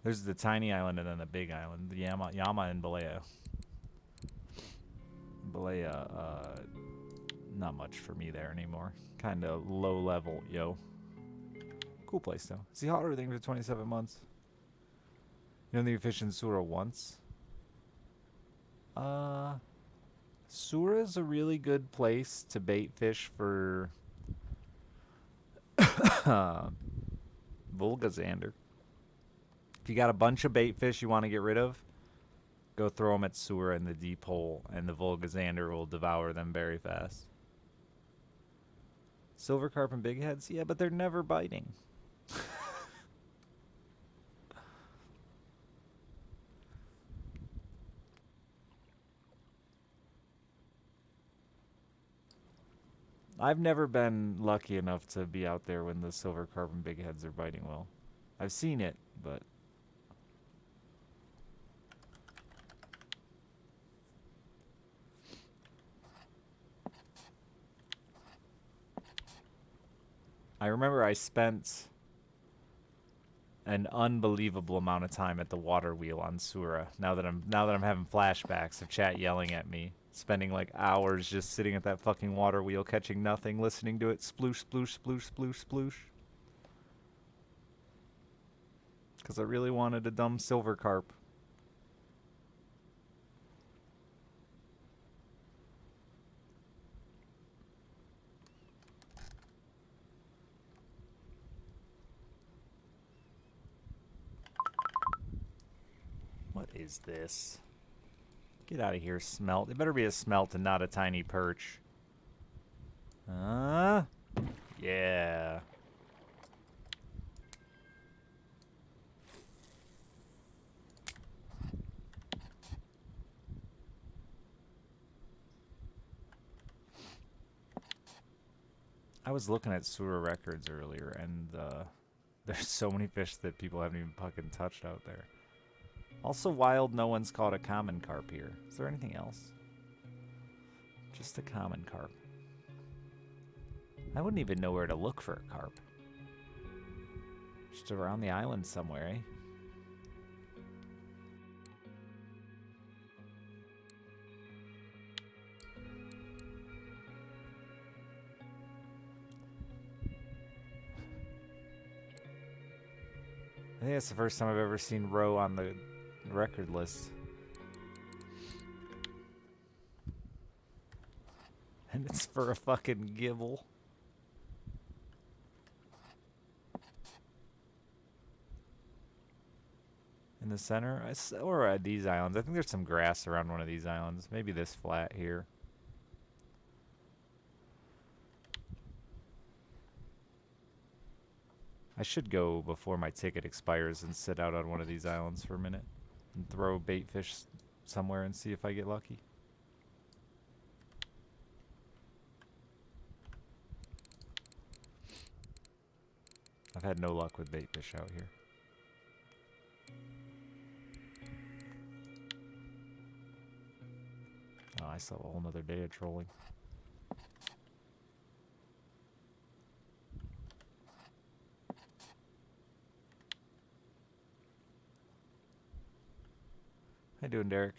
There's the tiny island and then the big island. The Yama and Balea. Balea, not much for me there anymore. Kind of low level, yo. Cool place though. See how everything for 27 months. You don't think you fish in Sura once? Sura's a really good place to bait fish for Volgazander. If you got a bunch of bait fish you want to get rid of, go throw them at Sura in the deep hole, and the Volgazander will devour them very fast. Silver carp and big heads? Yeah, but they're never biting. I've never been lucky enough to be out there when the silver carp and big heads are biting well. I've seen it, but... I remember I spent an unbelievable amount of time at the water wheel on Sura. Now that I'm having flashbacks of chat yelling at me, spending like hours just sitting at that fucking water wheel, catching nothing, listening to it sploosh, sploosh, sploosh, sploosh, sploosh. Because I really wanted a dumb silver carp. What is this? Get out of here, smelt. It better be a smelt and not a tiny perch. Yeah. I was looking at Sura records earlier, and there's so many fish that people haven't even fucking touched out there. Also wild, no one's caught a common carp here. Is there anything else? Just a common carp. I wouldn't even know where to look for a carp. Just around the island somewhere, eh? I think that's the first time I've ever seen roe on the record list. And it's for a fucking gibble. In the center? Or at these islands. I think there's some grass around one of these islands. Maybe this flat here. I should go before my ticket expires and sit out on one of these islands for a minute. And throw bait fish somewhere and see if I get lucky. I've had no luck with bait fish out here. Oh, I saw a whole nother day of trolling. How you doing, Derek?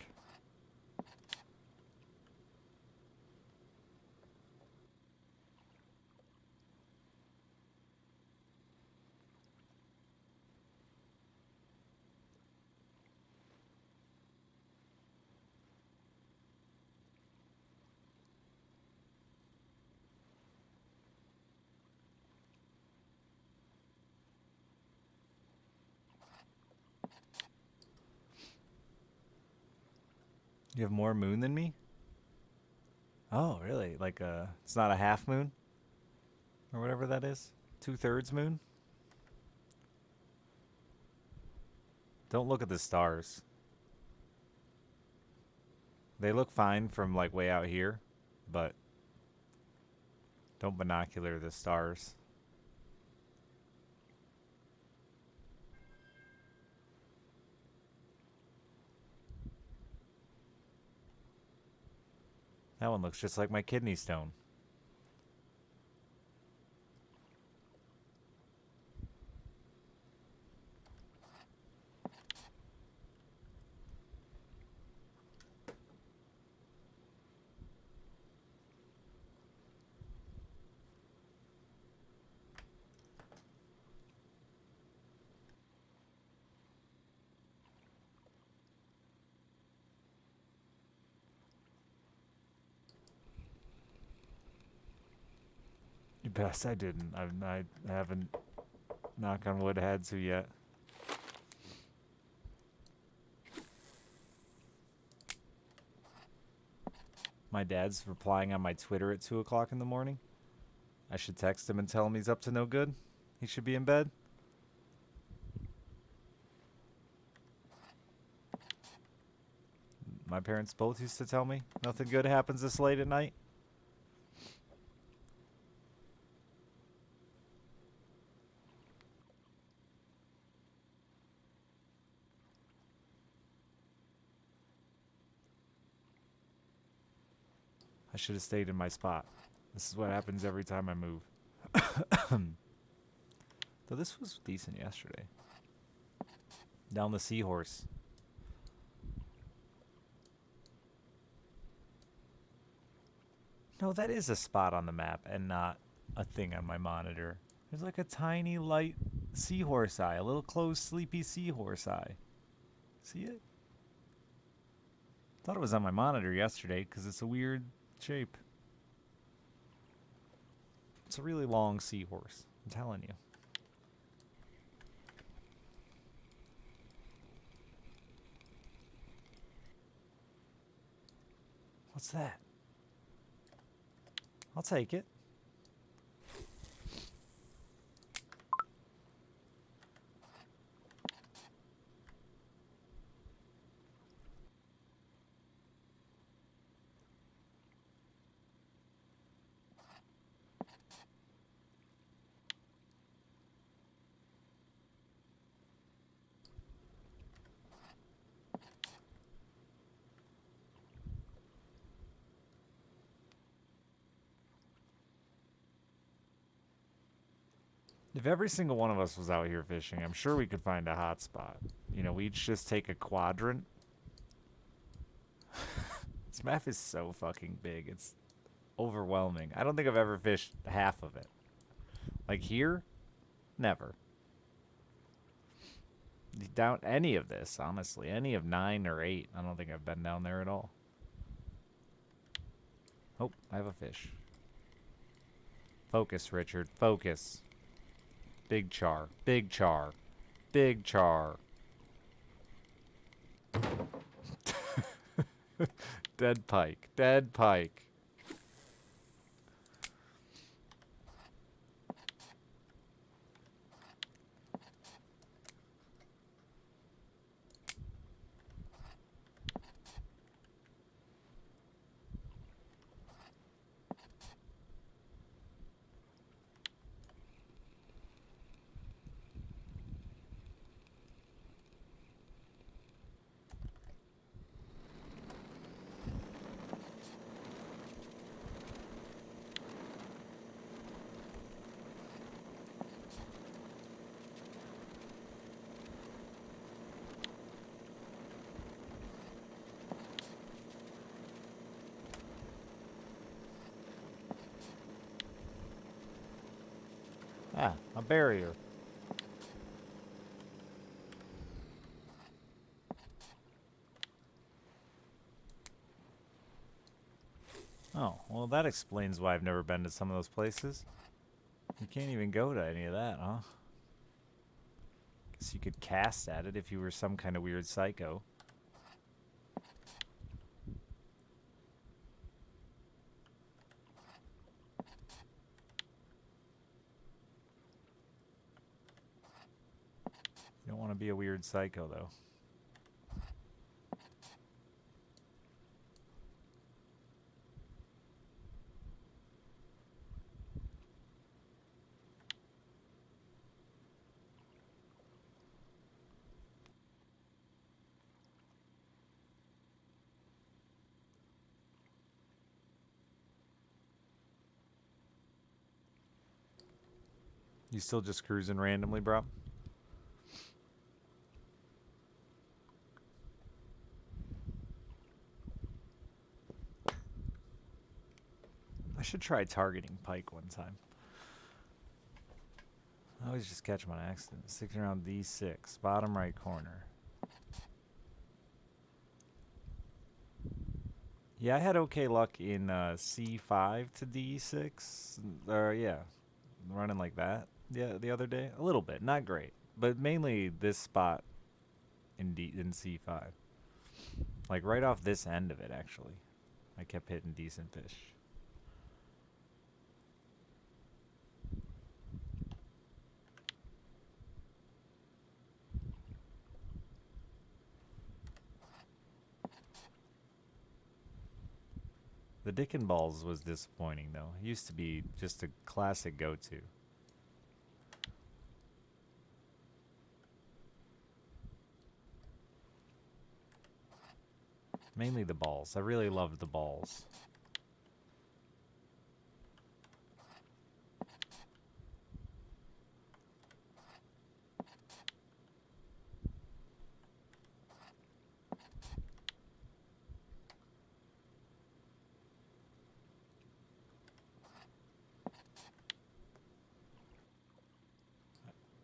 You have more moon than me? Oh, really? Like it's not a half moon? Or whatever that is? 2/3 moon? Don't look at the stars. They look fine from like way out here, but don't binocular the stars. That one looks just like my kidney stone. You best I didn't. I haven't, knock on wood, had to yet. My dad's replying on my Twitter at 2 o'clock in the morning. I should text him and tell him he's up to no good. He should be in bed. My parents both used to tell me nothing good happens this late at night. I should have stayed in my spot. This is what happens every time I move. Though this was decent yesterday. Down the Seahorse. No, that is a spot on the map and not a thing on my monitor. There's like a tiny light seahorse eye, a little closed sleepy seahorse eye. See it? Thought it was on my monitor yesterday because it's a weird shape. It's a really long seahorse, I'm telling you. What's that? I'll take it. If every single one of us was out here fishing, I'm sure we could find a hot spot. You know, we each just take a quadrant. This map is so fucking big. It's overwhelming. I don't think I've ever fished half of it. Like here? Never. Down any of this, honestly. Any of 9 or 8. I don't think I've been down there at all. Oh, I have a fish. Focus, Richard. Focus. Big char. Big char. Big char. Dead pike. Dead pike. Ah, a barrier. Oh, well that explains why I've never been to some of those places. You can't even go to any of that, huh? Guess you could cast at it if you were some kind of weird psycho. You don't want to be a weird psycho, though. You still just cruising randomly, bro? I should try targeting Pike one time. I always just catch him on accident. Sticking around D6, bottom right corner. Yeah, I had okay luck in C5 to D6. Yeah, running like that. Yeah, the other day, a little bit, not great, but mainly this spot in C5. Like right off this end of it, actually, I kept hitting decent fish. The Dick and Balls was disappointing though. It used to be just a classic go-to. Mainly the balls. I really loved the balls.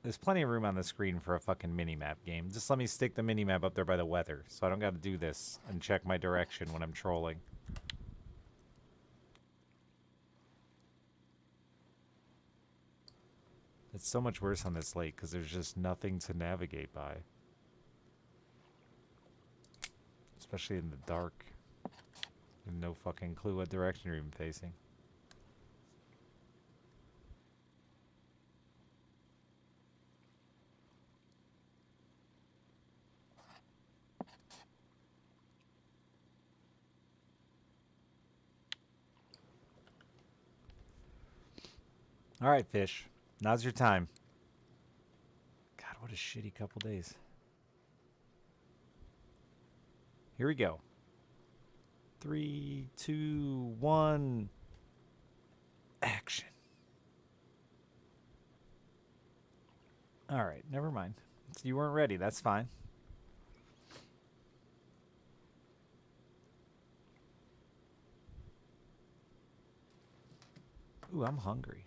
There's plenty of room on the screen for a fucking mini-map game. Just let me stick the mini-map up there by the weather, so I don't gotta do this and check my direction when I'm trolling. It's so much worse on this lake because there's just nothing to navigate by. Especially in the dark. You have no fucking clue what direction you're even facing. Alright, fish. Now's your time. God, what a shitty couple days. Here we go. 3, 2, 1. Action. Alright, never mind. You weren't ready. That's fine. Ooh, I'm hungry.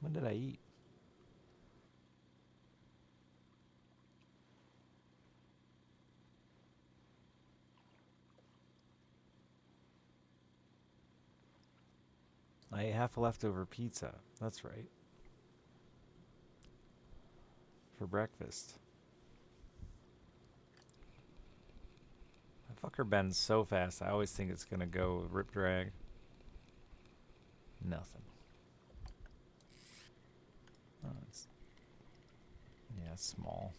When did I eat? I ate half a leftover pizza. That's right. For breakfast. That fucker bends so fast. I always think it's gonna go rip drag. Nothing. Oh, it's small.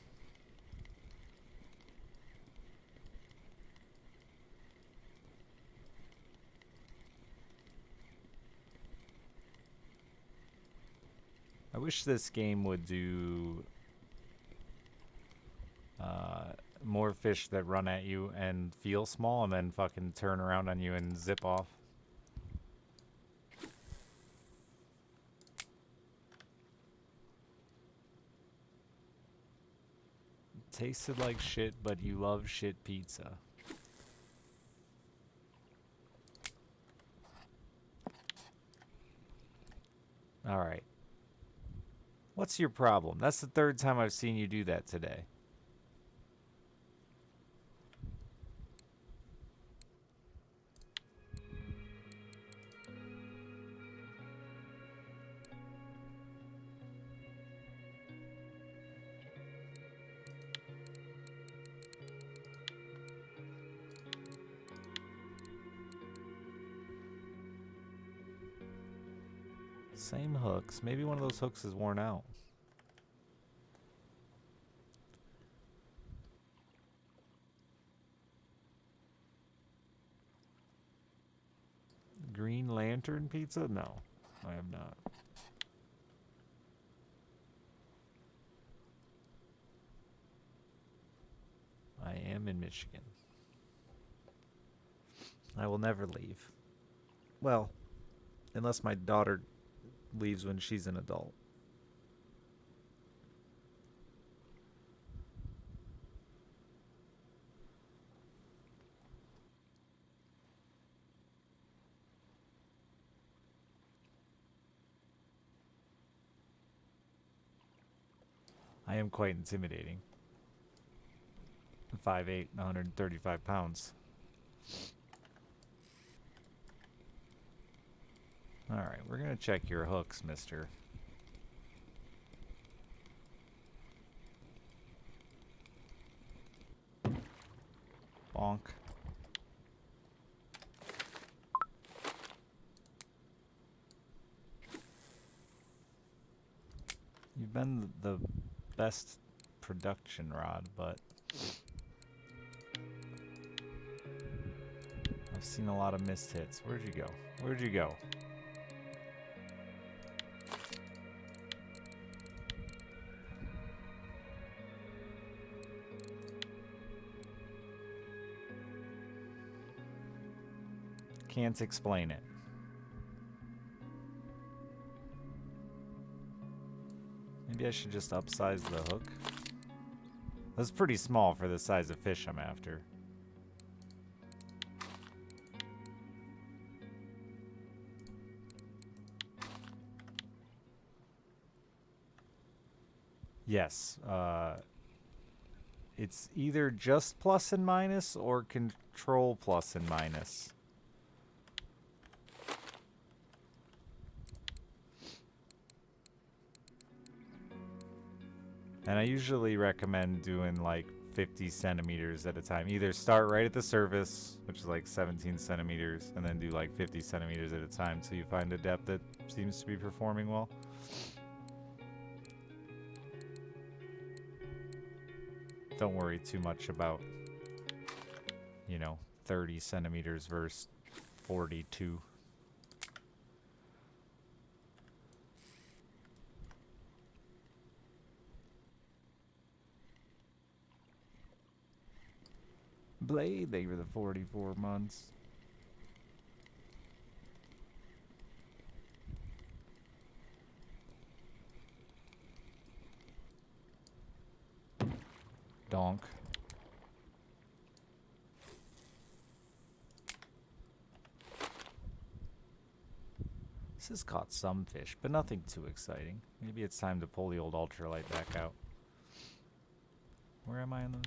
I wish this game would do more fish that run at you and feel small and then fucking turn around on you and zip off. Tasted like shit, but you love shit pizza. Alright. What's your problem? That's the third time I've seen you do that today. Same hooks. Maybe one of those hooks is worn out. Green Lantern pizza? No, I have not. I am in Michigan. I will never leave. Well, unless my daughter leaves when she's an adult. I am quite intimidating. 5'8", 135 pounds. Alright, we're gonna check your hooks, mister. Bonk. You've been the best production rod, but I've seen a lot of missed hits. Where'd you go? Where'd you go? Can't explain it. Maybe I should just upsize the hook. That's pretty small for the size of fish I'm after. Yes, it's either just plus and minus or control plus and minus. And I usually recommend doing like 50 centimeters at a time. Either start right at the surface, which is like 17 centimeters, and then do like 50 centimeters at a time till you find a depth that seems to be performing well. Don't worry too much about, 30 centimeters versus 42. Blade, they were the 44 months. Donk. This has caught some fish, but nothing too exciting. Maybe it's time to pull the old ultralight back out. Where am I in the...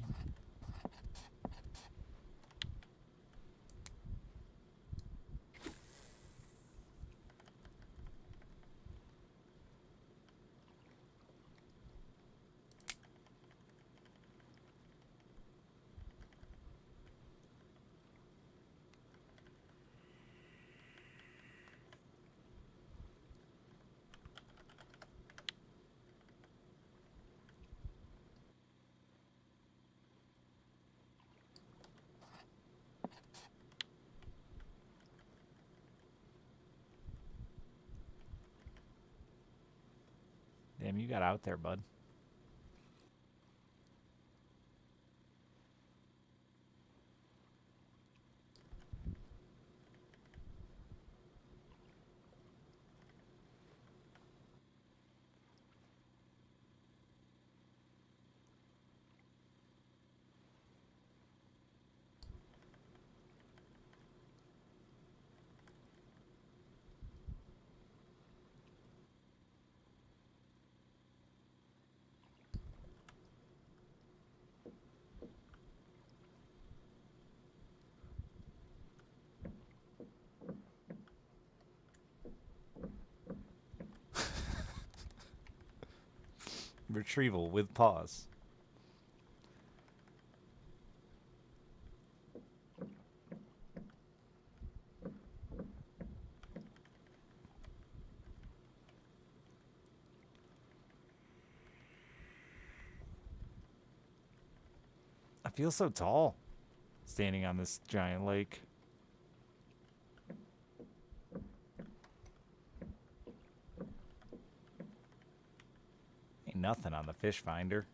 Damn, you got out there, bud. Retrieval with pause. I feel so tall standing on this giant lake. Ain't nothing on the fish finder.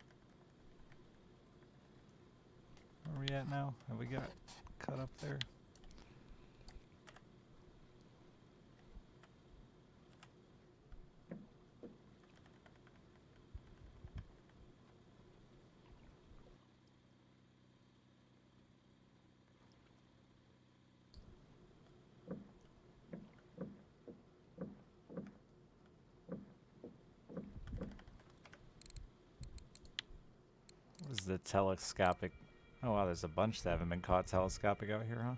Where are we at now? Have we got cut up there? What is the telescopic? Oh wow, there's a bunch that haven't been caught telescopic out here, huh?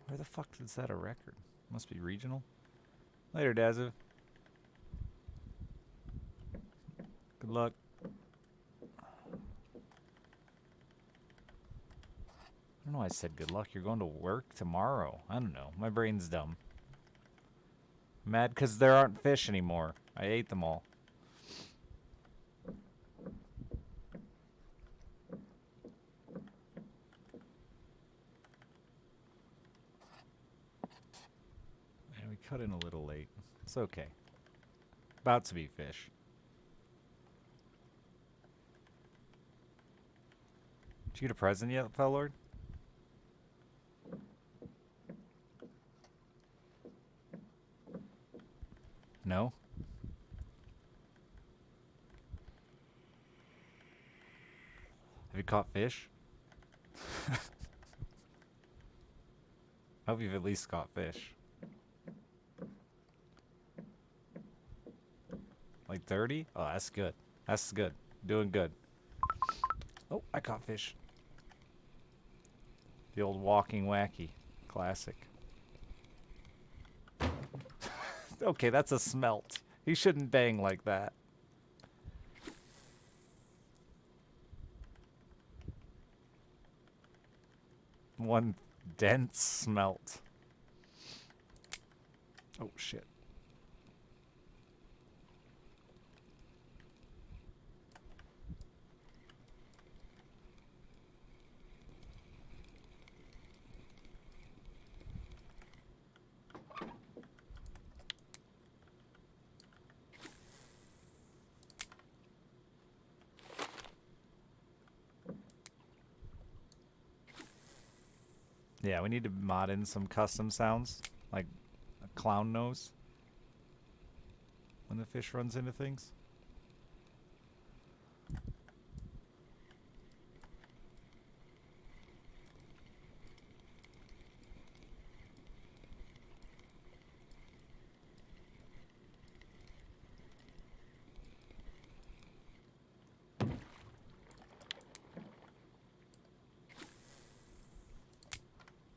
Where the fuck is that a record? Must be regional. Later, Dazu. Good luck. I don't know why I said good luck. You're going to work tomorrow. I don't know. My brain's dumb. Mad because there aren't fish anymore. I ate them all. And we cut in a little late. It's okay. About to be fish. Did you get a present yet, Fellord? No? Have you caught fish? I hope you've at least caught fish. Like 30? Oh, that's good. That's good. Doing good. Oh, I caught fish. The old walking wacky. Classic. Okay, that's a smelt. He shouldn't bang like that. One dense smelt. Oh, shit. Yeah, we need to mod in some custom sounds, like a clown nose when the fish runs into things.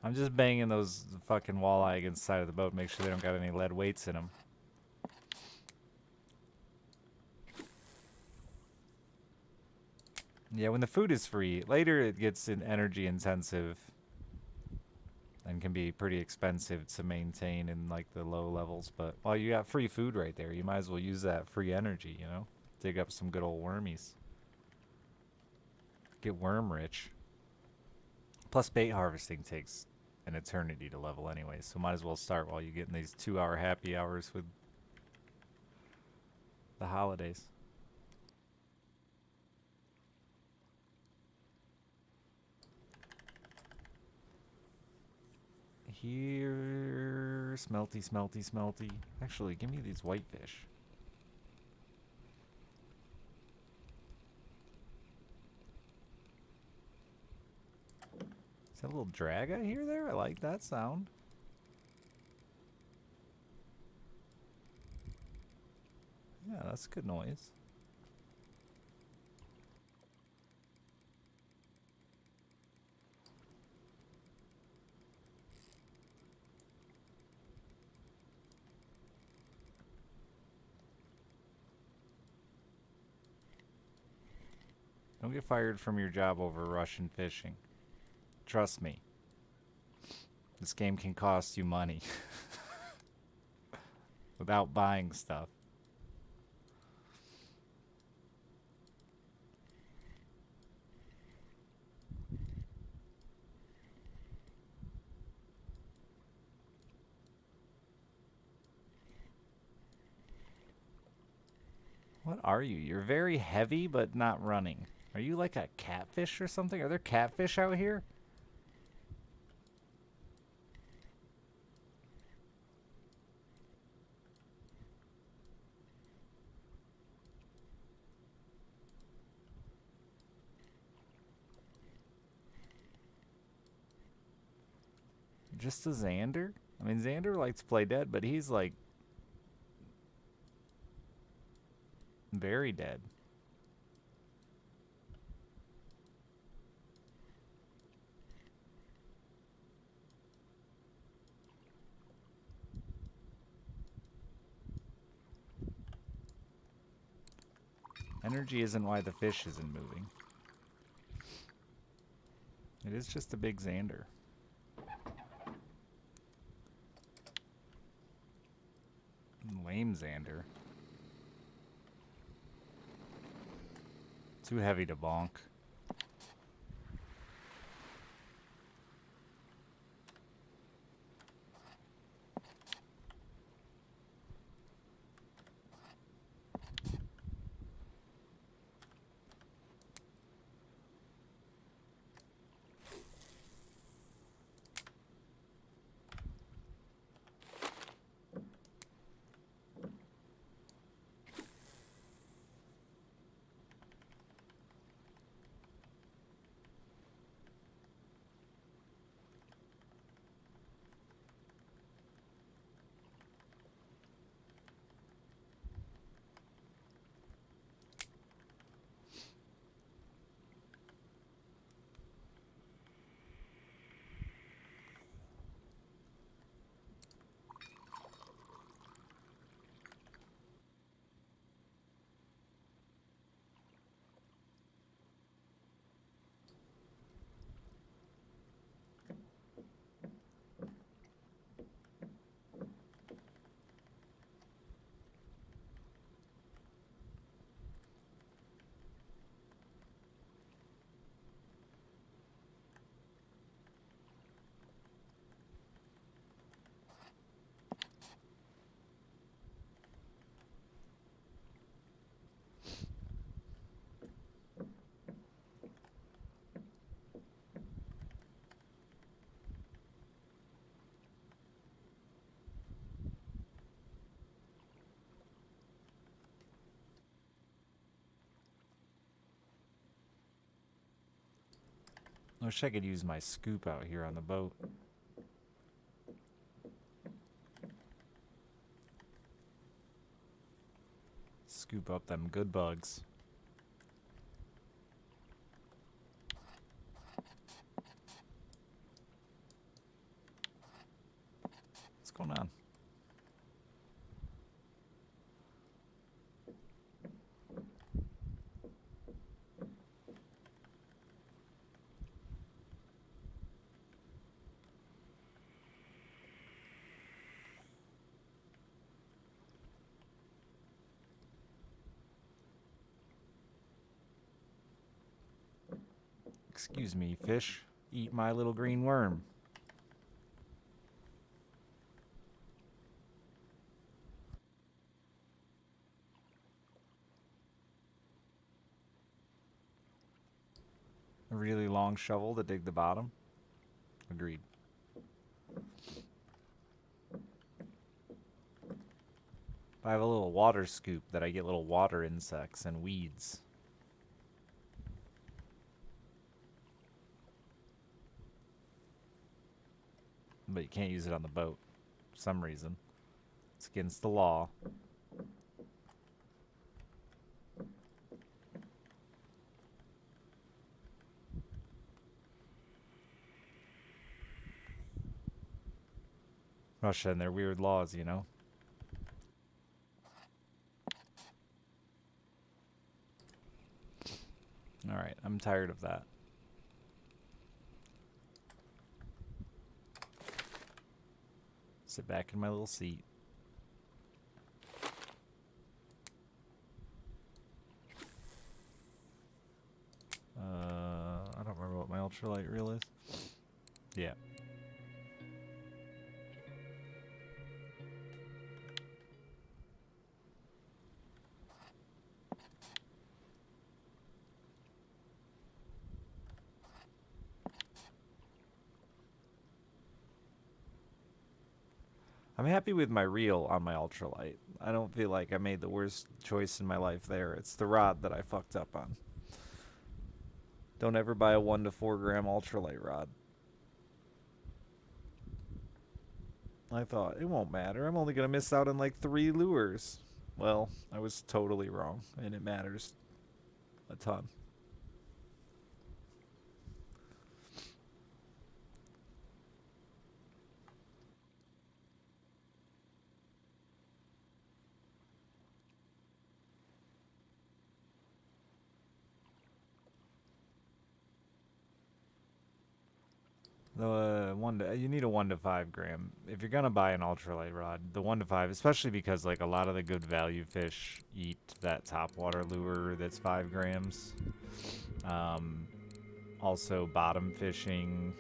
I'm just banging those fucking walleye against the side of the boat, make sure they don't got any lead weights in them. Yeah, when the food is free, later it gets energy intensive and can be pretty expensive to maintain in like the low levels. But while you got free food right there, you might as well use that free energy, you know? Dig up some good old wormies. Get worm rich. Plus bait harvesting takes an eternity to level anyway, so might as well start while you get in these 2-hour happy hours with the holidays. Here, smelty, smelty, smelty. Actually, give me these whitefish. Is that a little drag I hear there? I like that sound. Yeah, that's good noise. Don't get fired from your job over Russian fishing. Trust me. This game can cost you money without buying stuff. What are you? You're very heavy but not running. Are you like a catfish or something? Are there catfish out here? Just a Xander? I mean, Xander likes to play dead, but he's like very dead. Energy isn't why the fish isn't moving. It is just a big Xander. Lame Xander. Too heavy to bonk. I wish I could use my scoop out here on the boat. Scoop up them good bugs. What's going on? Excuse me, fish. Eat my little green worm. A really long shovel to dig the bottom. Agreed. I have a little water scoop that I get little water insects and weeds. But you can't use it on the boat for some reason. It's against the law. Russia and their weird laws, you know? Alright, I'm tired of that. Sit back in my little seat. I don't remember what my ultralight reel is. Yeah. I'm happy with my reel on my ultralight. I don't feel like I made the worst choice in my life there. It's the rod that I fucked up on. Don't ever buy a 1 to 4 gram ultralight rod. I thought, it won't matter. I'm only going to miss out on like 3 lures. Well, I was totally wrong, and it matters a ton. You need a 1 to 5 gram. If you're gonna buy an ultralight rod, the 1 to 5, especially because like a lot of the good value fish eat that top water lure that's 5 grams. Also bottom fishing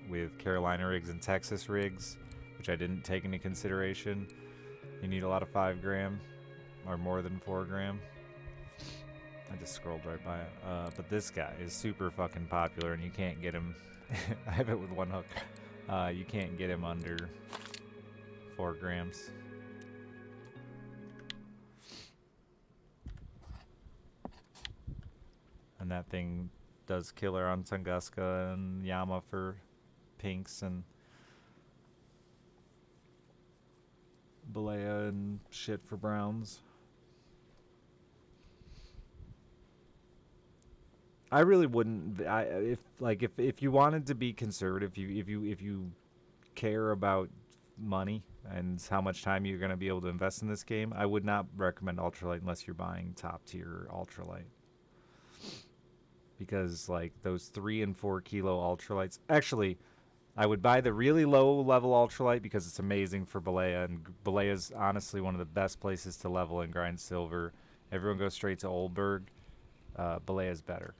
with Carolina rigs and Texas rigs, which I didn't take into consideration. You need a lot of 5 gram or more than 4 gram. I just scrolled right by it. But this guy is super fucking popular, and you can't get him. I have it with one hook. You can't get him under 4 grams. And that thing does killer on Tunguska and Yama for pinks and Balea and shit for browns. I really wouldn't. If you wanted to be conservative, if you care about money and how much time you're going to be able to invest in this game, I would not recommend ultralight unless you're buying top tier ultralight. Because like those 3 and 4 kilo ultralights, actually, I would buy the really low level ultralight because it's amazing for Balea, and Balea is honestly one of the best places to level and grind silver. Everyone goes straight to Oldberg. Balea is better.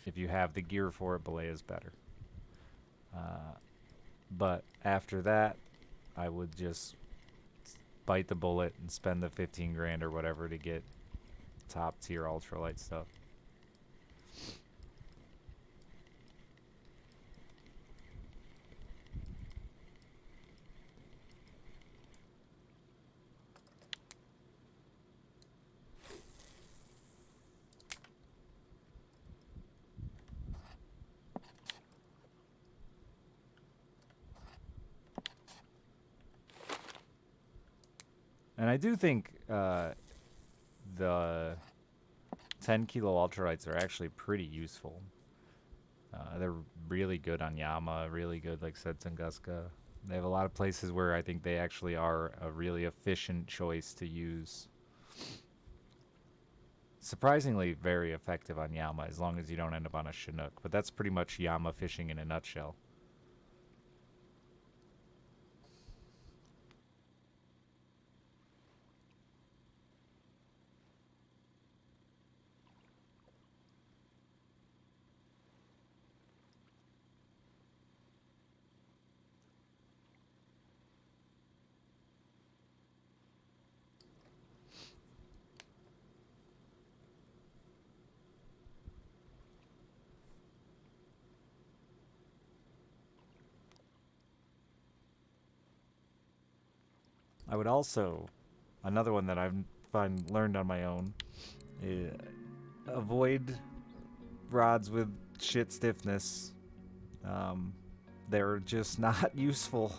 If you have the gear for it, Balea is better. But after that, I would just bite the bullet and spend the 15 grand or whatever to get top tier ultralight stuff. And I do think the 10 kilo ultralights are actually pretty useful. They're really good on Yama, really good, like said, Tunguska. They have a lot of places where I think they actually are a really efficient choice to use. Surprisingly very effective on Yama as long as you don't end up on a Chinook. But that's pretty much Yama fishing in a nutshell. I would also, another one that I've learned on my own, avoid rods with shit stiffness. They're just not useful.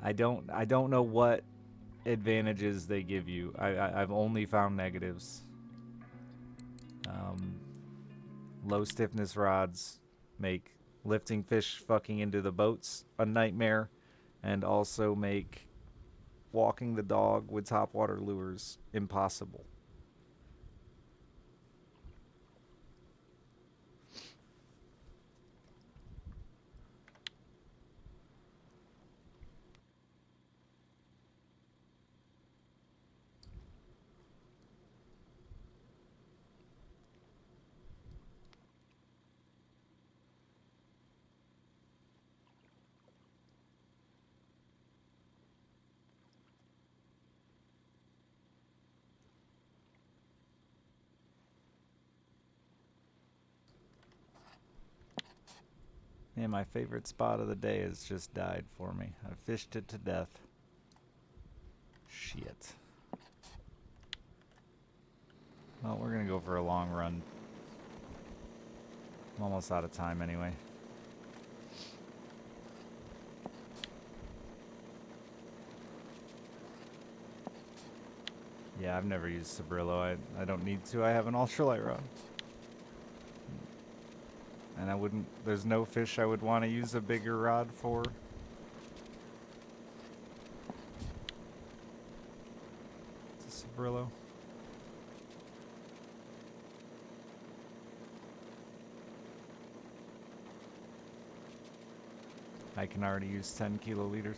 I don't know what advantages they give you. I've only found negatives. Low stiffness rods make lifting fish fucking into the boats a nightmare, and also make walking the dog with topwater lures impossible. Yeah, my favorite spot of the day has just died for me. I fished it to death. Shit. Well, we're gonna go for a long run. I'm almost out of time anyway. Yeah, I've never used Sabrillo. I don't need to. I have an ultralight rod. And I wouldn't... There's no fish I would want to use a bigger rod for. It's a Sabrillo. I can already use 10 kiloliters.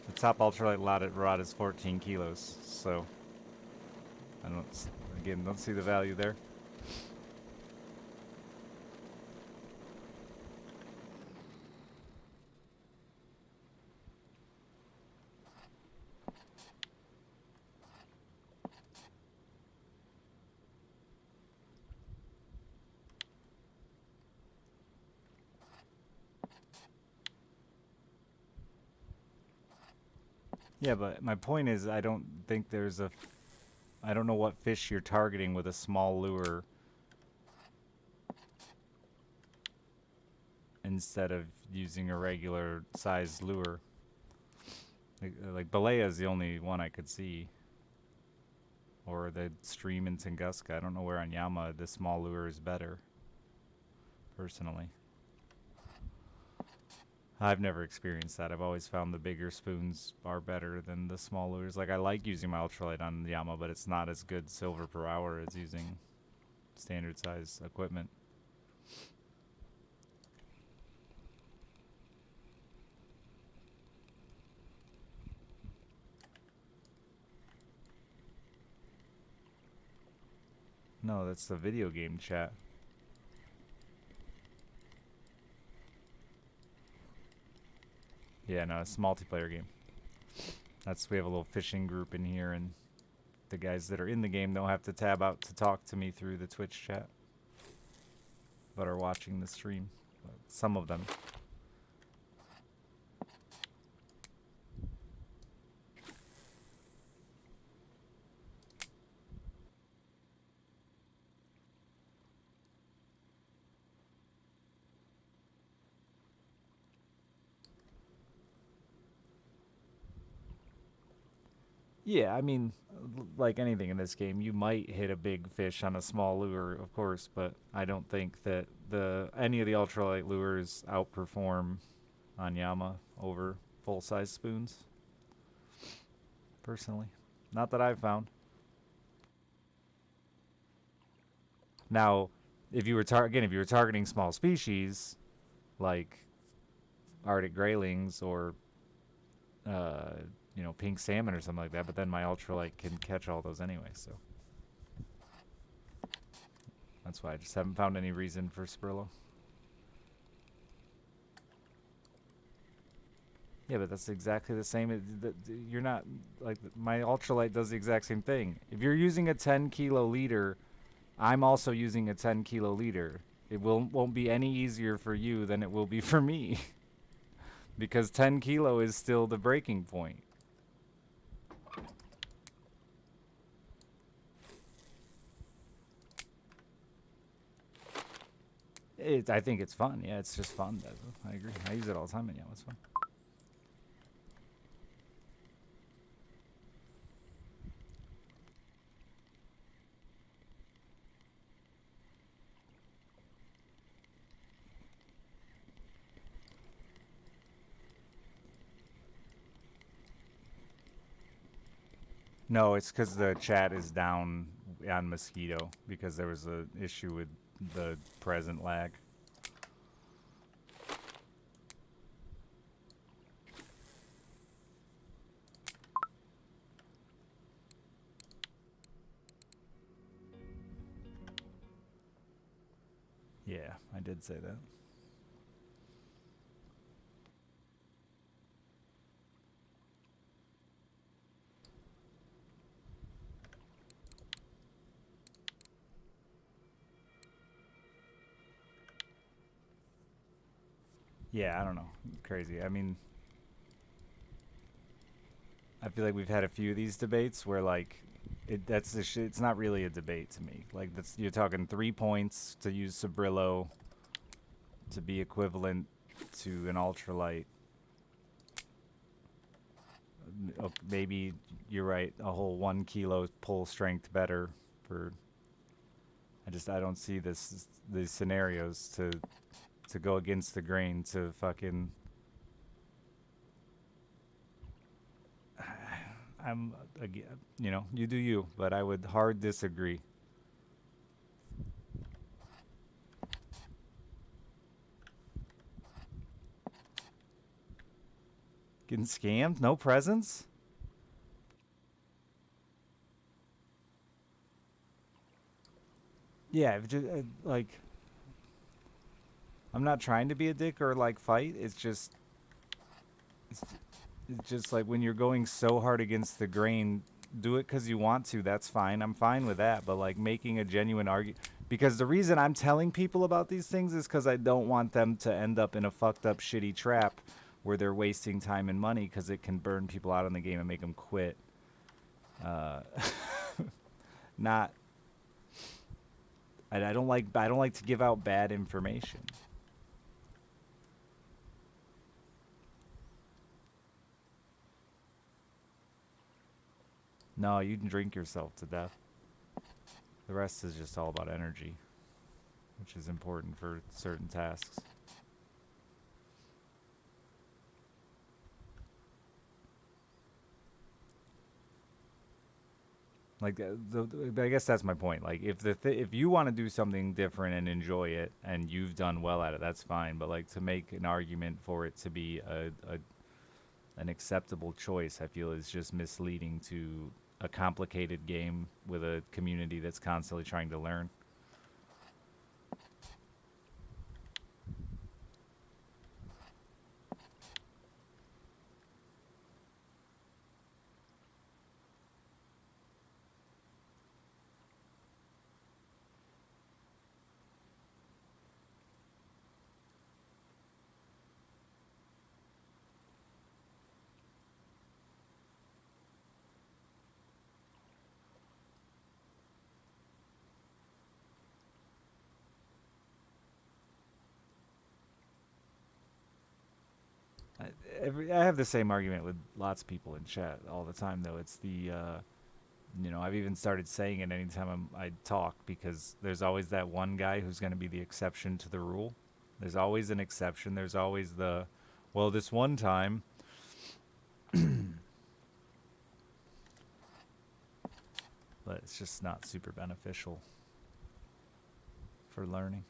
The top ultralight rod is 14 kilos, so I don't see the value there. Yeah, but my point is I don't think there's a... I don't know what fish you're targeting with a small lure instead of using a regular size lure. Like Balea is the only one I could see. Or the stream in Tunguska. I don't know where on Yama the small lure is better, personally. I've never experienced that. I've always found the bigger spoons are better than the small lures. Like, I like using my ultralight on the Yama, but it's not as good silver per hour as using standard size equipment. No, that's the video game chat. Yeah, no, it's a multiplayer game. We have a little fishing group in here, and the guys that are in the game don't have to tab out to talk to me through the Twitch chat, but are watching the stream. Some of them. Yeah, I mean, like anything in this game, you might hit a big fish on a small lure, of course, but I don't think that any of the ultralight lures outperform on Yama over full-size spoons. Personally, not that I've found. Now, if you were targeting small species like Arctic graylings or pink salmon or something like that, but then my ultralight can catch all those anyway, so that's why I just haven't found any reason for Sprillo. Yeah, but that's exactly the same. You're not like my ultralight does the exact same thing. If you're using a 10 kilo leader, I'm also using a 10 kilo leader. It won't be any easier for you than it will be for me, because 10 kilo is still the breaking point. I think it's fun. Yeah, it's just fun. I agree. I use it all the time, and yeah, it's fun. No, it's because the chat is down on Mosquito because there was an issue with the present lag. Yeah, I did say that. Yeah, I don't know. Crazy. I mean, I feel like we've had a few of these debates where like that's the shit. It's not really a debate to me. Like that's you're talking 3 points to use Sabrillo to be equivalent to an ultralight. Maybe you're right. A whole 1 kilo pull strength better for. I don't see these scenarios to go against the grain to fucking. I'm again, you do you, but I would hard disagree. Getting scammed? No presents? Yeah, just, like I'm not trying to be a dick or like fight. It's, it's just like when you're going so hard against the grain, do it because you want to. That's fine. I'm fine with that. But like making a genuine argument, because the reason I'm telling people about these things is because I don't want them to end up in a fucked up, shitty trap where they're wasting time and money because it can burn people out on the game and make them quit. Uh, not. I don't like. I don't like to give out bad information. No, you can drink yourself to death. The rest is just all about energy, which is important for certain tasks. Like, I guess that's my point. Like, if you want to do something different and enjoy it, and you've done well at it, that's fine. But like to make an argument for it to be an acceptable choice, I feel is just misleading to a complicated game with a community that's constantly trying to learn. I, I have the same argument with lots of people in chat all the time, though. It's I've even started saying it anytime I talk because there's always that one guy who's going to be the exception to the rule. There's always an exception. There's always well, this one time, but it's just not super beneficial for learning.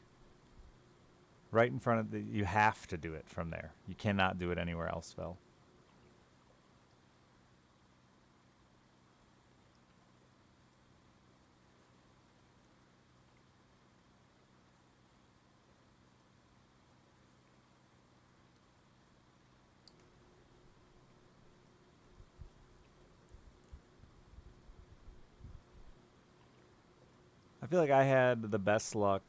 Right in front of you have to do it from there. You cannot do it anywhere else, Phil. I feel like I had the best luck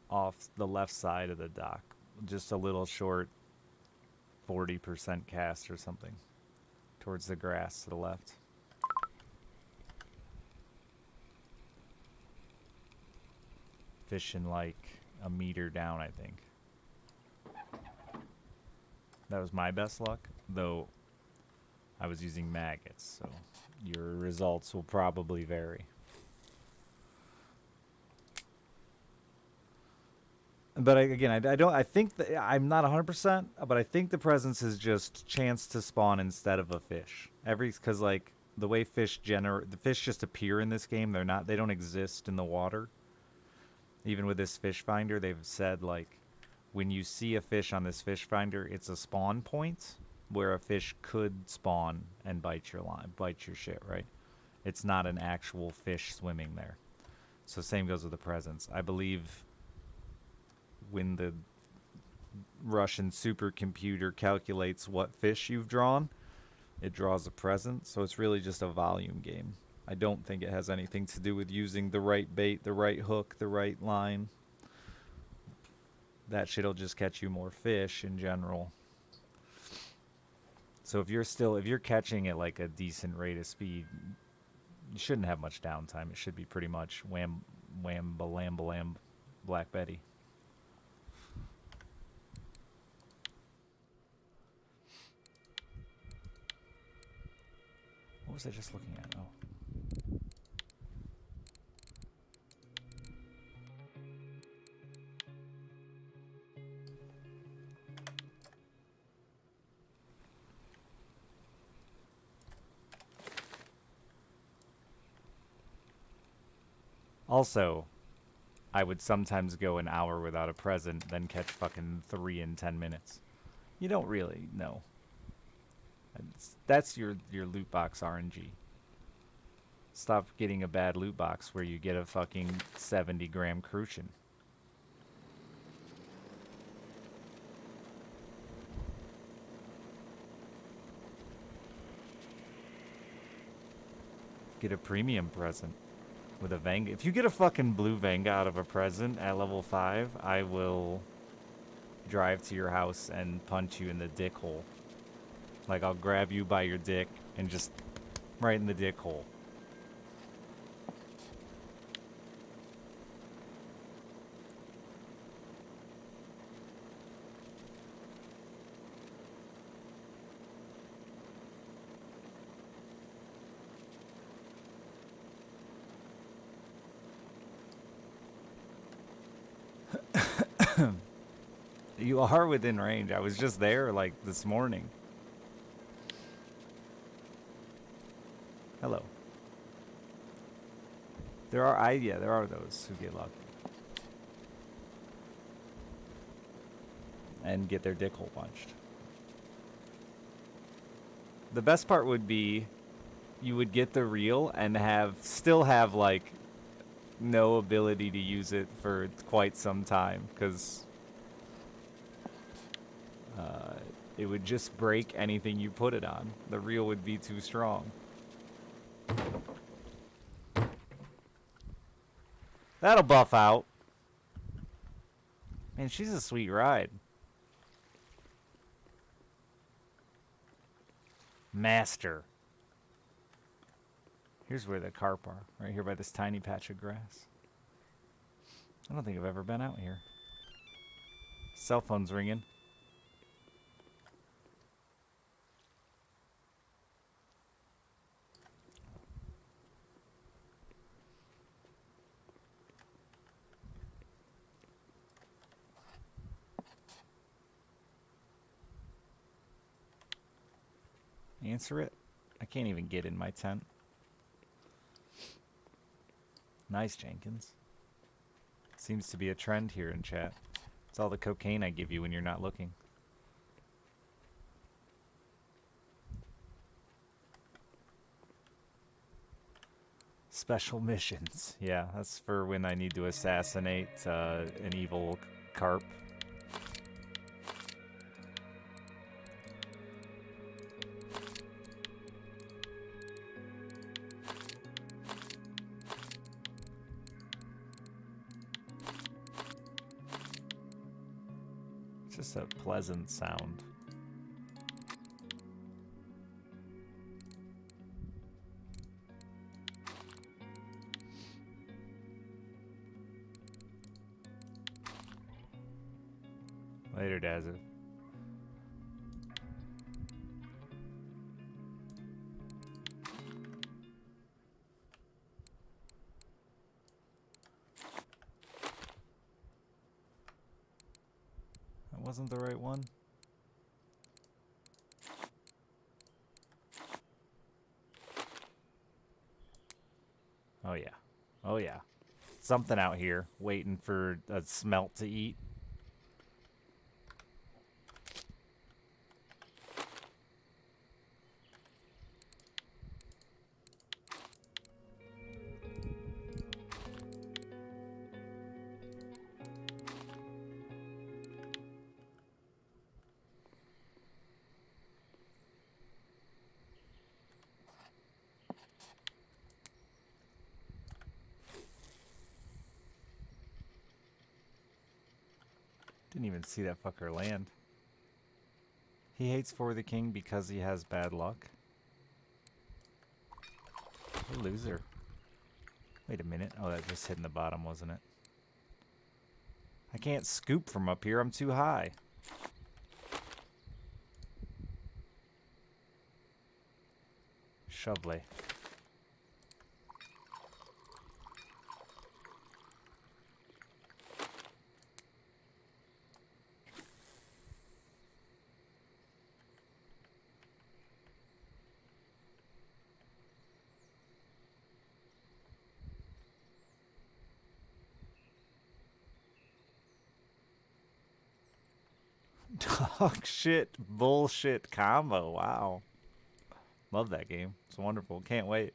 off the left side of the dock. Just a little short 40% cast or something towards the grass to the left. Fishing like a meter down, I think. That was my best luck, though I was using maggots, so your results will probably vary. But I don't. I think I'm not 100%, but I think the presence is just chance to spawn instead of a fish. Because like the way the fish just appear in this game. They're not. They don't exist in the water. Even with this fish finder, they've said like when you see a fish on this fish finder, it's a spawn point where a fish could spawn and bite your line, bite your shit. Right? It's not an actual fish swimming there. So same goes with the presence. I believe when the Russian supercomputer calculates what fish you've drawn, it draws a present. So it's really just a volume game. I don't think it has anything to do with using the right bait, the right hook, the right line. That shit'll just catch you more fish in general. So if you're catching at like a decent rate of speed, you shouldn't have much downtime. It should be pretty much wham, wham, balam, balam, Black Betty. What was I just looking at? Oh. Also, I would sometimes go an hour without a present, then catch fucking 3 in 10 minutes. You don't really know. That's your loot box RNG. Stop getting a bad loot box where you get a fucking 70-gram crucian. Get a premium present with a Vanga. If you get a fucking blue Vanga out of a present at level 5, I will drive to your house and punch you in the dick hole. Like, I'll grab you by your dick and just right in the dick hole. You are within range. I was just there, like, this morning. Hello. There are those who get lucky. And get their dick hole punched. The best part would be you would get the reel and still have, like, no ability to use it for quite some time, because it would just break anything you put it on. The reel would be too strong. That'll buff out. Man, she's a sweet ride. Master. Here's where the carp are. Right here by this tiny patch of grass. I don't think I've ever been out here. Cell phone's ringing. Answer it. I can't even get in my tent. Nice, Jenkins. Seems to be a trend here in chat. It's all the cocaine I give you when you're not looking. Special missions. Yeah, that's for when I need to assassinate an evil carp. Just a pleasant sound. Later, Dazza. That wasn't the right one. Oh yeah. Oh yeah. Something out here waiting for a smelt to eat. Didn't even see that fucker land. He hates For the King because he has bad luck. What a loser. Wait a minute. Oh, that just hit in the bottom, wasn't it? I can't scoop from up here. I'm too high. Shovelly. Dog shit bullshit combo. Wow. Love that game. It's wonderful. Can't wait.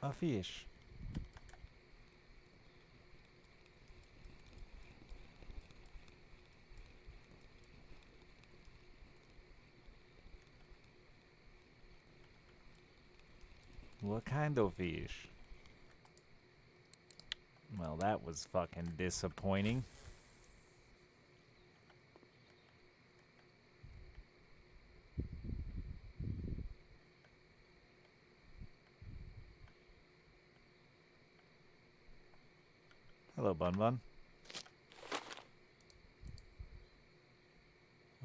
A fish. What kind of fish? Well, that was fucking disappointing. Hello, Bun Bun.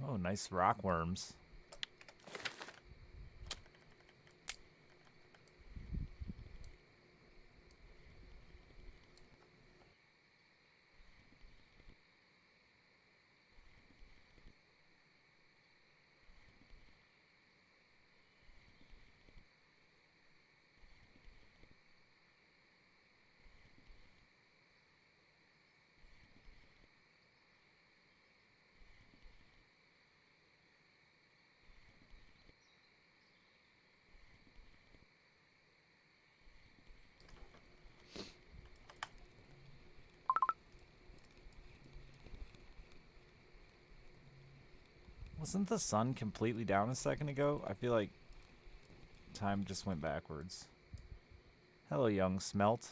Oh, nice rock worms. Wasn't the sun completely down a second ago? I feel like time just went backwards. Hello, young smelt.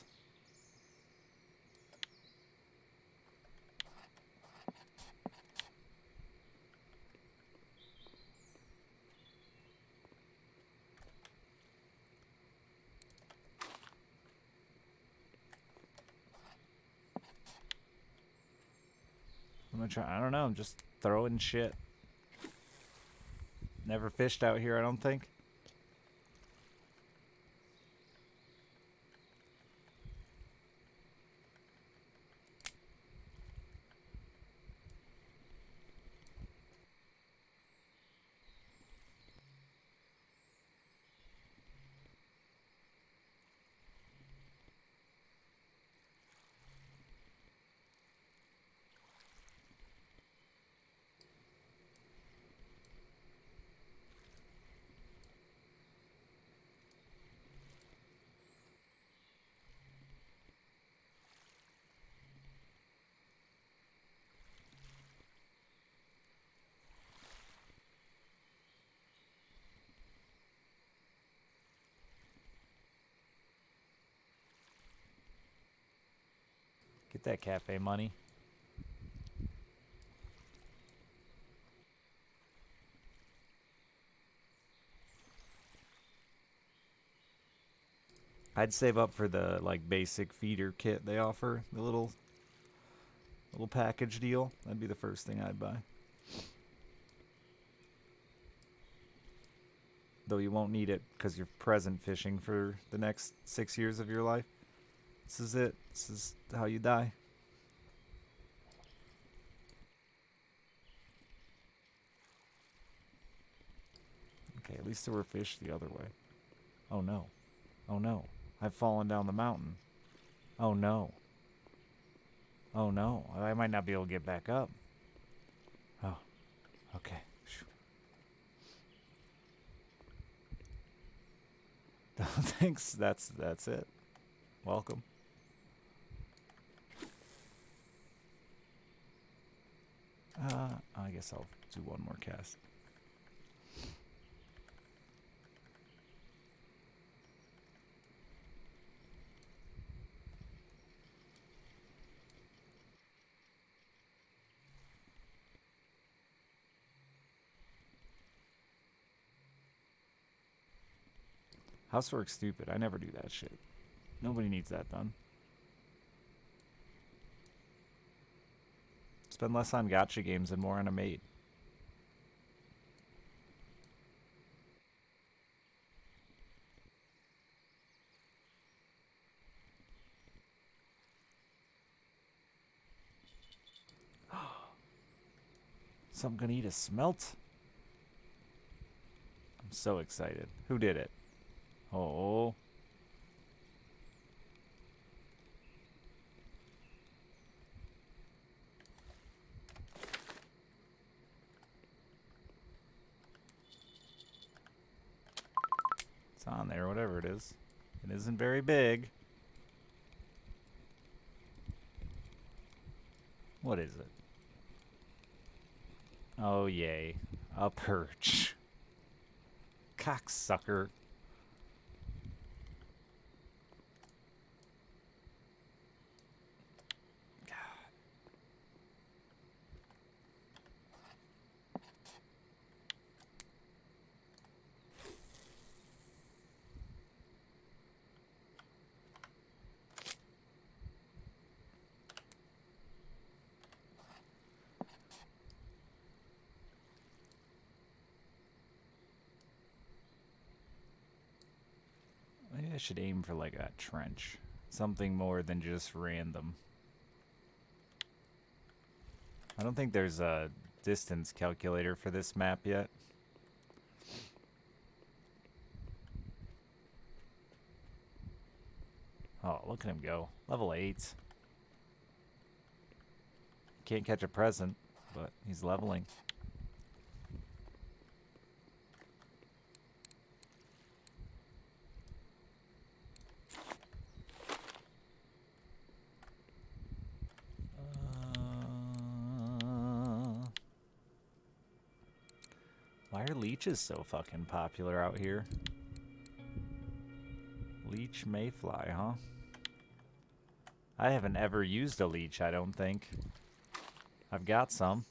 I'm gonna try. I don't know. I'm just throwing shit. Never fished out here, I don't think. Get that cafe money. I'd save up for the like basic feeder kit they offer, the little package deal. That'd be the first thing I'd buy. Though you won't need it because you're present fishing for the next 6 years of your life. This is it. This is how you die. Okay, at least there were fish the other way. Oh no. Oh no. I've fallen down the mountain. Oh no. Oh no. I might not be able to get back up. Oh. Okay. Thanks. That's it. Welcome. I guess I'll do one more cast. Housework's stupid. I never do that shit. Nobody needs that done. Spend less on gacha games and more on a maid. So I'm gonna eat a smelt? I'm so excited. Who did it? Oh. It's on there, whatever it is. It isn't very big. What is it? Oh, yay. A perch. Cocksucker. Maybe I should aim for like a trench. Something more than just random. I don't think there's a distance calculator for this map yet. Oh, look at him go. Level 8. Can't catch a present, but he's leveling. Why are leeches so fucking popular out here? Leech mayfly, huh? I haven't ever used a leech, I don't think. I've got some.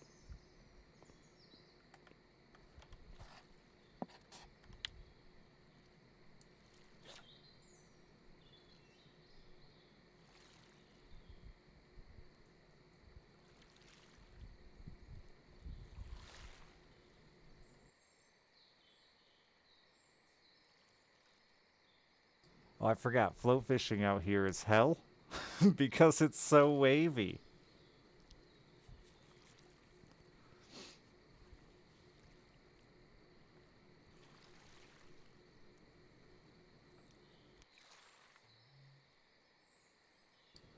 Oh, I forgot. Float fishing out here is hell because it's so wavy.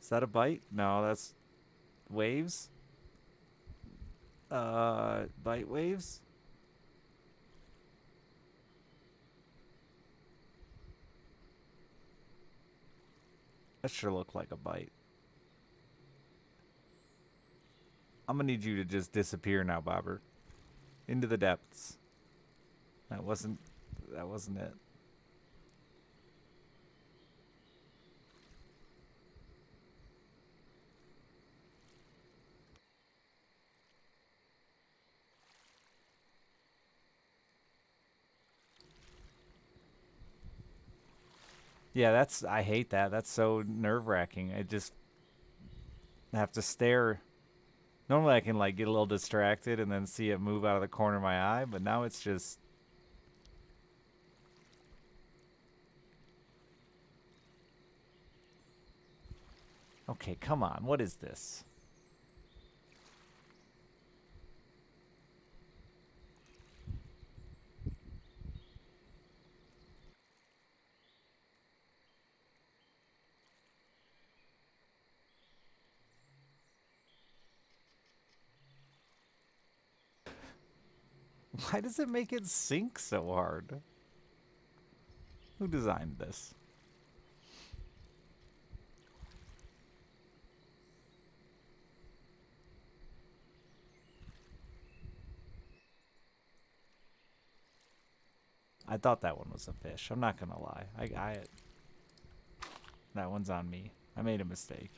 Is that a bite? No, that's waves. Bite waves? That sure looked like a bite. I'm gonna need you to just disappear now, Bobber. Into the depths. That wasn't it. Yeah, I hate that. That's so nerve-wracking. I just have to stare. Normally I can like get a little distracted and then see it move out of the corner of my eye, but now it's just okay, come on. What is this? Why does it make it sink so hard? Who designed this? I thought that one was a fish. I'm not gonna lie. That one's on me. I made a mistake.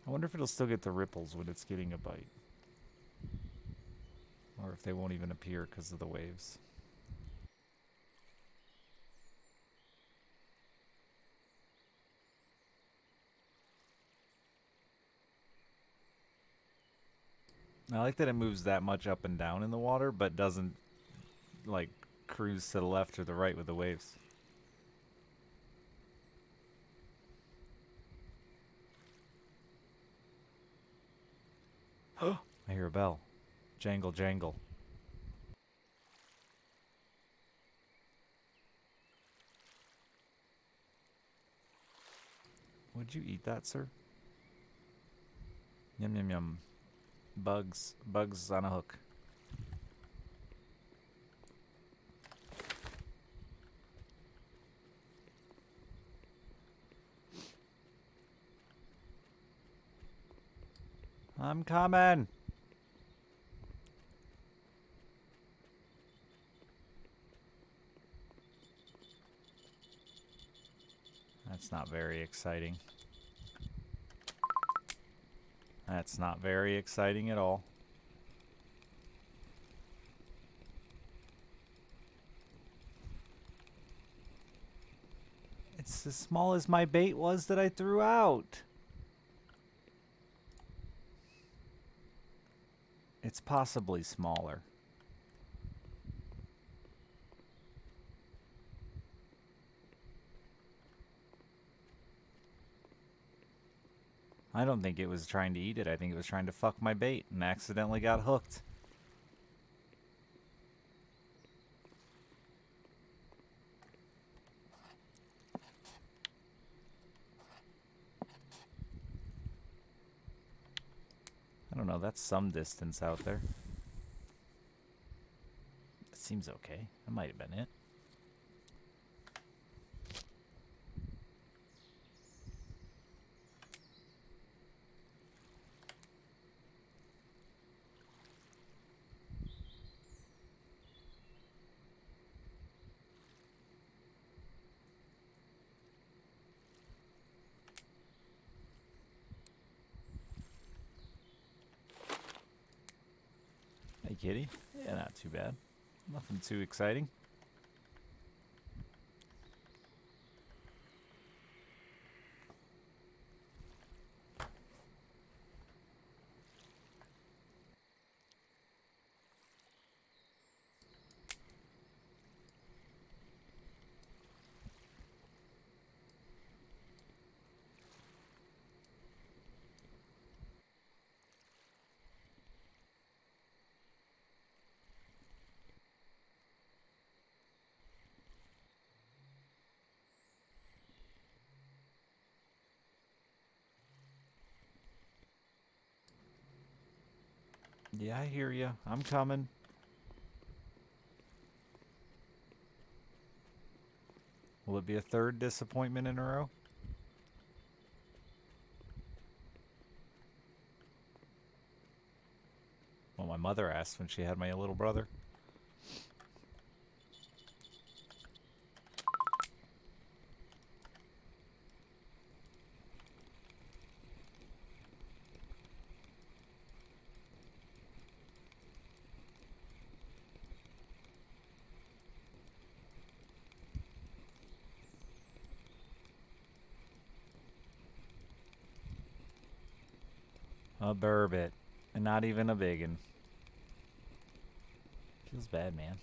I wonder if it'll still get the ripples when it's getting a bite. Or if they won't even appear because of the waves. I like that it moves that much up and down in the water, but doesn't, like, cruise to the left or the right with the waves. I hear a bell. Jangle, jangle. Would you eat that, sir? Yum, yum, yum. Bugs. Bugs on a hook. I'm coming! That's not very exciting. That's not very exciting at all. It's as small as my bait was that I threw out. It's possibly smaller. I don't think it was trying to eat it. I think it was trying to fuck my bait and accidentally got hooked. I don't know, that's some distance out there. It seems okay. That might have been it. Hey, kitty. Yeah, not too bad. Nothing too exciting. Yeah, I hear ya. I'm coming. Will it be a third disappointment in a row? Well, my mother asked when she had my little brother. A burbot. And not even a biggin. Feels bad, man.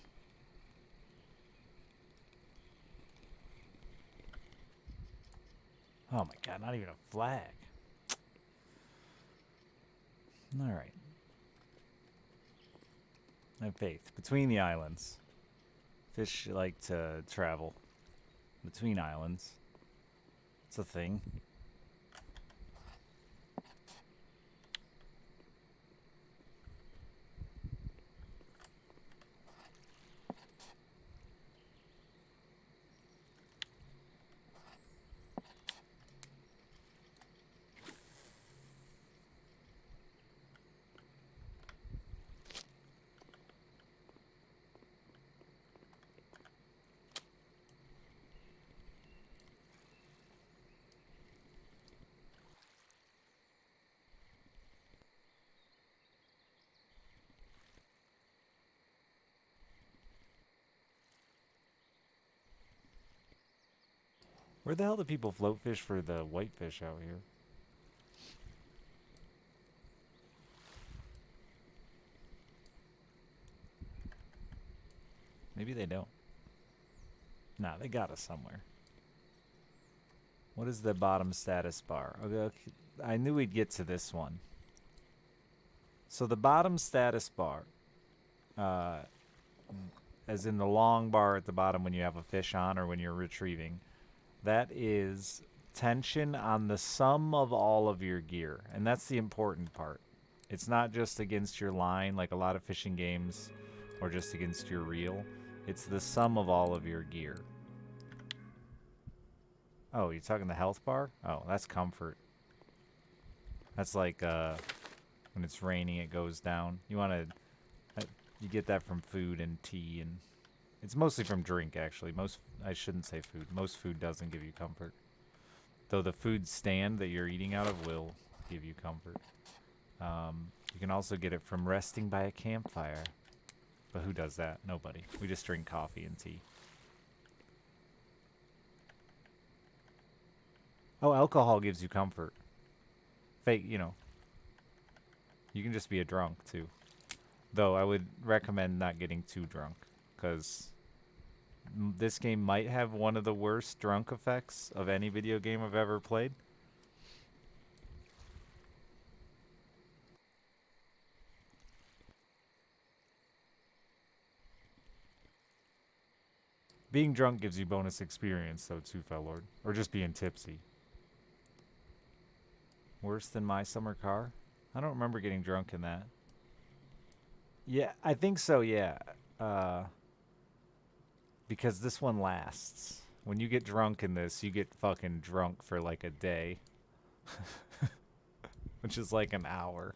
Oh my god, not even a flag. Alright. I have faith. Between the islands. Fish like to travel between islands. It's a thing. Where the hell do people float fish for the whitefish out here? Maybe they don't. Nah, they got us somewhere. What is the bottom status bar? Okay, I knew we'd get to this one. So the bottom status bar, as in the long bar at the bottom when you have a fish on or when you're retrieving, that is tension on the sum of all of your gear. And that's the important part. It's not just against your line like a lot of fishing games or just against your reel. It's the sum of all of your gear. Oh, you're talking the health bar? Oh, that's comfort. That's like when it's raining, it goes down. You want to, you get that from food and tea, and it's mostly from drink actually. I shouldn't say food. Most food doesn't give you comfort, though the food stand that you're eating out of will give you comfort. You can also get it from resting by a campfire, but who does that? Nobody. We just drink coffee and tea. Oh, alcohol gives you comfort. Fake, you know. You can just be a drunk, too. Though, I would recommend not getting too drunk. Because this game might have one of the worst drunk effects of any video game I've ever played. Being drunk gives you bonus experience, though, too, Fellord. Or just being tipsy. Worse than My Summer Car? I don't remember getting drunk in that. Yeah, I think so, yeah. Because this one lasts. When you get drunk in this, you get fucking drunk for like a day. Which is like an hour.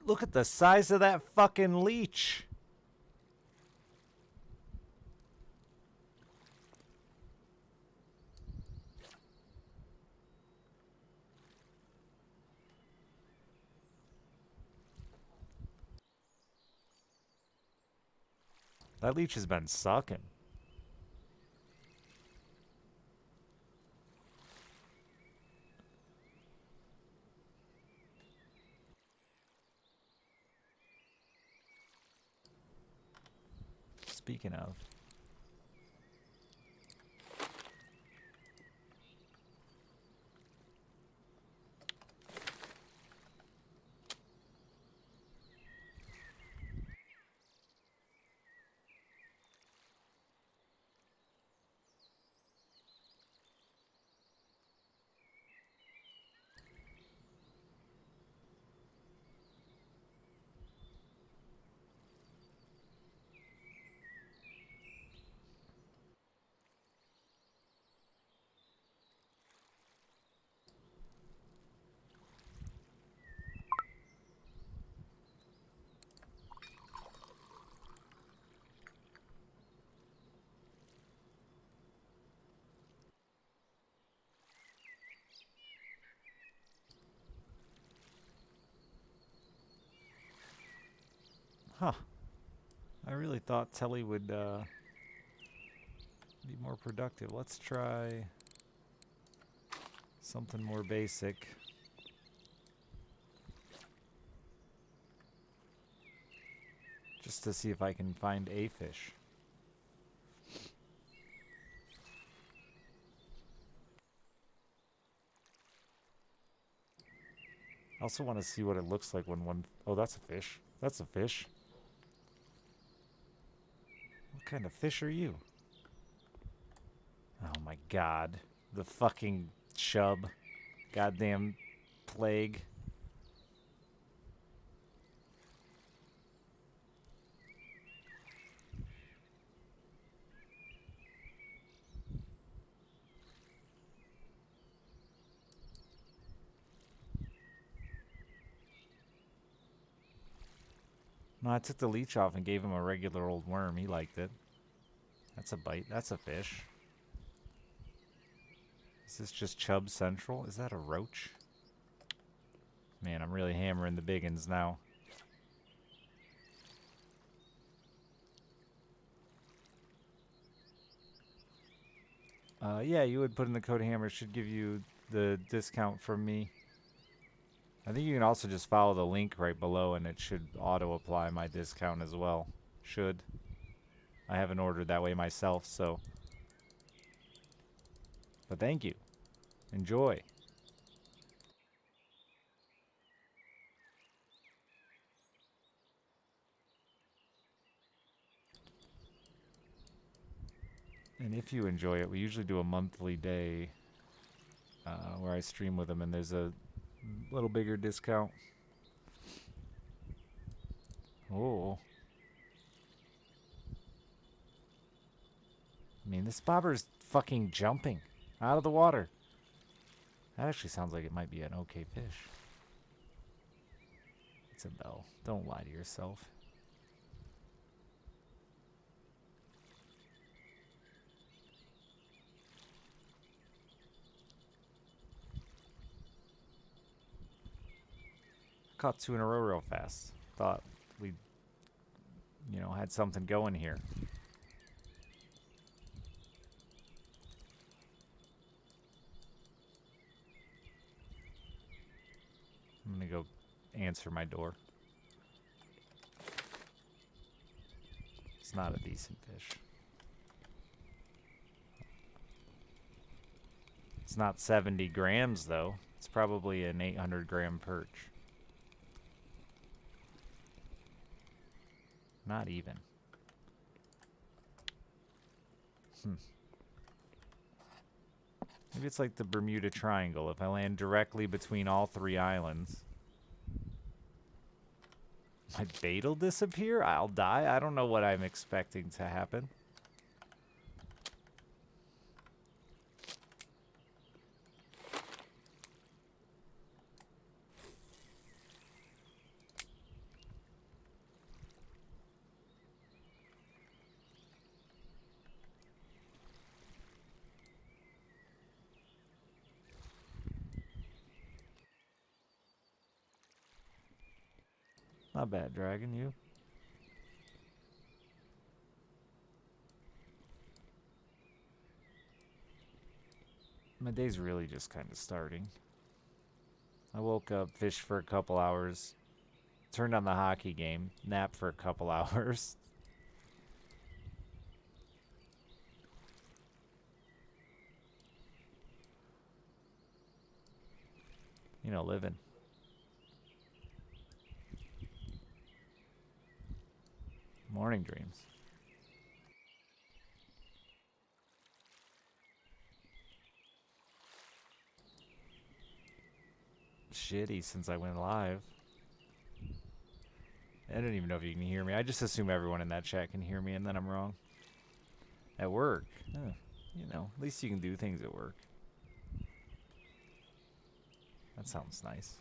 Look at the size of that fucking leech. That leech has been sucking. Speaking of. Huh. I really thought Telly would be more productive. Let's try something more basic. Just to see if I can find a fish. I also want to see what it looks like when one... Oh, that's a fish. That's a fish. What kind of fish are you? Oh my god. The fucking chub. Goddamn plague. No, I took the leech off and gave him a regular old worm. He liked it. That's a bite. That's a fish. Is this just Chub Central? Is that a roach? Man, I'm really hammering the biggins now. Yeah, you would put in the code hammer. Should give you the discount from me. I think you can also just follow the link right below and it should auto-apply my discount as well. Should. I haven't ordered that way myself, so. But thank you. Enjoy. And if you enjoy it, we usually do a monthly day where I stream with them, and there's a little bigger discount. Oh. I mean, this bobber's fucking jumping out of the water. That actually sounds like it might be an okay fish. It's a bell. Don't lie to yourself. Caught two in a row real fast. Thought we, had something going here. I'm gonna go answer my door. It's not a decent fish. It's not 70 grams though. It's probably an 800-gram perch. Not even. Maybe it's like the Bermuda Triangle. If I land directly between all three islands, my bait'll disappear? I'll die? I don't know what I'm expecting to happen. Not bad, Dragon, you. My day's really just kind of starting. I woke up, fished for a couple hours, turned on the hockey game, napped for a couple hours. Living. Morning dreams. Shitty since I went live. I don't even know if you can hear me. I just assume everyone in that chat can hear me, and then I'm wrong. At work. At least you can do things at work. That sounds nice.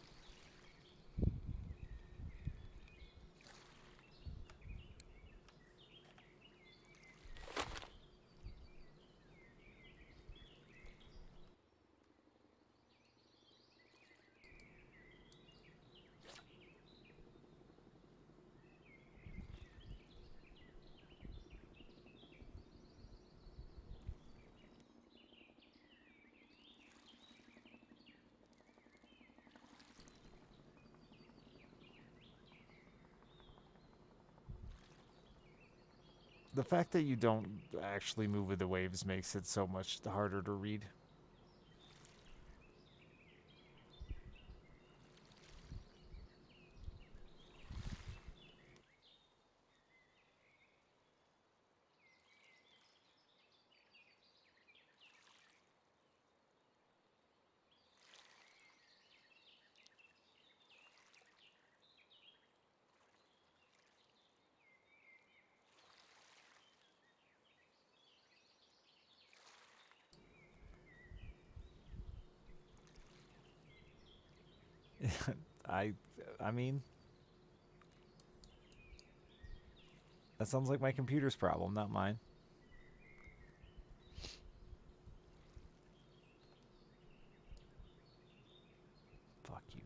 The fact that you don't actually move with the waves makes it so much harder to read. I mean, that sounds like my computer's problem, not mine. Fuck you.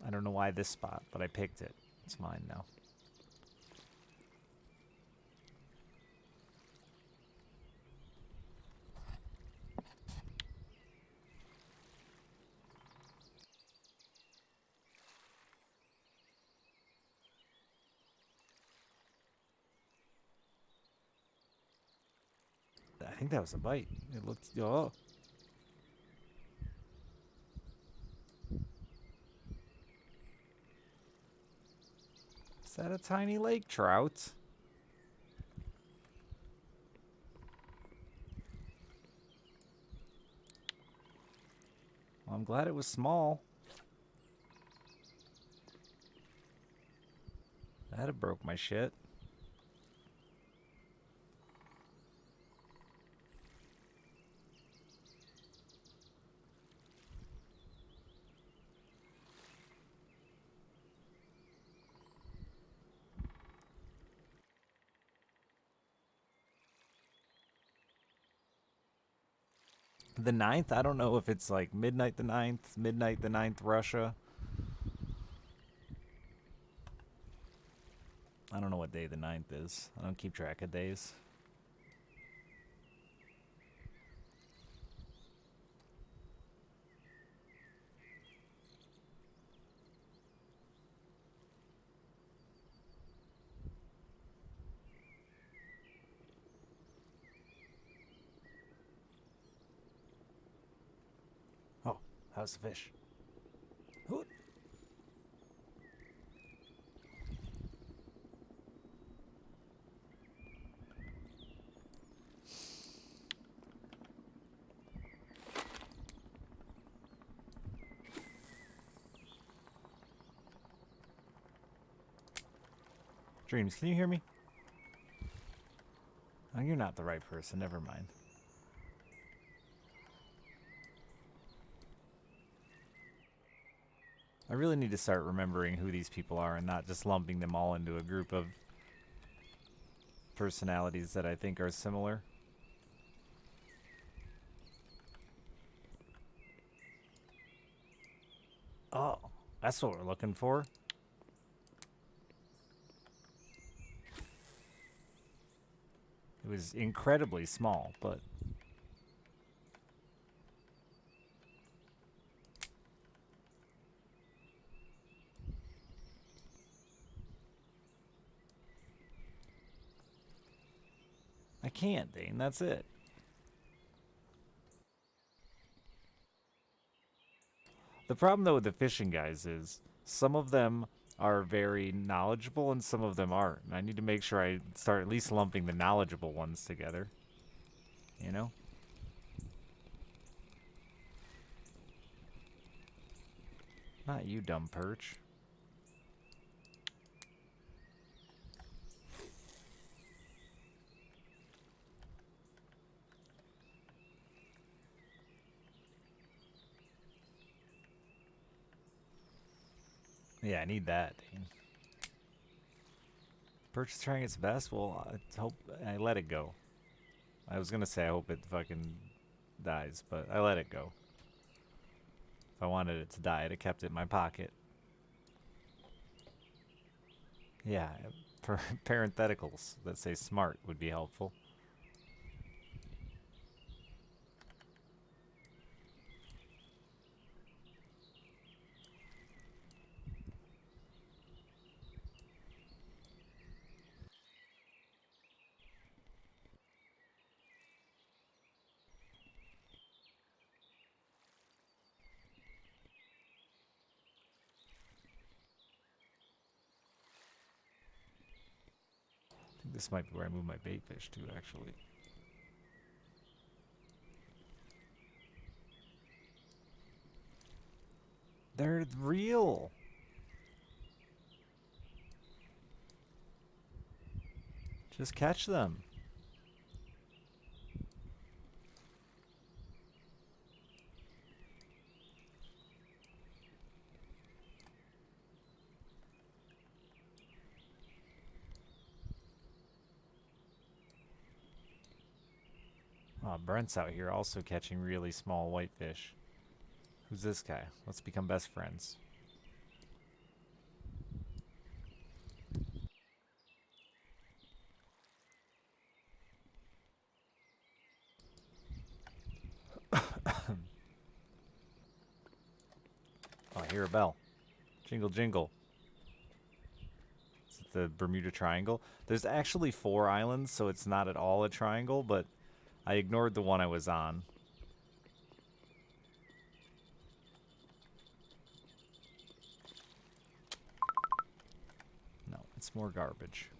I don't know why this spot, but I picked it. It's mine now. I think that was a bite. It looked. Oh. Is that a tiny lake trout? Well, I'm glad it was small. That'd have broke my shit. The 9th? I don't know if it's like midnight the 9th, midnight the 9th, Russia. I don't know what day the 9th is. I don't keep track of days. Oh, how's the fish? Hoot. Dreams, can you hear me? Oh, you're not the right person. Never mind. I really need to start remembering who these people are and not just lumping them all into a group of personalities that I think are similar. Oh, that's what we're looking for. It was incredibly small, but I can't, Dane. That's it. The problem, though, with the fishing guys is some of them are very knowledgeable and some of them aren't. And I need to make sure I start at least lumping the knowledgeable ones together. You know? Not you, dumb perch. Yeah, I need that, Dane. Perch is trying its best. Well, I hope I let it go. I was gonna say I hope it fucking dies, but I let it go. If I wanted it to die, I'd have kept it in my pocket. Yeah, parentheticals that say smart would be helpful. think this might be where I move my bait fish to, actually. They're real! Just catch them. Oh, Brent's out here also catching really small whitefish. Who's this guy? Let's become best friends. Oh, I hear a bell. Jingle, jingle. Is it the Bermuda Triangle? There's actually 4 islands, so it's not at all a triangle, but I ignored the one I was on. No, it's more garbage.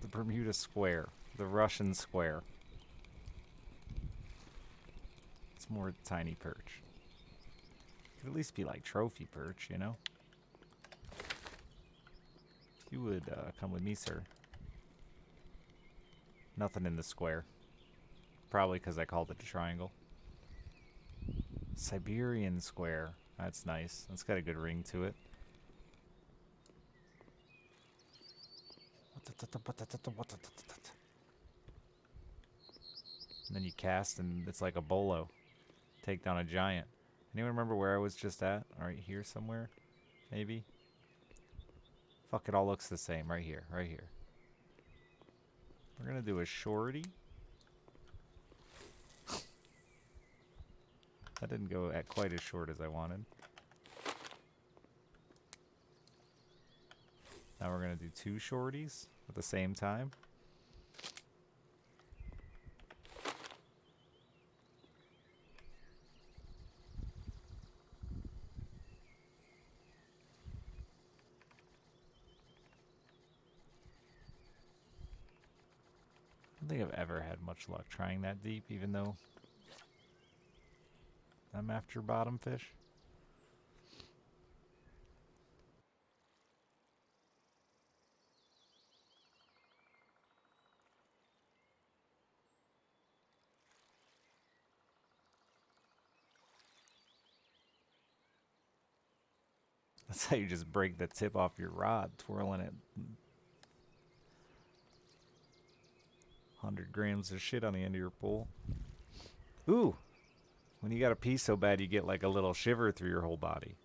The Bermuda Square. The Russian Square. It's more tiny perch. Could at least be like trophy perch, you know? If you would come with me, sir. Nothing in the square. Probably because I called it a triangle. Siberian Square. That's nice. That's got a good ring to it. And then you cast and it's like a bolo. Take down a giant. Anyone remember where I was just at? Right here somewhere? Maybe? Fuck, it all looks the same. Right here. Right here. We're gonna do a shorty. That didn't go at quite as short as I wanted. Now we're gonna do 2 shorties at the same time. I don't think I've ever had much luck trying that deep, even though I'm after bottom fish. That's how you just break the tip off your rod, twirling it. 100 grams of shit on the end of your pole. Ooh! When you got a pee so bad you get like a little shiver through your whole body.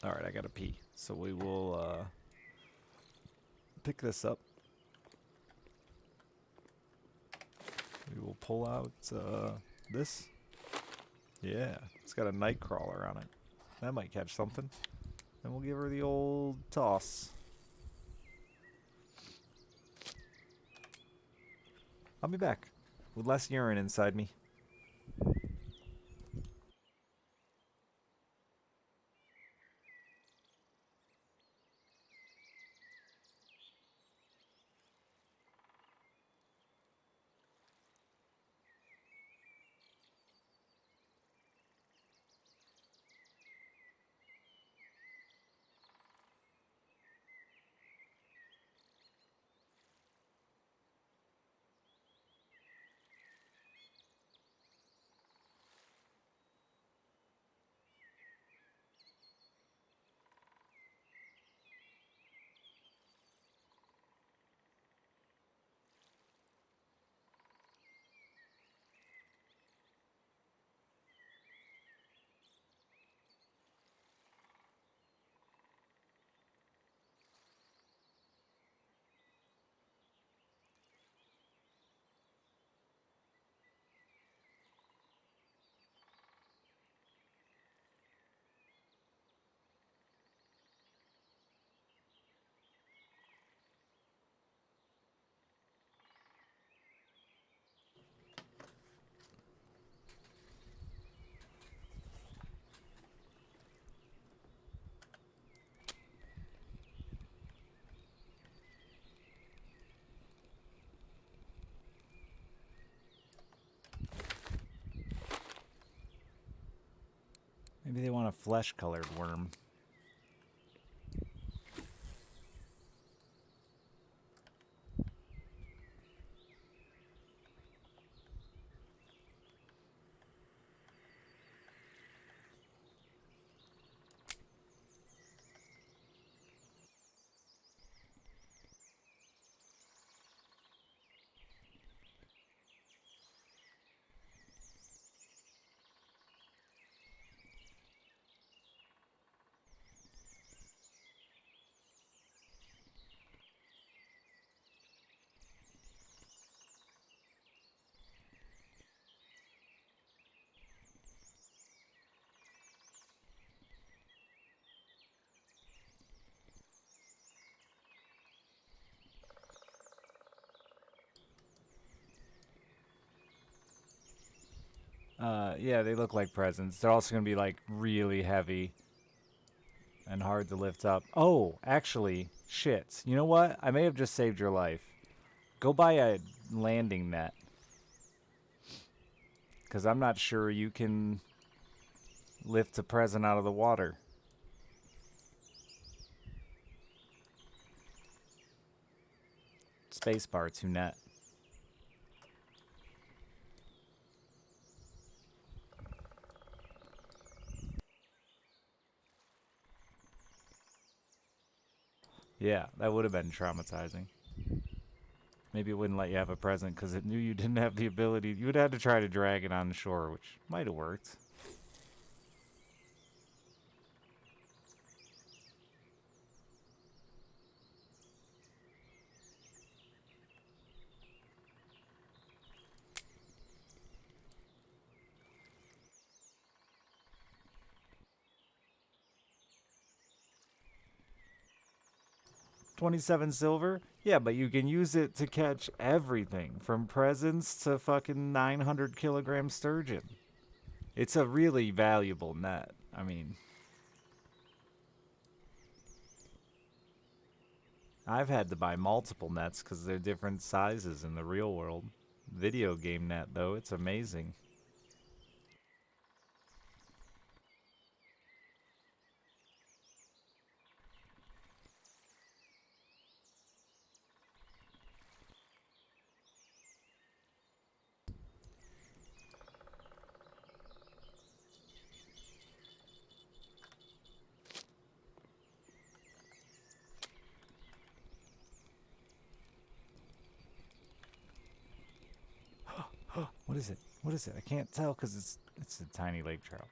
Alright, I gotta pee. So we will pick this up. We will pull out this. Yeah, it's got a night crawler on it. That might catch something. Then we'll give her the old toss. I'll be back with less urine inside me. want a flesh-colored worm. Yeah, they look like presents. They're also going to be, like, really heavy and hard to lift up. Oh, actually, shit. You know what? I may have just saved your life. Go buy a landing net. Because I'm not sure you can lift a present out of the water. Spacebar to net. Yeah, that would have been traumatizing. Maybe it wouldn't let you have a present because it knew you didn't have the ability. You would have to try to drag it on shore, which might have worked. $27 silver? Yeah, but you can use it to catch everything from presents to fucking 900 kilogram sturgeon. It's a really valuable net. I mean, I've had to buy multiple nets because they're different sizes in the real world. Video game net, though, it's amazing. What is it? What is it? I can't tell because it's a tiny lake trout.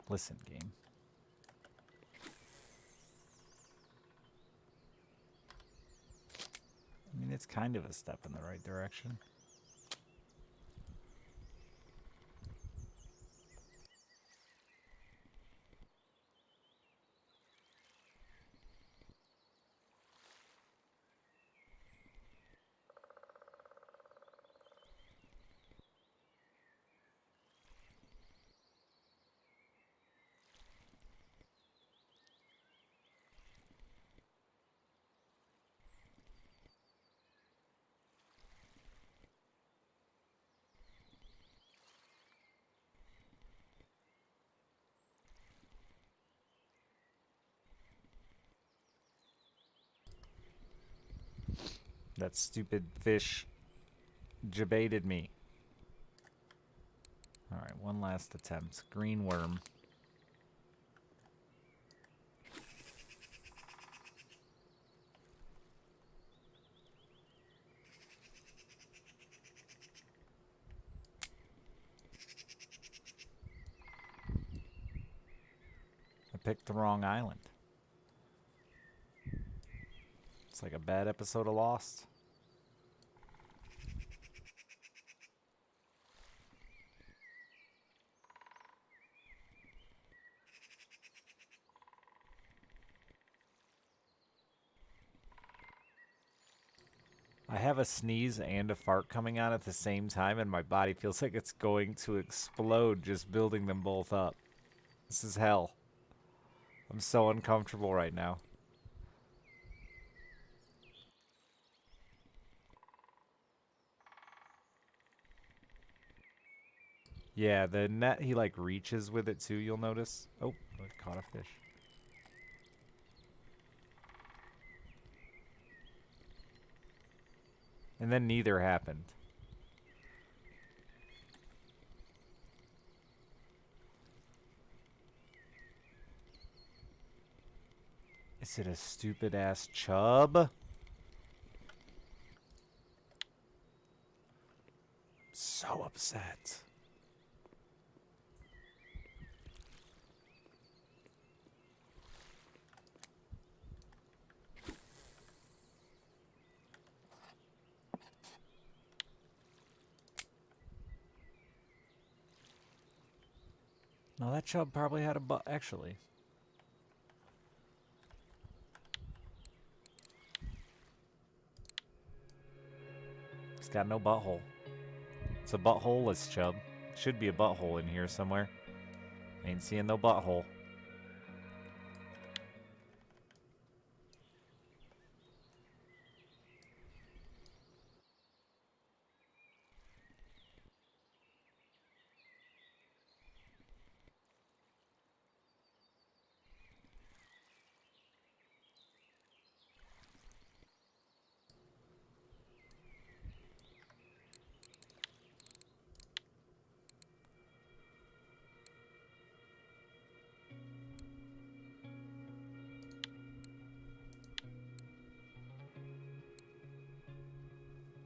Listen, game. I mean, it's kind of a step in the right direction. That stupid fish jebaited me. Alright, one last attempt. Green worm. I picked the wrong island. It's like a bad episode of Lost. I have a sneeze and a fart coming on at the same time, and my body feels like it's going to explode just building them both up. This is hell. I'm so uncomfortable right now. Yeah, the net, he like reaches with it too, you'll notice. Oh, I caught a fish. And then neither happened. Is it a stupid ass chub? So upset. No, that chub probably had a butt, actually. It's got no butthole. It's a buttholeless chub. Should be a butthole in here somewhere. Ain't seeing no butthole.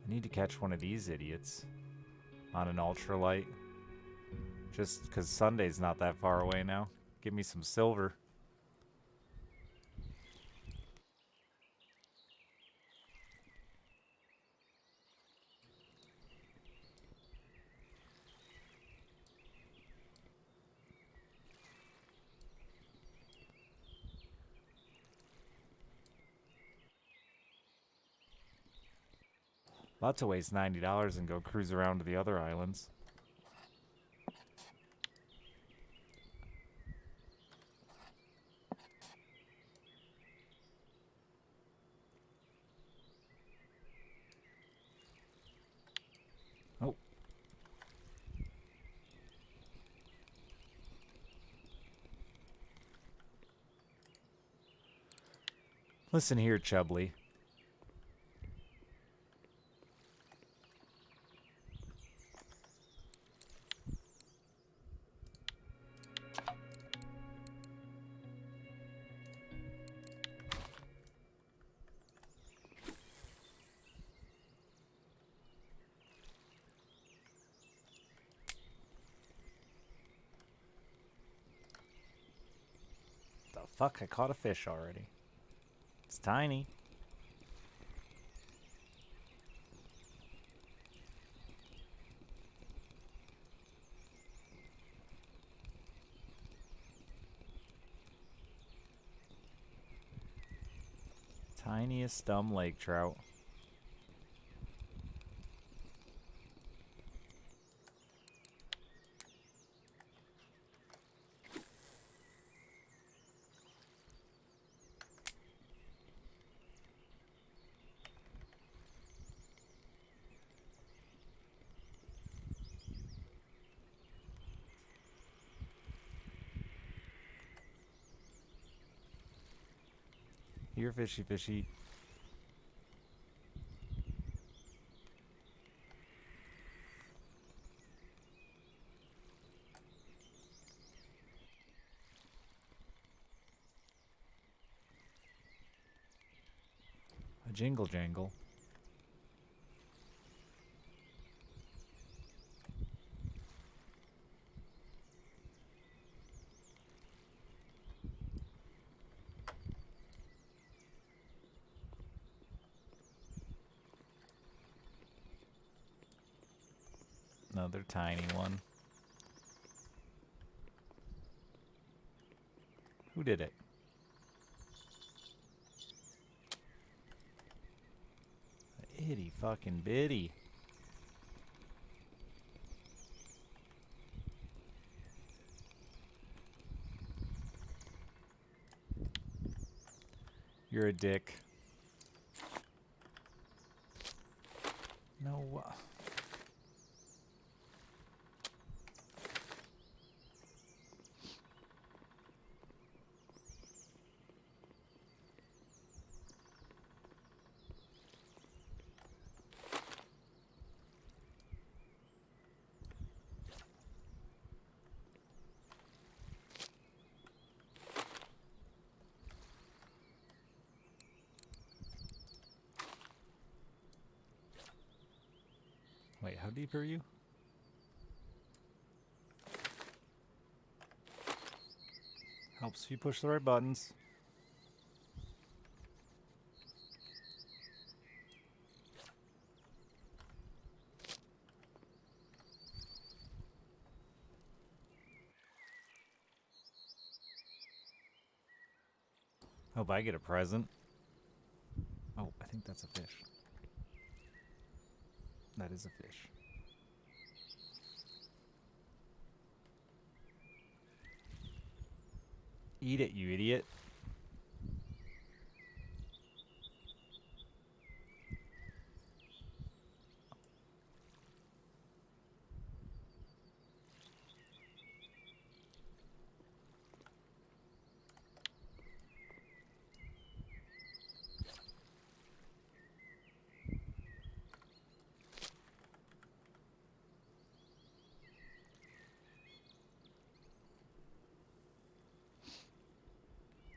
I need to catch one of these idiots on an ultralight. Just because Sunday's not that far away now. Give me some silver. About to waste $90 and go cruise around to the other islands. Oh. Listen here, Chubbly. The fuck? I caught a fish already. It's tiny. Tiniest dumb lake trout. Here, fishy, fishy. A jingle jangle. Another tiny one. Who did it? Itty fucking bitty. You're a dick. No. Wait, how deep are you? Helps if you push the right buttons. Hope I get a present. Oh, I think that's a fish. That is a fish. Eat it, you idiot.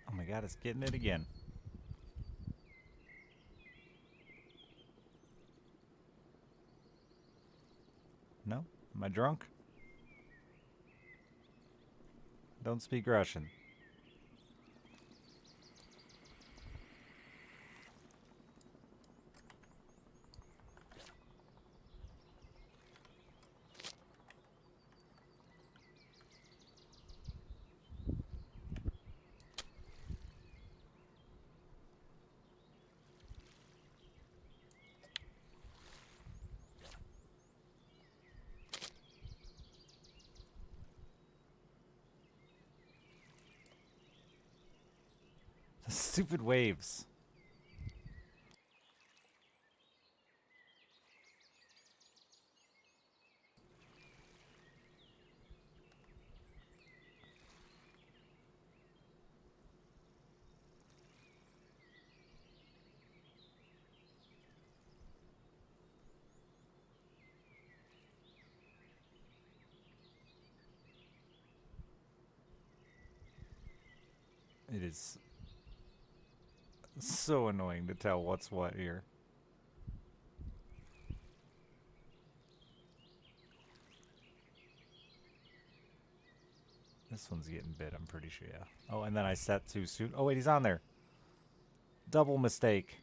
Oh my god, it's getting it again. No? Am I drunk? Don't speak Russian. Stupid waves. It is so annoying to tell what's what here. This one's getting bit, I'm pretty sure, yeah. Oh, and then I set too soon. Oh, wait, he's on there. Double mistake.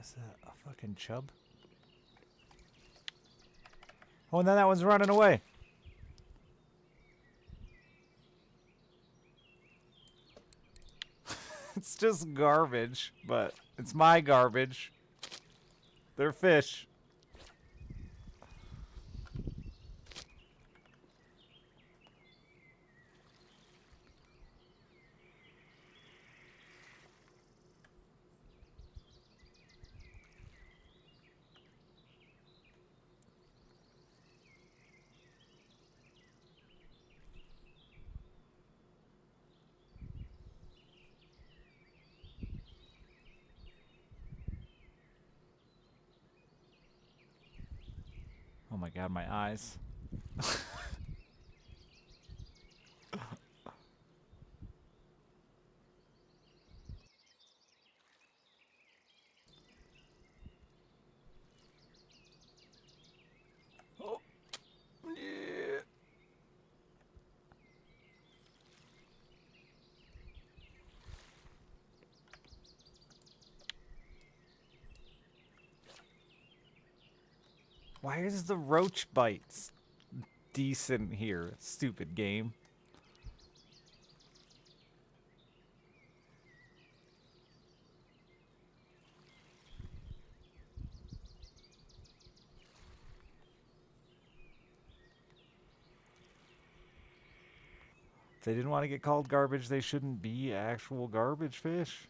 Is that a fucking chub? Oh, and then that one's running away. It's just garbage, but it's my garbage. They're fish. Oh my god, my eyes. Oh. Yeah. Why is the roach bites decent here? Stupid game. If they didn't want to get called garbage, they shouldn't be actual garbage fish.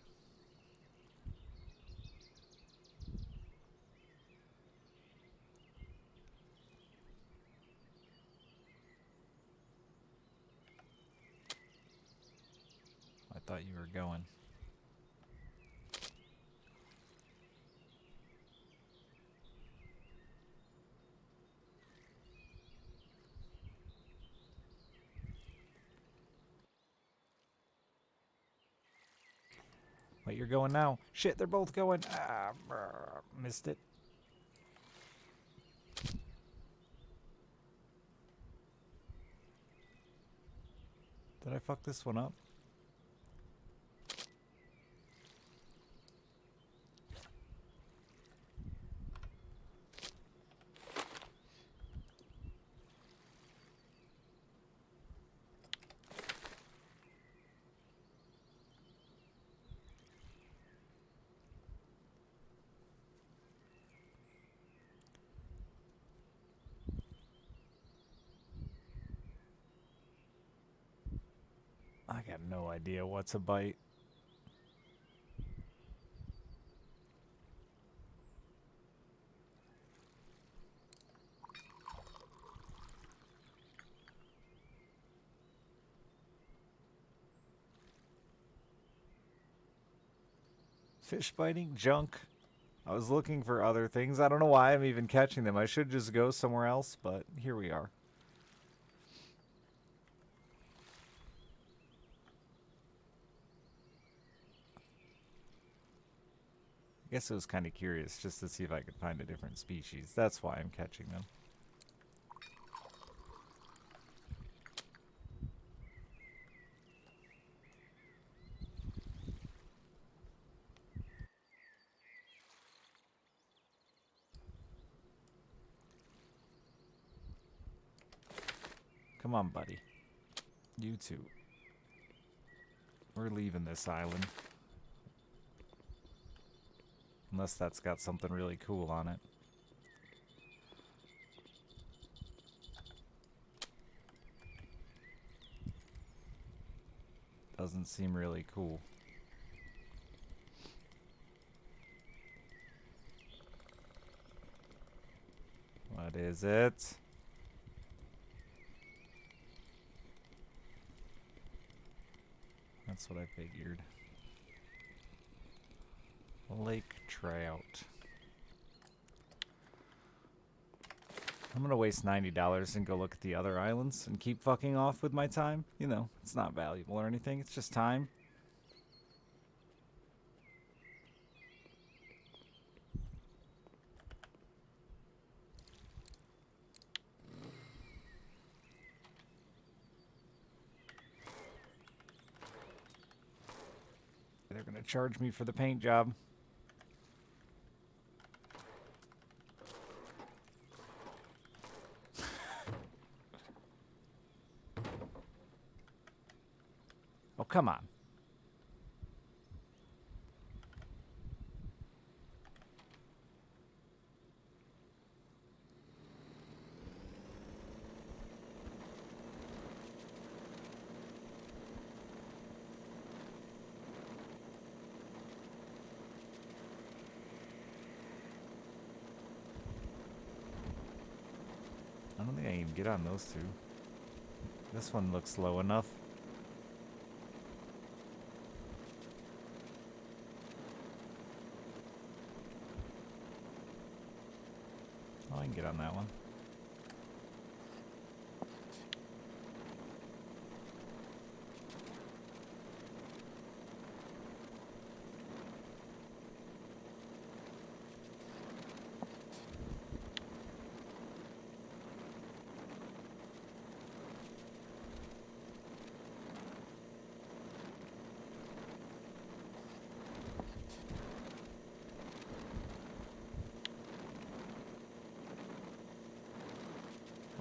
I thought you were going. Wait, you're going now. Shit, they're both going. Ah, missed it. Did I fuck this one up? I got no idea what's a bite. Fish biting? Junk. I was looking for other things. I don't know why I'm even catching them. I should just go somewhere else, but here we are. I guess I was kind of curious just to see if I could find a different species. That's why I'm catching them. Come on, buddy. You too. We're leaving this island. Unless that's got something really cool on it. Doesn't seem really cool. What is it? That's what I figured. Lake trout. I'm gonna waste $90 and go look at the other islands and keep fucking off with my time. You know, it's not valuable or anything. It's just time. They're gonna charge me for the paint job. Oh, come on. I don't think I can get on those two. This one looks low enough. Oh, I can get on that one.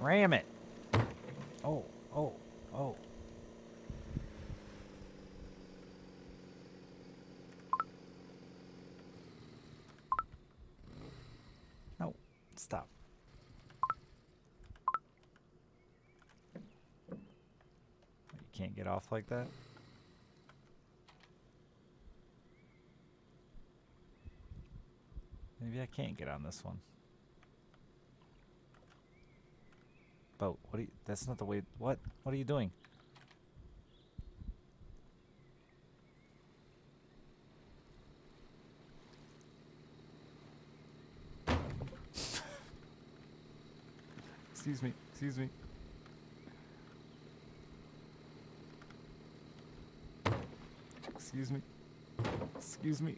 Ram it. Oh, oh, oh. No, stop. You can't get off like that? Maybe I can't get on this one. Boat, what are you, that's not the way, what are you doing? Excuse me, excuse me. Excuse me. Excuse me.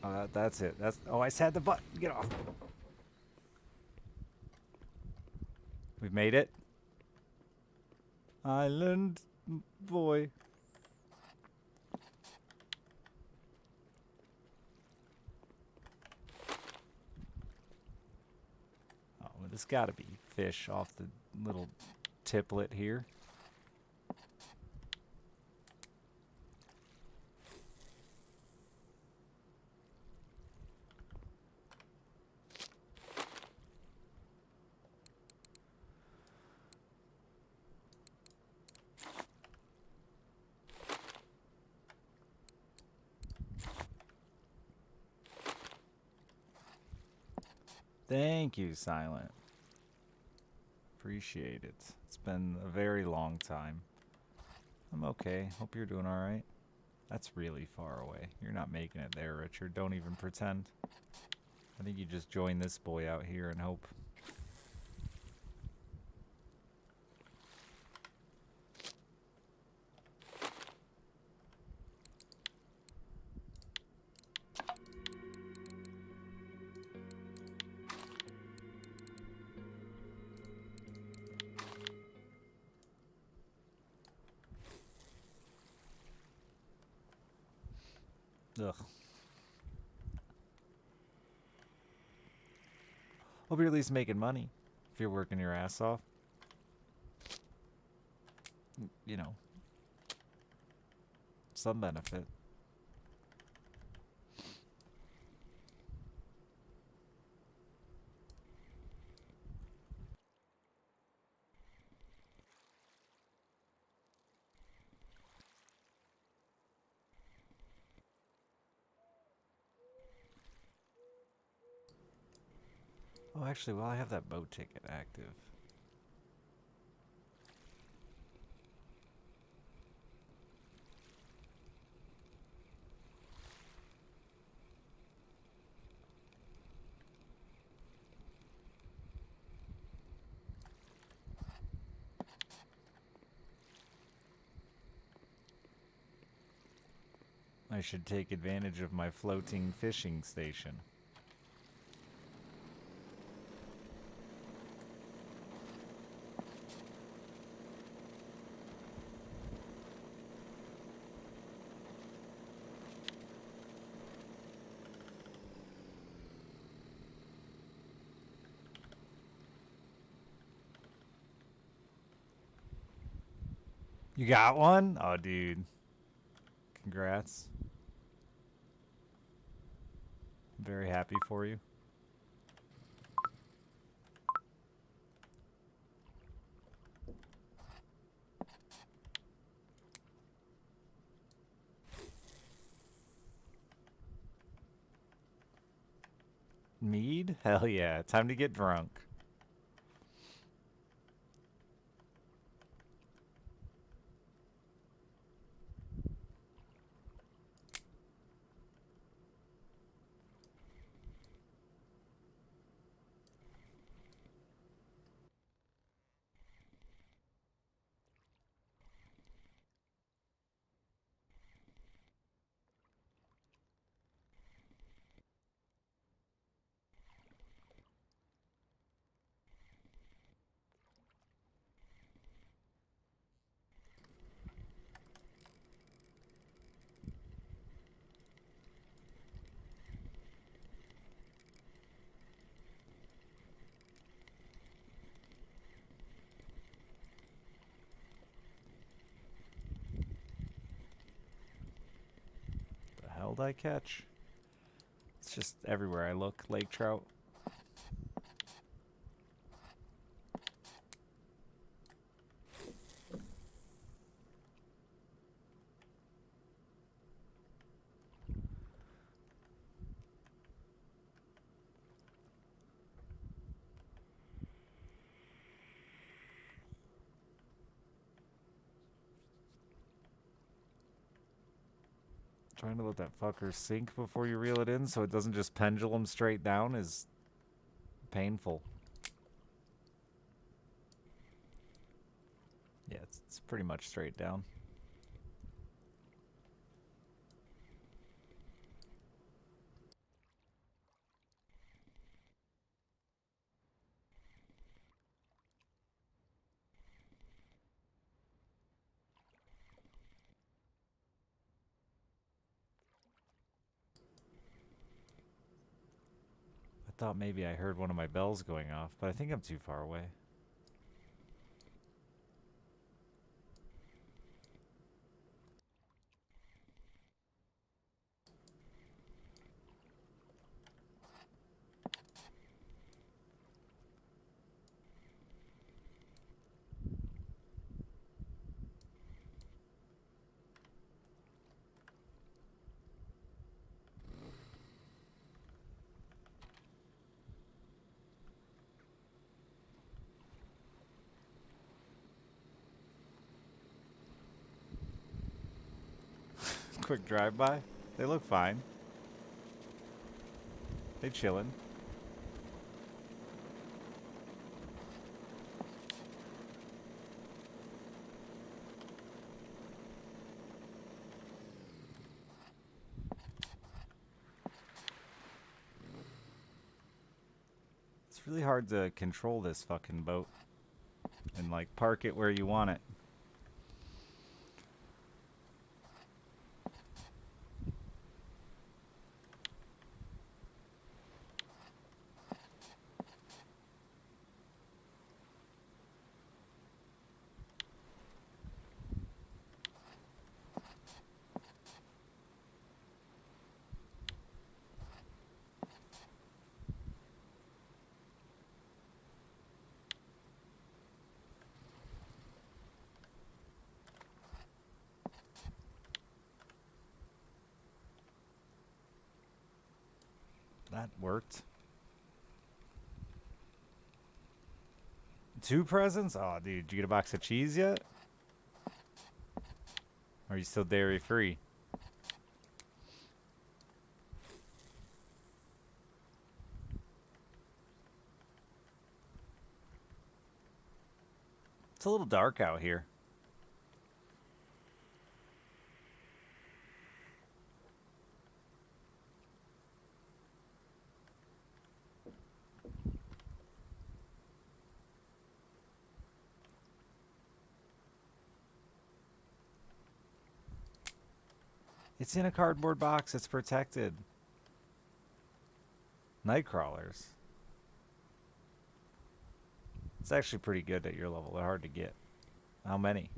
Oh, that's it. That's. Oh, I said the button. Get off. We've made it. Island boy. Oh, well, there's got to be fish off the little tiplet here. Thank you, Silent. Appreciate it. It's been a very long time. I'm okay. Hope you're doing alright. That's really far away. You're not making it there, Richard. Don't even pretend. I think you just join this boy out here and hope. Ugh. Hope you're at least making money. If you're working your ass off. You know. Some benefit. Oh, actually, while I have that boat ticket active. I should take advantage of my floating fishing station. You got one? Oh, dude. Congrats. I'm very happy for you. Mead? Hell yeah. Time to get drunk. The hell did I catch? It's just everywhere I look. Lake trout. Trying to let that fucker sink before you reel it in so it doesn't just pendulum straight down is painful. Yeah, it's pretty much straight down. thought maybe I heard one of my bells going off, but I think I'm too far away. Quick drive-by. They look fine. They chillin'. It's really hard to control this fucking boat and like park it where you want it. That worked. 2 presents? Oh, dude, did you get a box of cheese yet? Or are you still dairy free? It's a little dark out here. It's in a cardboard box. It's protected. Night crawlers. It's actually pretty good at your level. They're hard to get. How many?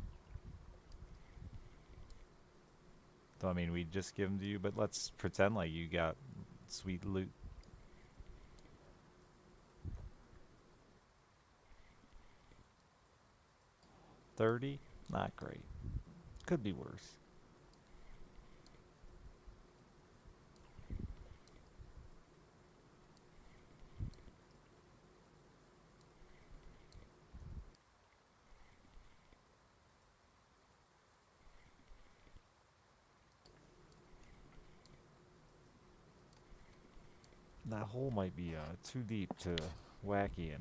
So, I mean, we just give them to you, but let's pretend like you got sweet loot. 30? Not great. Could be worse. That hole might be too deep to wacky in.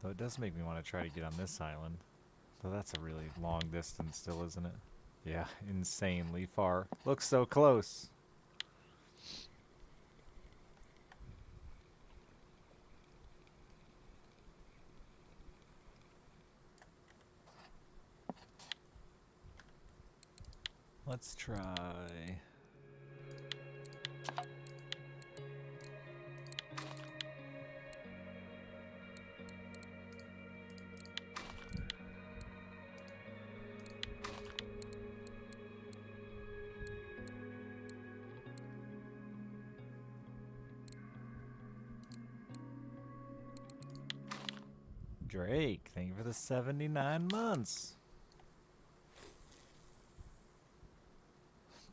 Though it does make me want to try to get on this island. Though that's a really long distance still, isn't it? Yeah, insanely far. Looks so close. Let's try... Drake, thank you for the 79 months.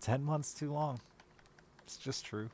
10 months too long. It's just true.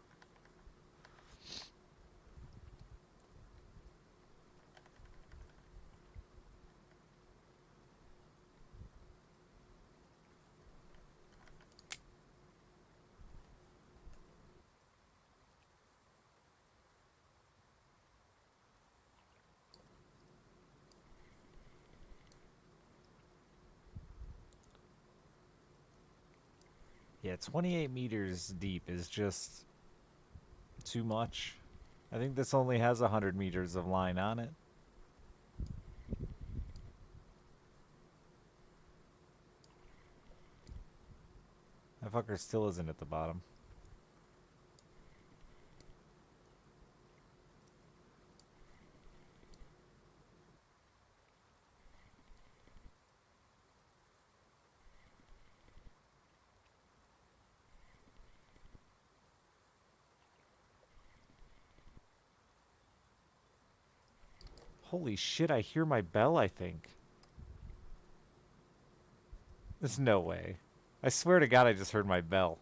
Yeah, 28 meters deep is just too much. I think this only has 100 meters of line on it. That fucker still isn't at the bottom. Holy shit, I hear my bell, I think. There's no way. I swear to God, I just heard my bell.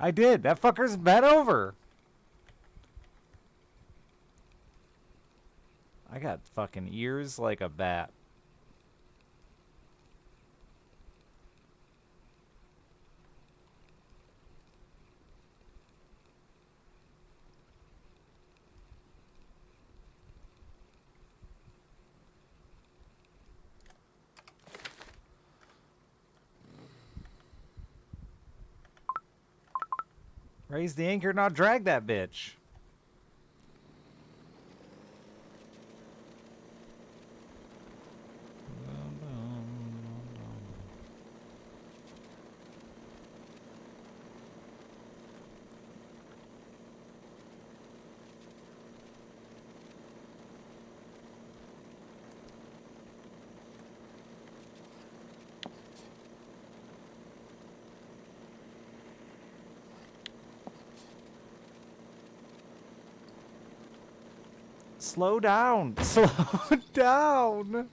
I did. That fucker's bent over. I got fucking ears like a bat. Raise the anchor, not drag that bitch. Slow down. Slow down.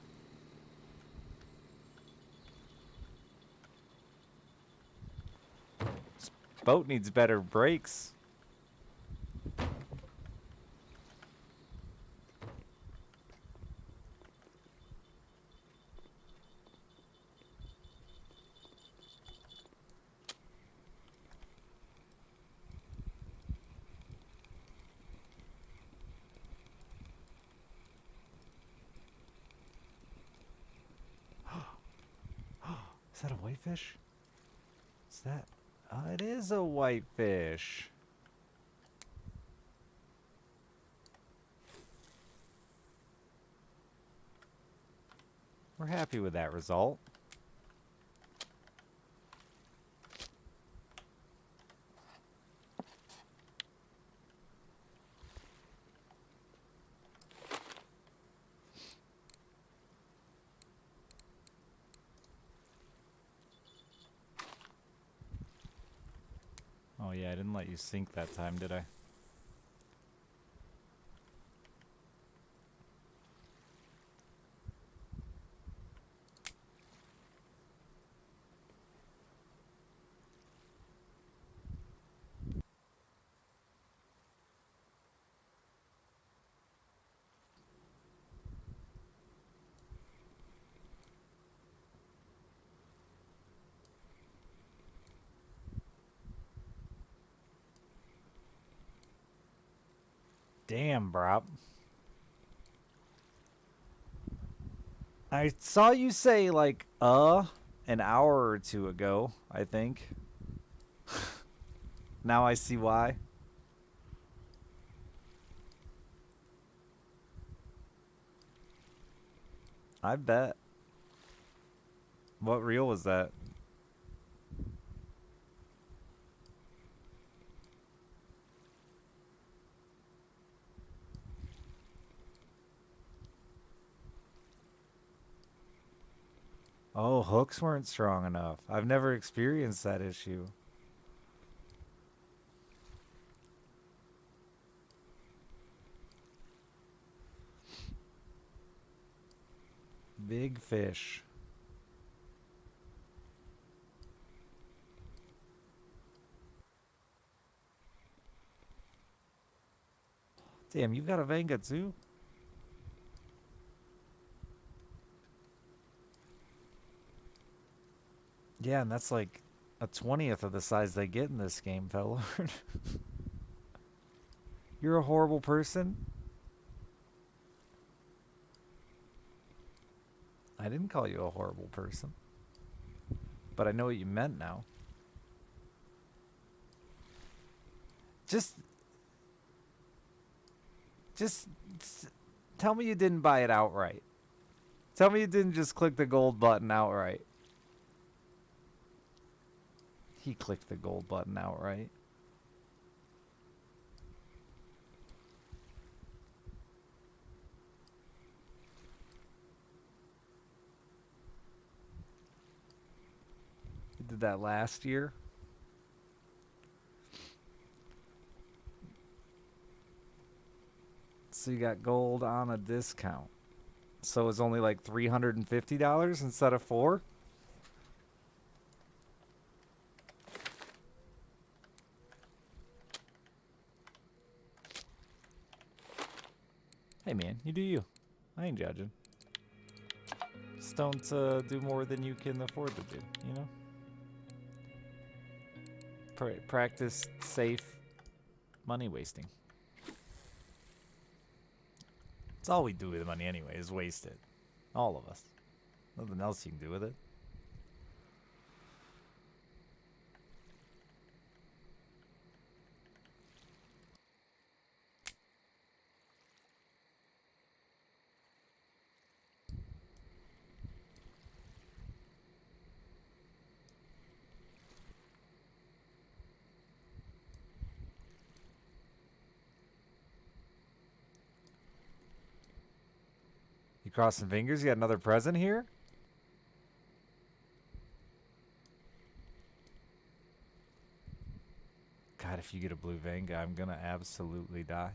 This boat needs better brakes. Is that a whitefish? Is that... it is a whitefish. We're happy with that result. Oh yeah, I didn't let you sink that time, did I? Damn, bro. I saw you say, like, an hour or two ago, I think. Now I see why. I bet. What reel was that? Oh, hooks weren't strong enough. I've never experienced that issue. Big fish. Damn, you got a Vanga too? Yeah, and that's A 20th of the size they get in this game, fellow. You're a horrible person. I didn't call you a horrible person. But I know what you meant now. Just tell me you didn't buy it outright. Tell me you didn't just click the gold button outright. He clicked the gold button outright. He did that last year. So you got gold on a discount. So it's only like $350 instead of $4? Hey man, you do you. I ain't judging. Just don't do more than you can afford to do, you know? Practice safe money wasting. It's all we do with the money anyway, is waste it. All of us. Nothing else you can do with it. You crossing fingers? You got another present here? God, if you get a blue Vanga, I'm gonna absolutely die.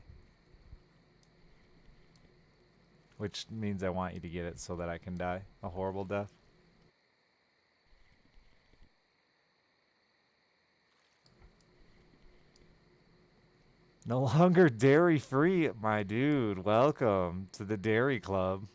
Which means I want you to get it so that I can die a horrible death. No longer dairy free, my dude. Welcome to the Dairy Club.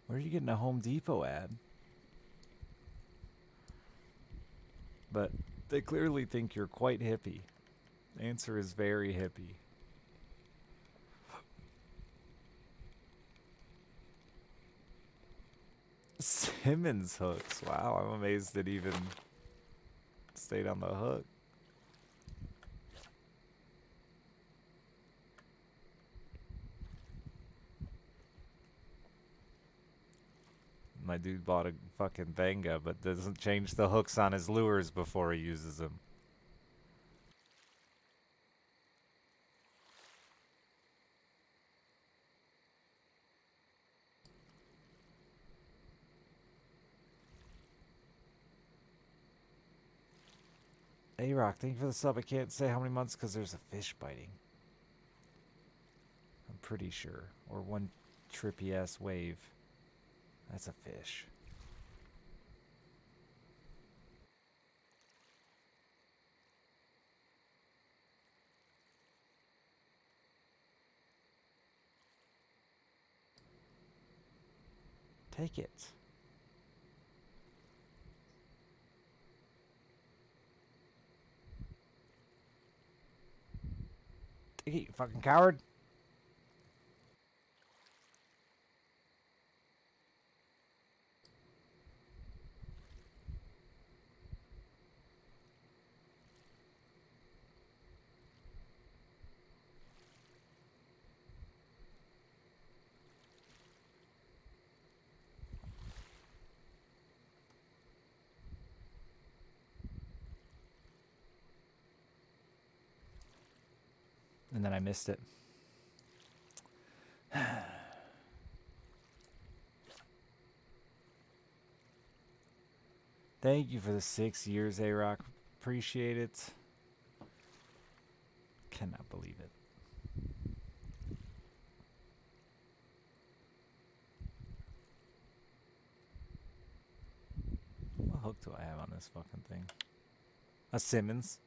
Where are you getting a Home Depot ad? But they clearly think you're quite hippie. The answer is very hippie. Simmons hooks. Wow, I'm amazed it even stayed on the hook. My dude bought a fucking Vanga, but doesn't change the hooks on his lures before he uses them. A-Rock, thank you for the sub. I can't say how many months because there's a fish biting. I'm pretty sure. Or one trippy ass wave. That's a fish. Take it. Take it, you fucking coward. And then I missed it. Thank you for the 6 years, A-Rock. Appreciate it. Cannot believe it. What hook do I have on this fucking thing? A Simmons.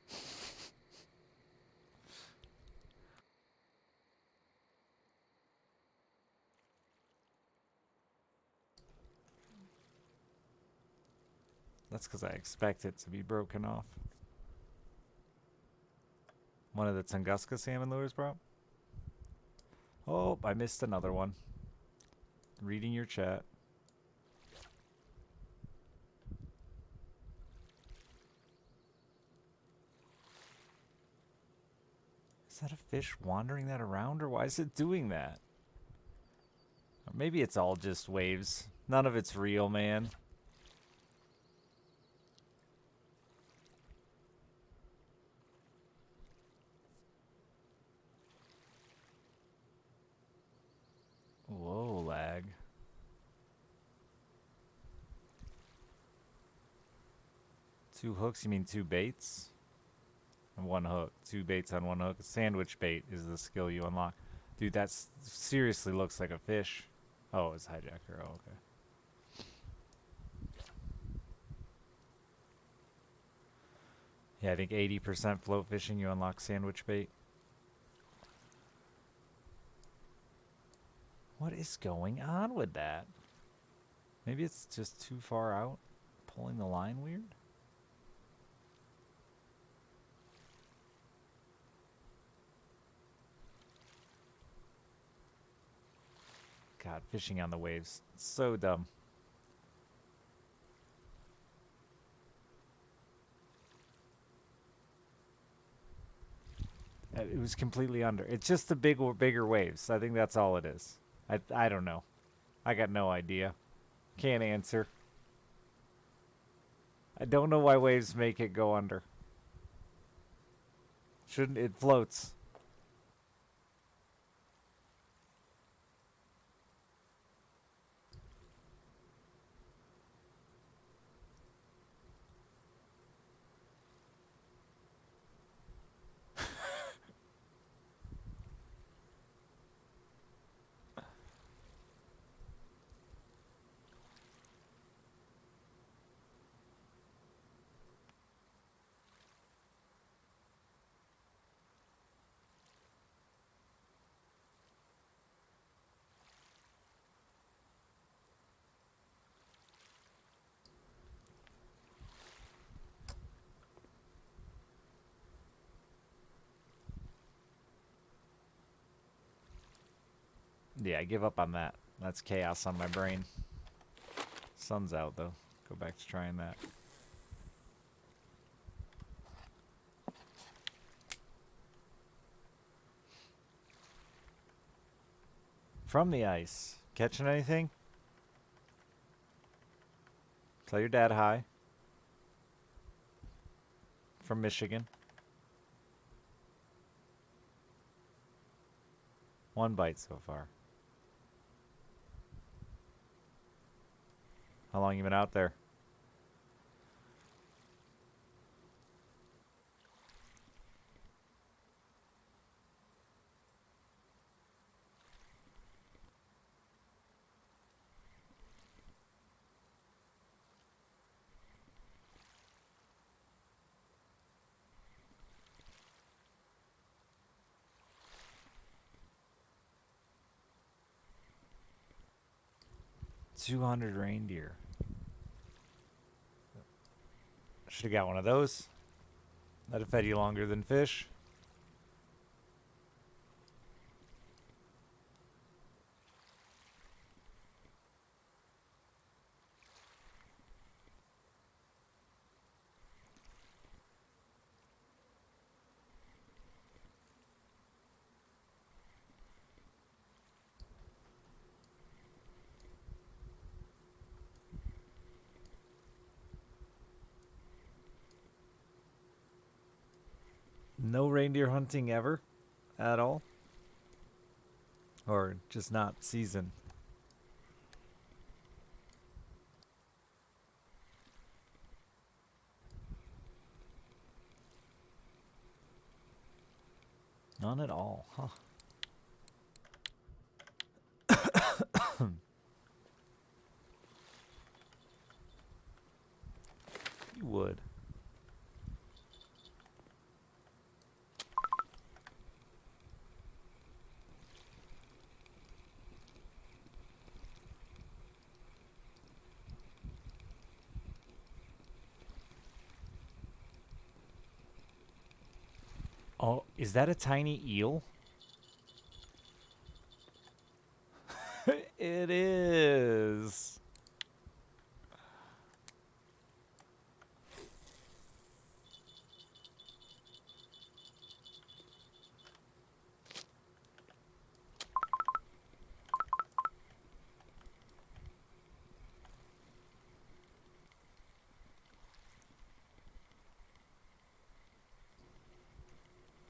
That's because I expect it to be broken off. One of the Tunguska salmon lures, bro. Oh, I missed another one. Reading your chat. Is that a fish wandering that around, or why is it doing that? Or maybe it's all just waves. None of it's real, man. Whoa, lag. Two hooks? You mean two baits? And one hook. Two baits on one hook. Sandwich bait is the skill you unlock. Dude, that seriously looks like a fish. Oh, it's hijacker. Oh, okay. Yeah, I think 80% float fishing, you unlock sandwich bait. What is going on with that? Maybe it's just too far out? Pulling the line weird? God, fishing on the waves. It's so dumb. It was completely under. It's just the bigger waves. I think that's all it is. I don't know. I got no idea. Can't answer. I don't know why waves make it go under. Shouldn't it floats? Yeah, I give up on that. That's chaos on my brain. Sun's out, though. Go back to trying that. From the ice. Catching anything? Tell your dad hi. From Michigan. One bite so far. How long you been out there? $200 reindeer. Should have got one of those. That'd have fed you longer than fish. No reindeer hunting ever? At all? Or just not season? None at all, huh? You would. Oh, is that a tiny eel? It is.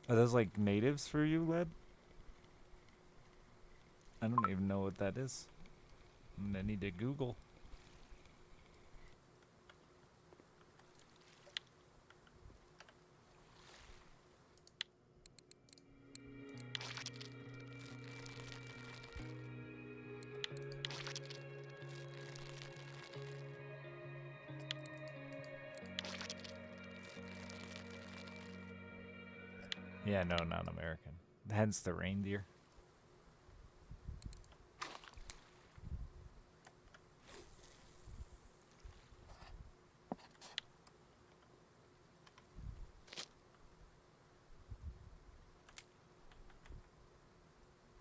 Are those like natives for you, Led? I don't even know what that is. I need to Google. Yeah, no, not American. Hence the reindeer.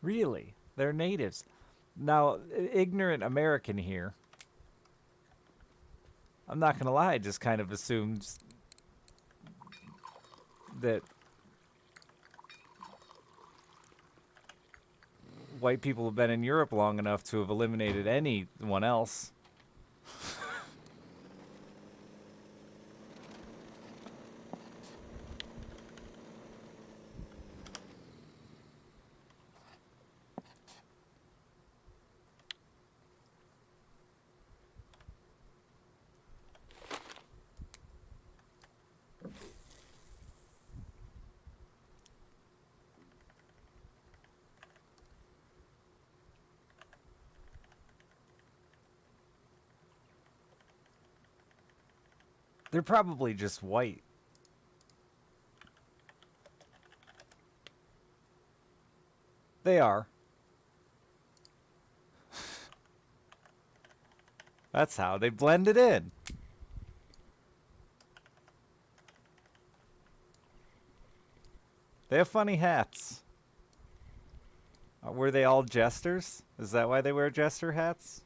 Really? They're natives. Now, ignorant American here. I'm not gonna lie, just kind of assumed that white people have been in Europe long enough to have eliminated anyone else. They're probably just white. They are. That's how they blended in. They have funny hats. Were they all jesters? Is that why they wear jester hats?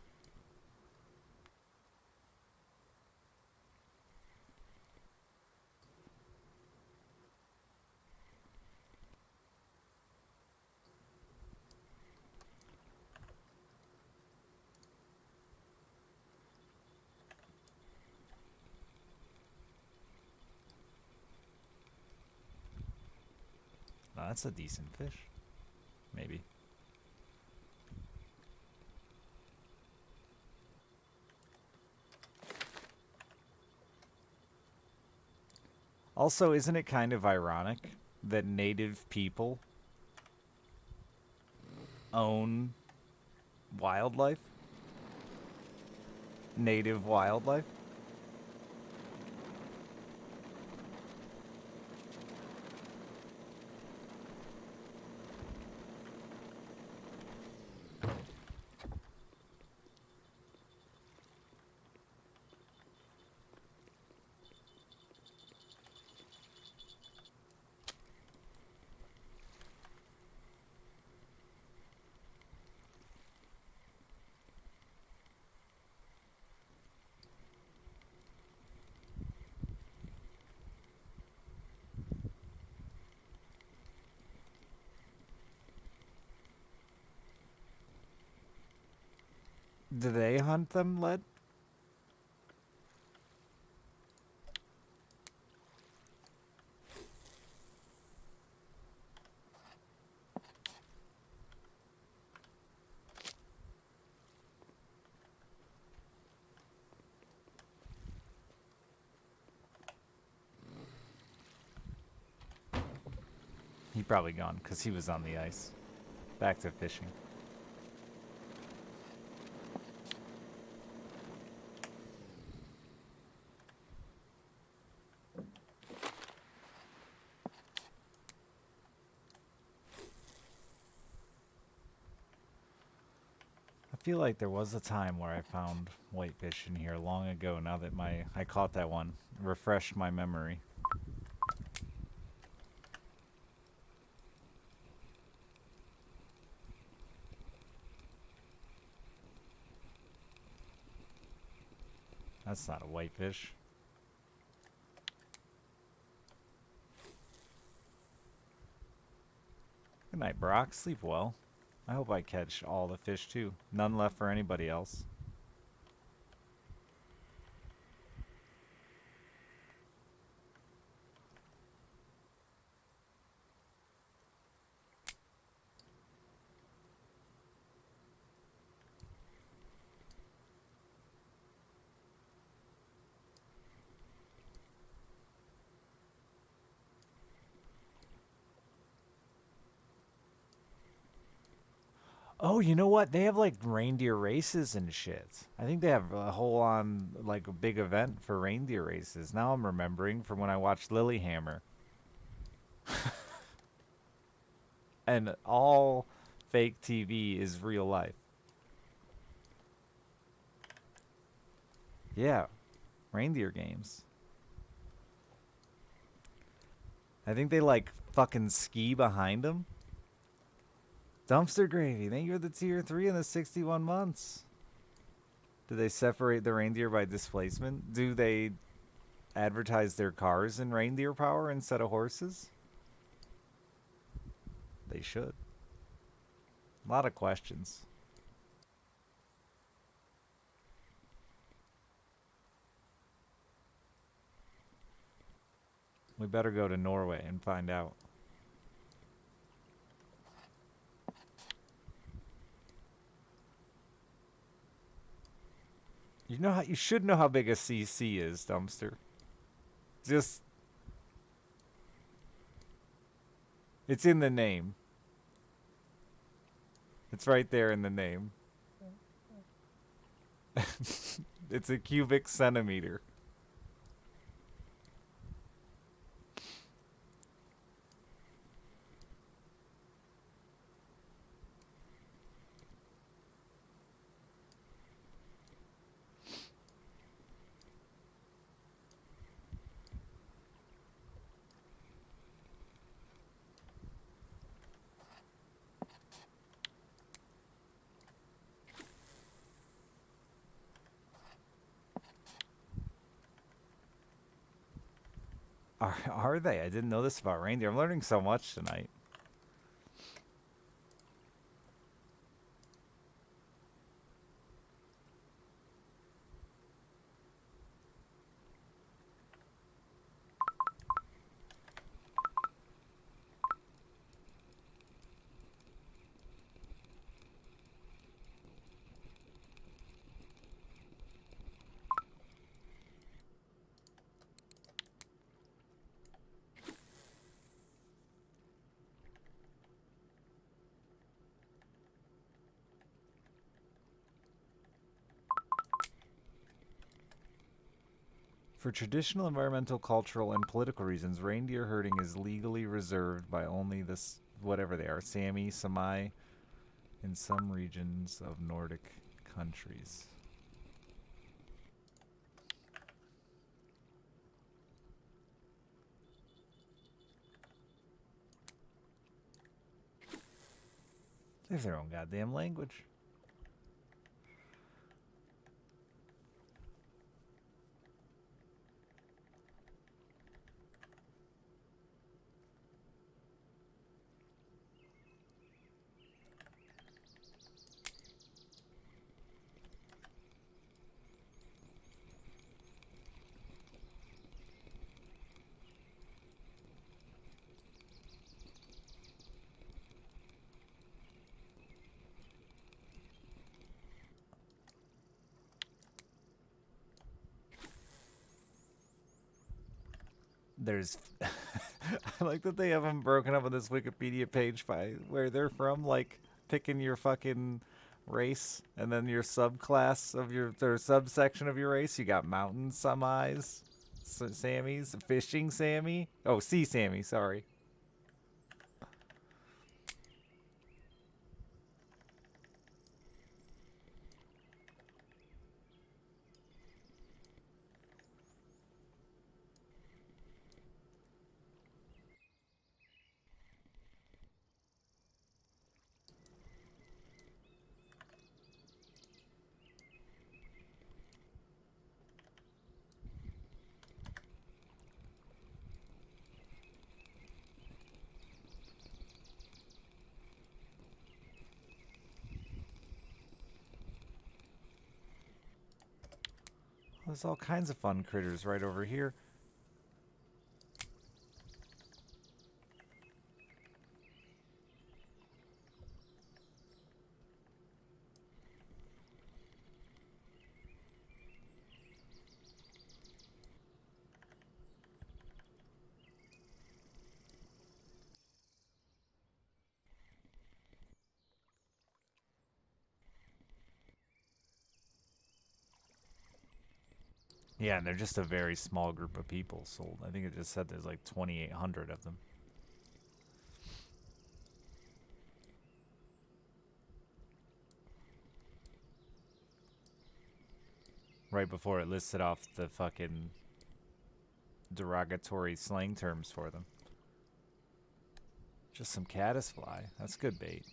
No, that's a decent fish. Maybe. Also, isn't it kind of ironic that native people own wildlife? Native wildlife? Do they hunt them, Led? He probably gone because he was on the ice. Back to fishing. I feel like there was a time where I found whitefish in here long ago. Now that I caught that one, refreshed my memory. That's not a whitefish. Good night, Brock. Sleep well. I hope I catch all the fish too. None left for anybody else. Oh, you know what? They have like reindeer races and shit. I think they have a whole on like a big event for reindeer races. Now I'm remembering from when I watched Lilyhammer. And all fake TV is real life. Yeah, reindeer games. I think they like fucking ski behind them. Dumpster gravy. Thank you for the tier 3 in the 61 months. Do they separate the reindeer by displacement? Do they advertise their cars in reindeer power instead of horses? They should. A lot of questions. We better go to Norway and find out. You should know how big a CC is, Dumpster. Just it's in the name. It's right there in the name. It's a cubic centimeter. Are they? I didn't know this about reindeer. I'm learning so much tonight. For traditional, environmental, cultural, and political reasons, reindeer herding is legally reserved by only this whatever they are, Sami, Sami, in some regions of Nordic countries. They have their own goddamn language. There's I like that they have them broken up on this Wikipedia page by where they're from, like picking your fucking race and then your subclass of your or subsection of your race. You got mountain Samis, Sammys, fishing Sammy. Oh, sea Sammy, sorry. There's all kinds of fun critters right over here. Yeah, and they're just a very small group of people sold. I think it just said there's like 2,800 of them. Right before it listed off the fucking derogatory slang terms for them. Just some caddisfly. That's good bait.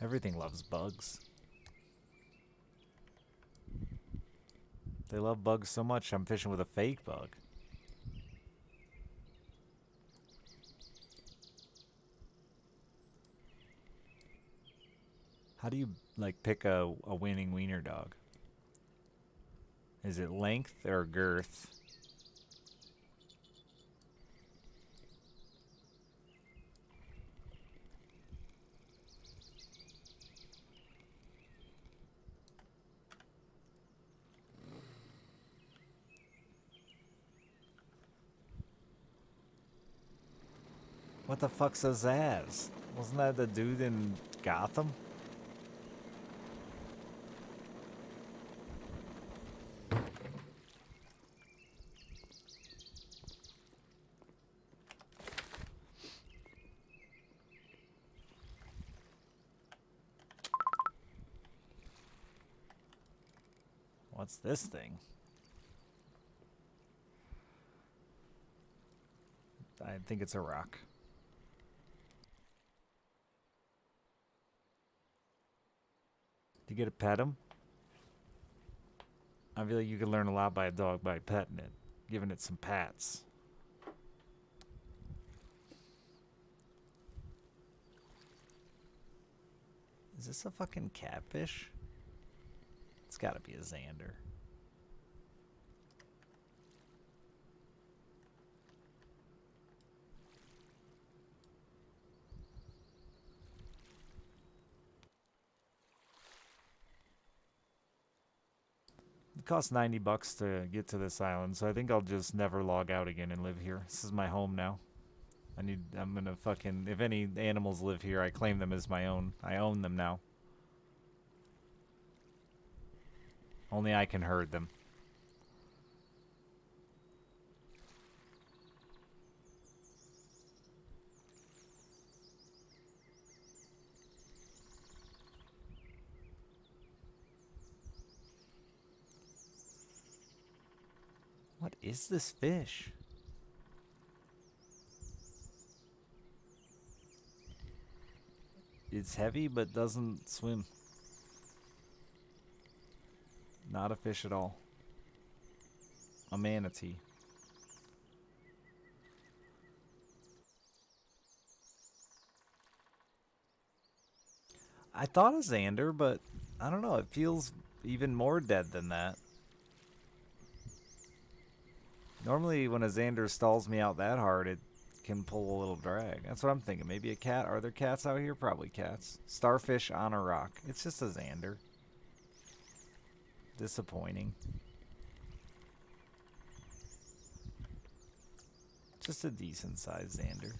Everything loves bugs. They love bugs so much, I'm fishing with a fake bug. How do you, like, pick a winning wiener dog? Is it length or girth? What the fuck's a Zaz? Wasn't that the dude in Gotham? What's this thing? I think it's a rock. Do you get to pet him? I feel like you can learn a lot by a dog by petting it, giving it some pats. Is this a fucking catfish? It's gotta be a Xander. It costs 90 bucks to get to this island, so I think I'll just never log out again and live here. This is my home now. I'm gonna fucking, if any animals live here, I claim them as my own. I own them now. Only I can herd them. What is this fish? It's heavy but doesn't swim. Not a fish at all. A manatee. I thought a Xander, but I don't know. It feels even more dead than that. Normally, when a Xander stalls me out that hard, it can pull a little drag. That's what I'm thinking. Maybe a cat. Are there cats out here? Probably cats. Starfish on a rock. It's just a Xander. Disappointing. Just a decent sized Xander.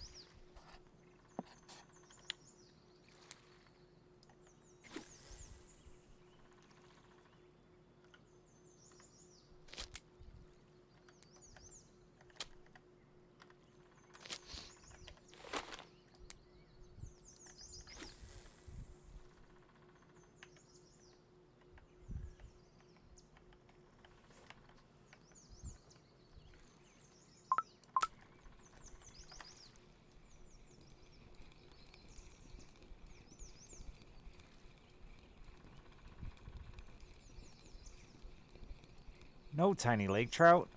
No, tiny lake trout.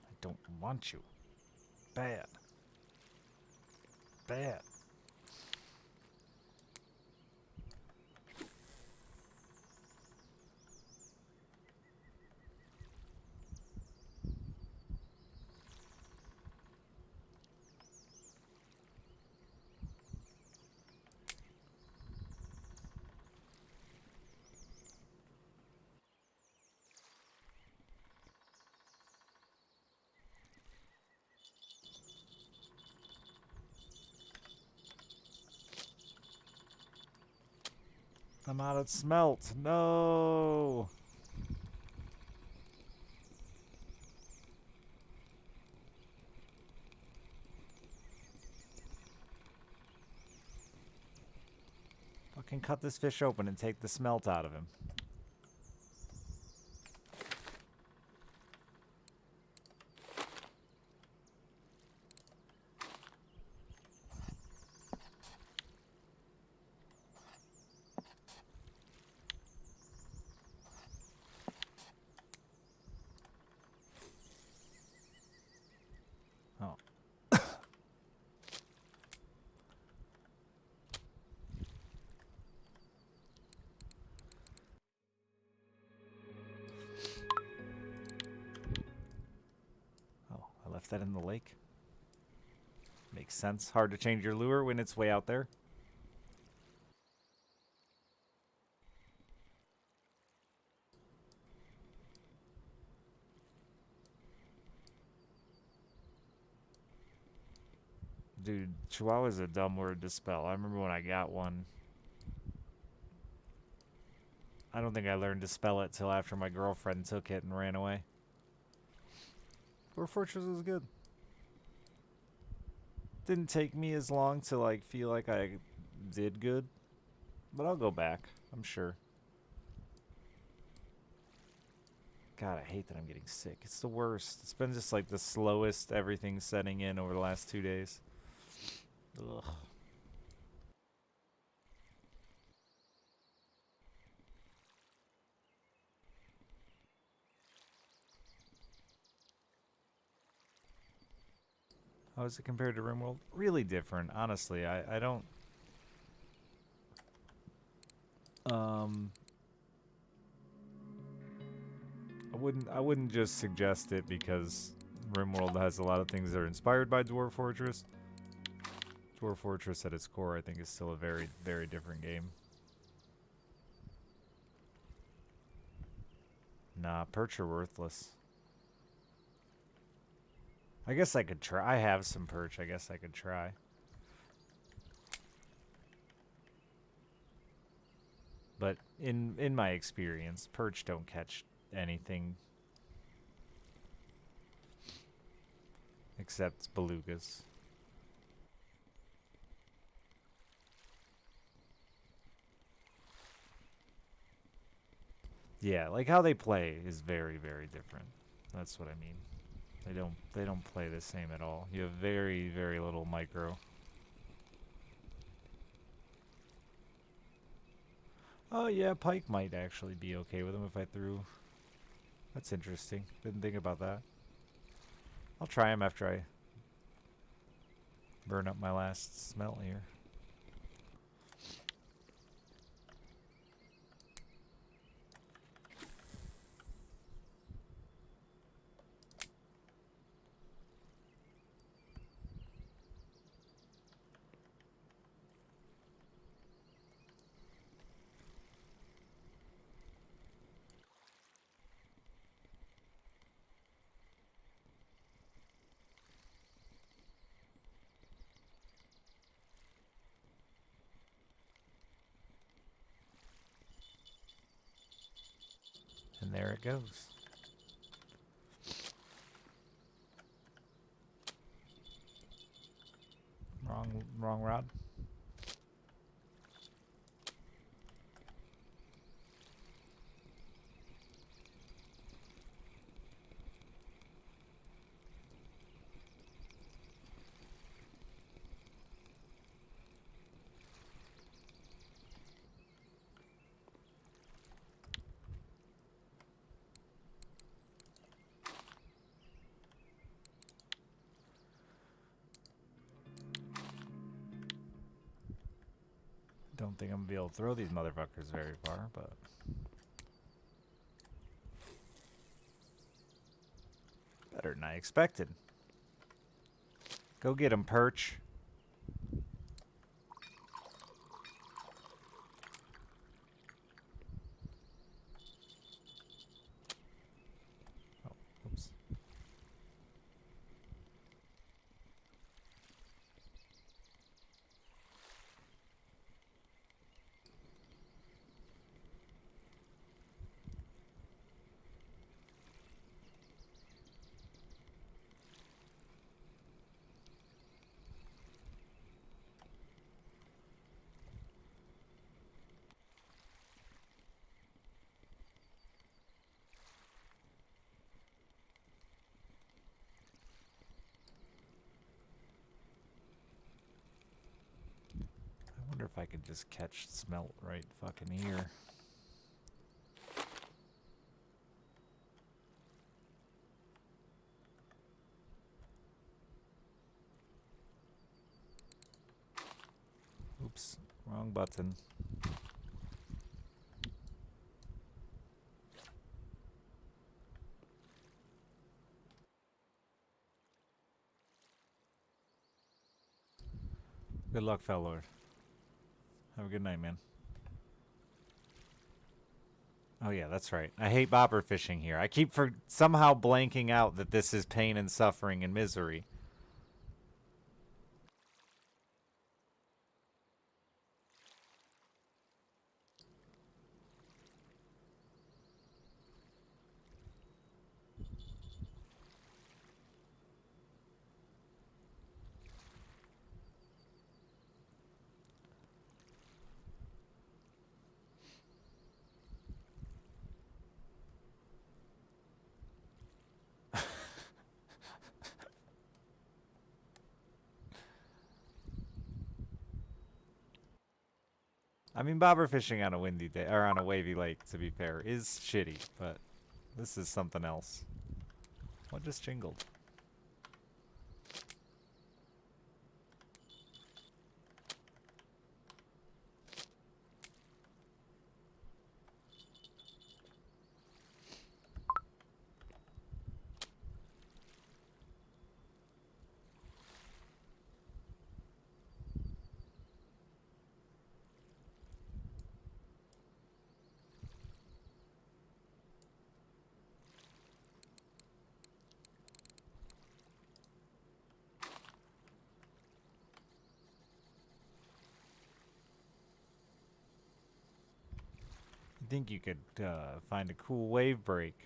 I don't want you. Bad. Bad. I'm out of smelt. No. Fucking cut this fish open and take the smelt out of him. Oh. Oh, I left that in the lake. Makes sense. Hard to change your lure when it's way out there. Dude, Chihuahua's a dumb word to spell. I remember when I got one. I don't think I learned to spell it till after my girlfriend took it and ran away. Dwarf Fortress was good. Didn't take me as long to like feel like I did good, but I'll go back, I'm sure. God, I hate that I'm getting sick. It's the worst. It's been just like the slowest everything setting in over the last 2 days. Ugh. How is it compared to RimWorld? Really different, honestly. I don't... I wouldn't just suggest it because RimWorld has a lot of things that are inspired by Dwarf Fortress. Dwarf Fortress at its core, I think, is still a very, very different game. Nah, perch are worthless. I guess I could try. I have some perch. I guess I could try. But in my experience, perch don't catch anything except belugas. Yeah, like how they play is very, very different. That's what I mean. They don't play the same at all. You have very, very little micro. Oh yeah, pike might actually be okay with them if I threw. That's interesting. Didn't think about that. I'll try him after I burn up my last smelt here. And there it goes. Wrong rod. Don't think I'm gonna be able to throw these motherfuckers very far, but better than I expected. Go get him, Perch. Oh, oops. I wonder if I could just catch smelt right fucking here. Oops, wrong button. Good luck, fellowed. Have a good night, man. Oh yeah, that's right. I hate bobber fishing here. I keep somehow blanking out that this is pain and suffering and misery. I mean, bobber fishing on a windy day or on a wavy lake, to be fair, is shitty, but this is something else. What just jingled? You think you could find a cool wave break?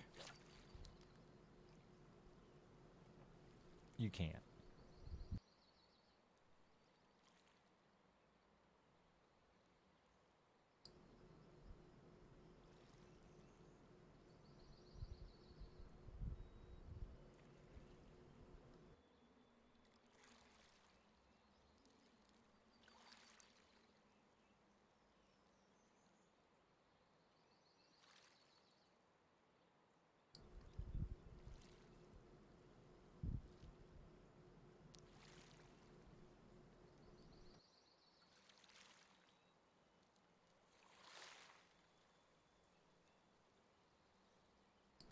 You can't.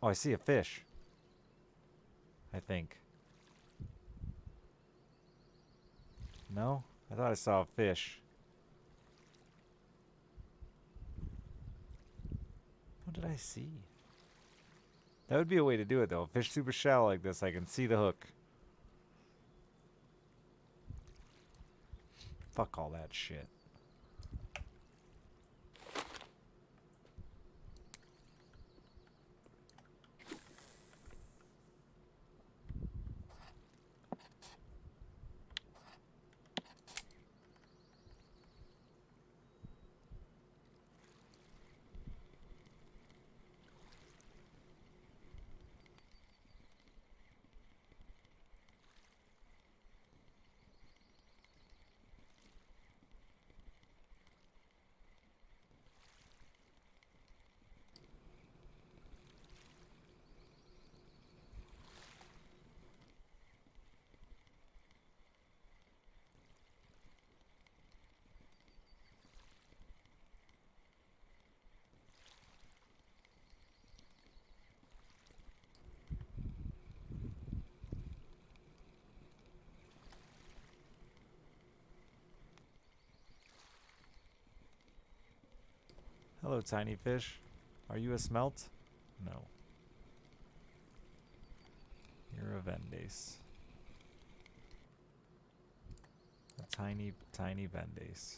Oh, I see a fish. I think. No? I thought I saw a fish. What did I see? That would be a way to do it, though. Fish super shallow like this, I can see the hook. Fuck all that shit. Hello, tiny fish. Are you a smelt? No. You're a Vendace. A tiny, tiny Vendace.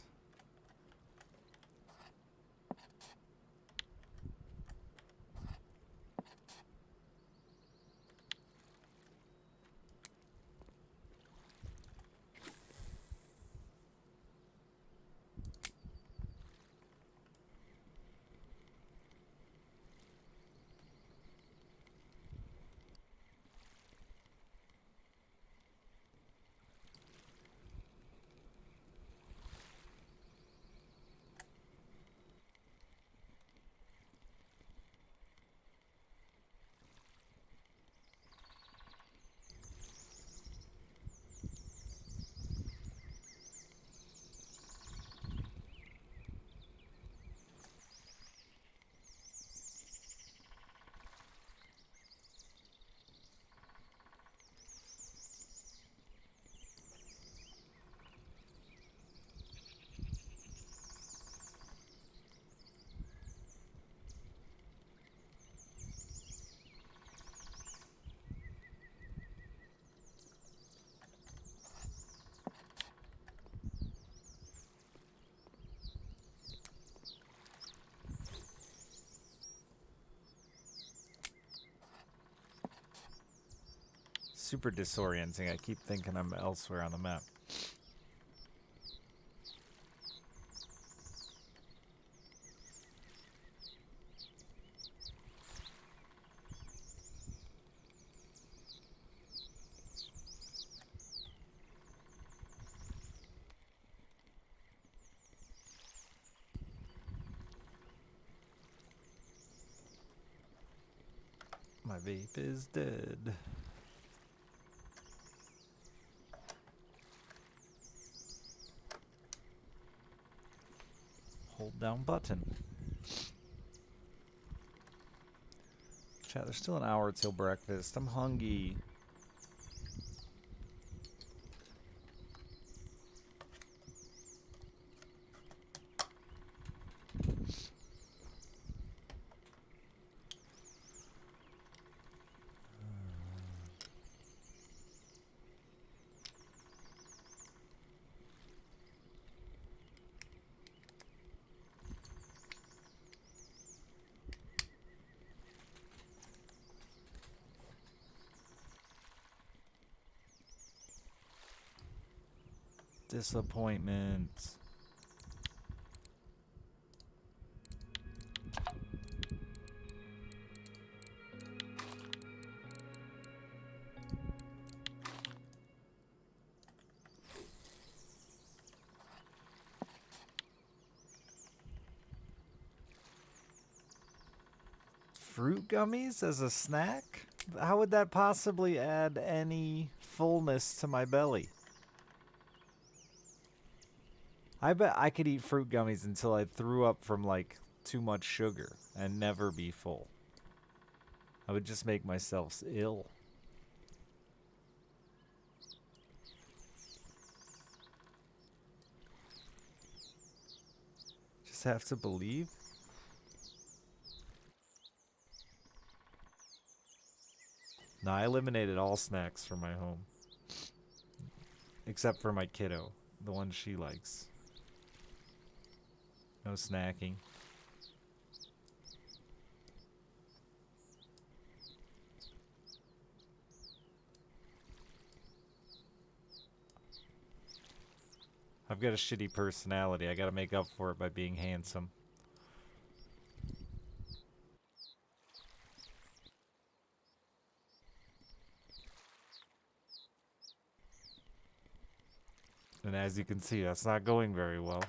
Super disorienting. I keep thinking I'm elsewhere on the map. My vape is dead. Hold down button. Chat, there's still an hour till breakfast. I'm hungry. Disappointment. Fruit gummies as a snack? How would that possibly add any fullness to my belly? I bet I could eat fruit gummies until I threw up from like too much sugar and never be full. I would just make myself ill. Just have to believe. No, I eliminated all snacks from my home. Except for my kiddo, the one she likes. No snacking. I've got a shitty personality. I gotta make up for it by being handsome. And as you can see, that's not going very well.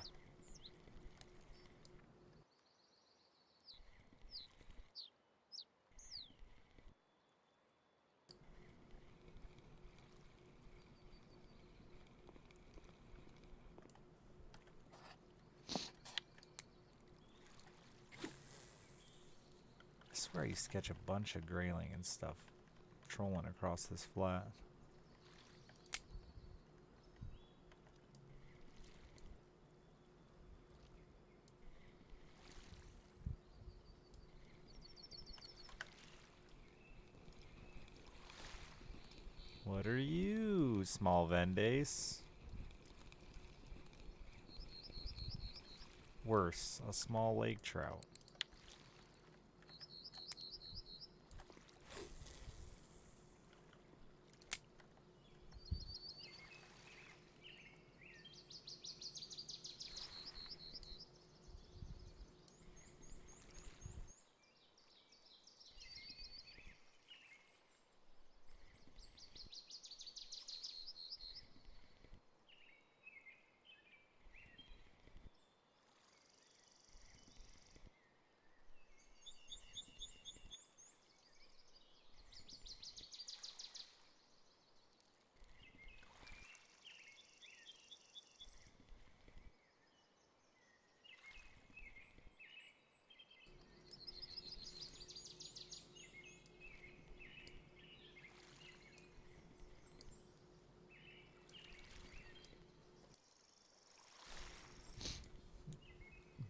I swear I used to catch a bunch of grayling and stuff trolling across this flat. What are you, small Vendace? Worse, a small lake trout.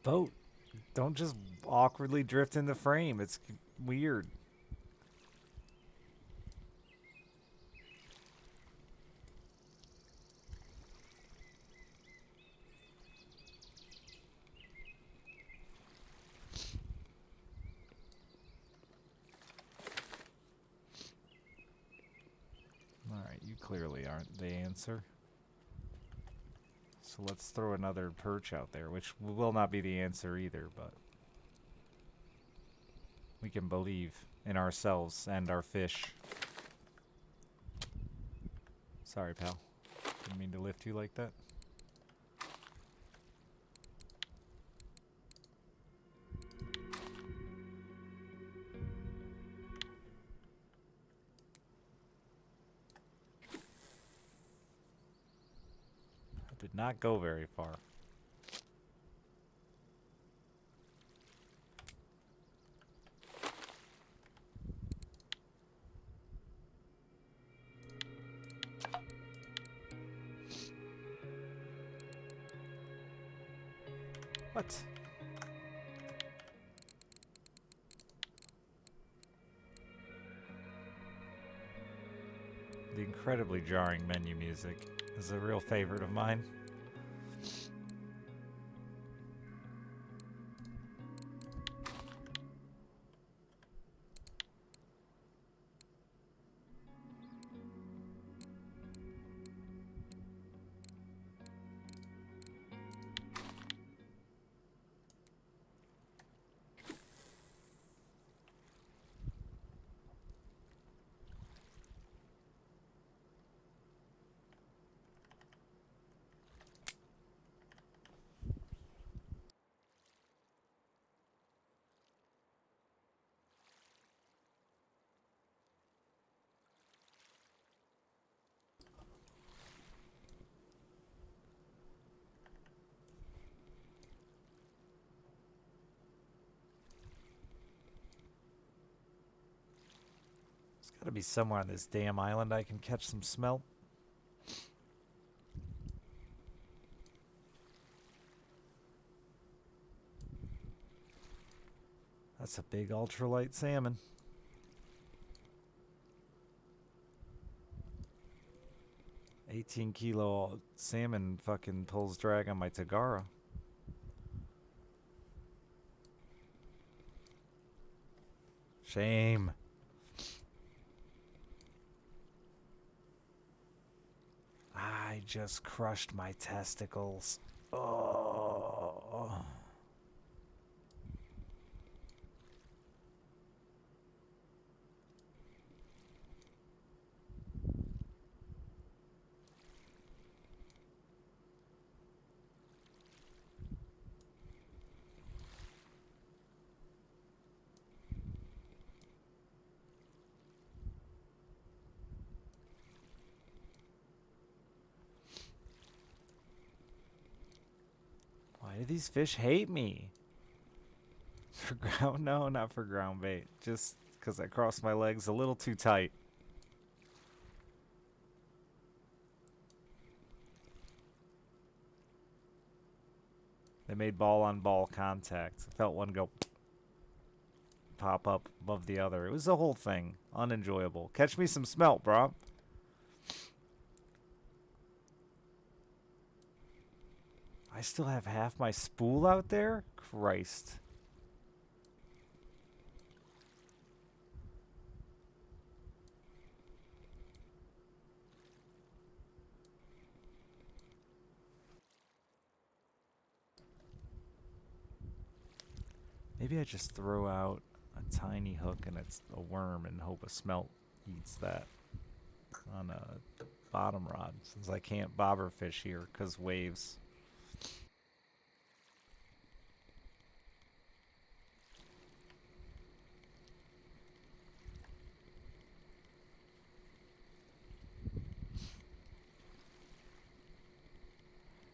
Boat. Don't just awkwardly drift in the frame. It's weird. Alright, you clearly aren't the answer. So let's throw another perch out there, which will not be the answer either, but we can believe in ourselves and our fish. Sorry, pal. Didn't mean to lift you like that. That did not go very far. What? The incredibly jarring menu music is a real favorite of mine. There's gotta be somewhere on this damn island I can catch some smelt. That's a big ultralight salmon. $18-kilo salmon fucking pulls drag on my Tagara. Shame. I just crushed my testicles. Oh. Why do these fish hate me? For ground? No, not for ground bait. Just because I crossed my legs a little too tight. They made ball-on-ball contact. I felt one go pop up above the other. It was the whole thing. Unenjoyable. Catch me some smelt, bro. I still have half my spool out there? Christ. Maybe I just throw out a tiny hook and it's a worm and hope a smelt eats that on a bottom rod, since I can't bobber fish here because waves.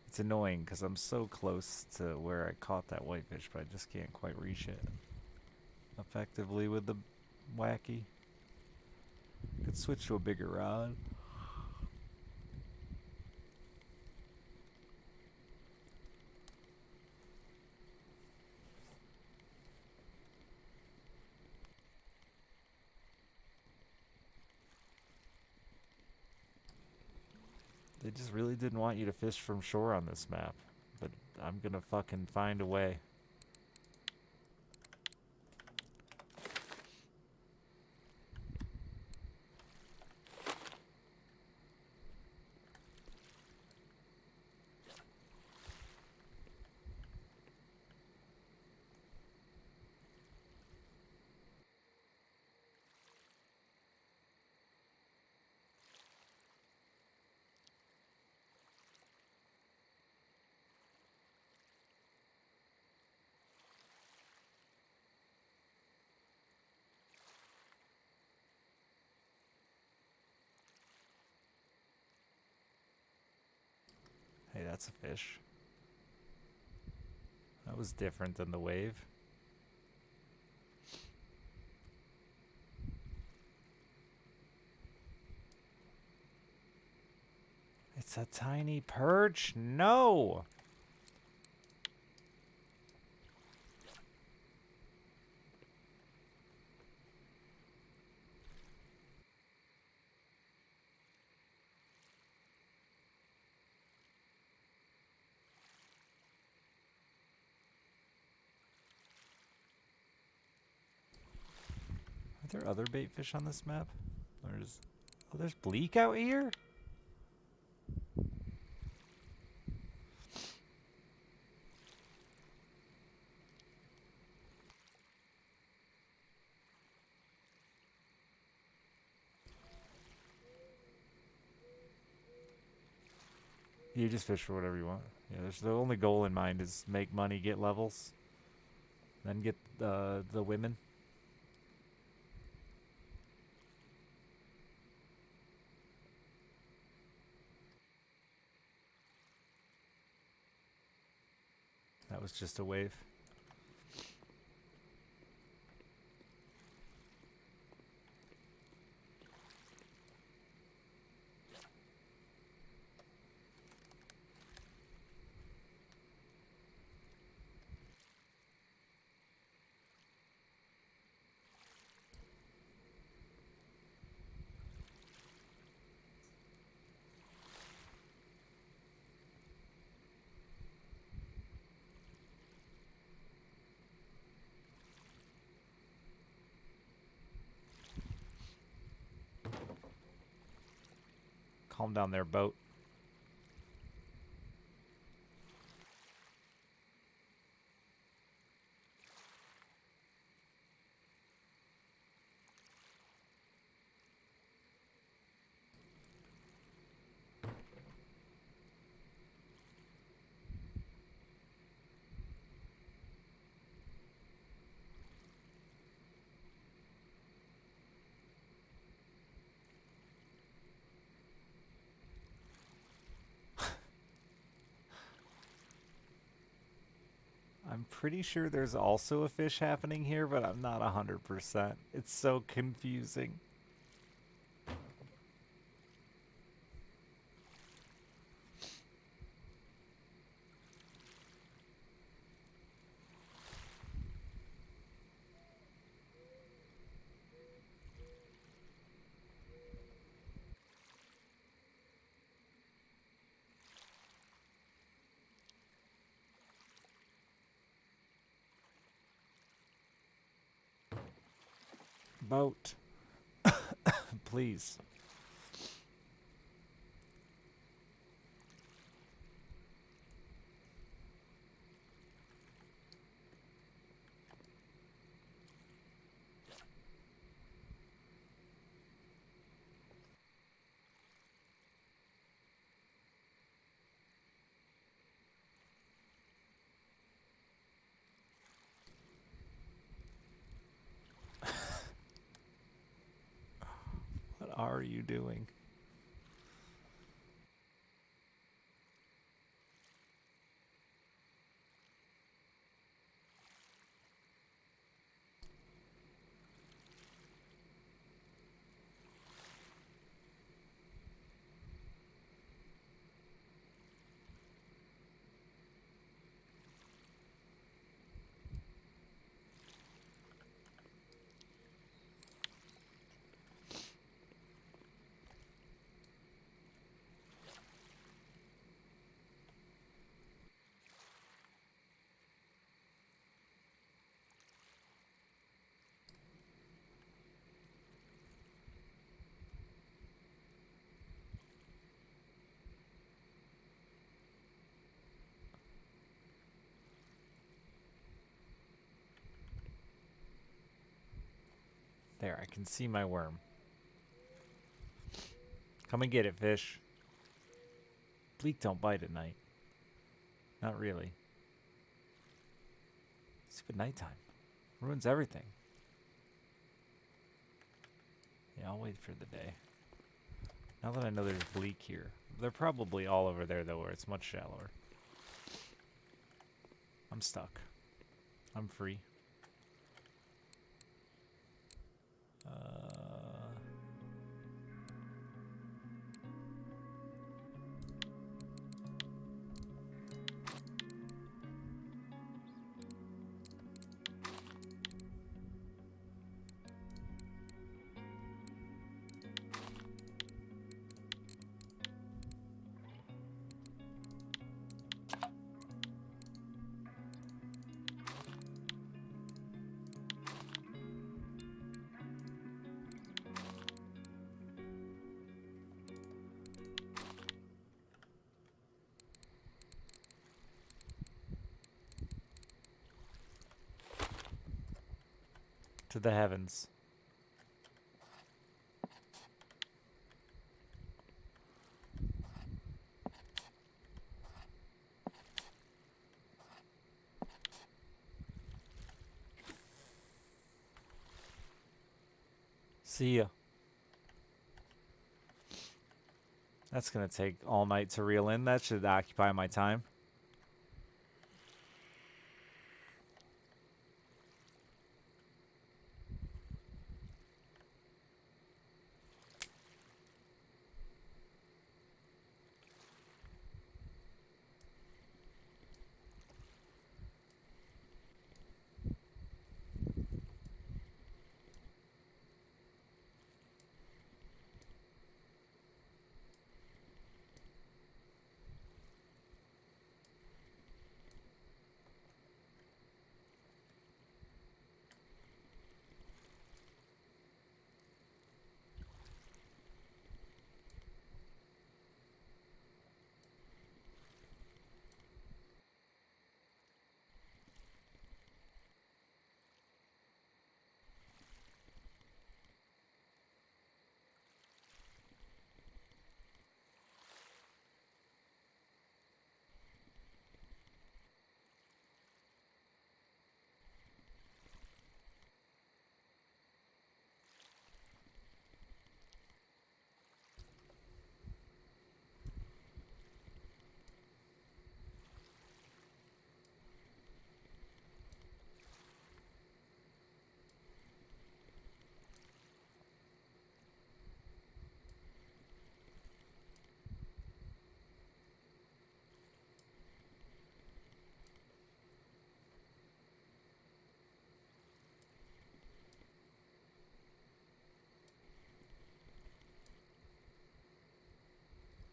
It's annoying because I'm so close to where I caught that whitefish, but I just can't quite reach it effectively with the wacky. Could switch to a bigger rod. They just really didn't want you to fish from shore on this map, but I'm gonna fucking find a way. Hey, that's a fish. That was different than the wave. It's a tiny perch? No! Are there other bait fish on this map? There's bleak out here? You just fish for whatever you want. Yeah, there's the only goal in mind is make money, get levels, then get the women. That was just a wave. Calm down there, boat. I'm pretty sure there's also a fish happening here, but I'm not 100%. It's so confusing. boat. Please. What are you doing? There, I can see my worm. Come and get it, fish. Bleak don't bite at night. Not really. Stupid nighttime. Ruins everything. Yeah, I'll wait for the day. Now that I know there's bleak here. They're probably all over there, though, where it's much shallower. I'm stuck. I'm free. To the heavens. See ya. That's gonna take all night to reel in. That should occupy my time.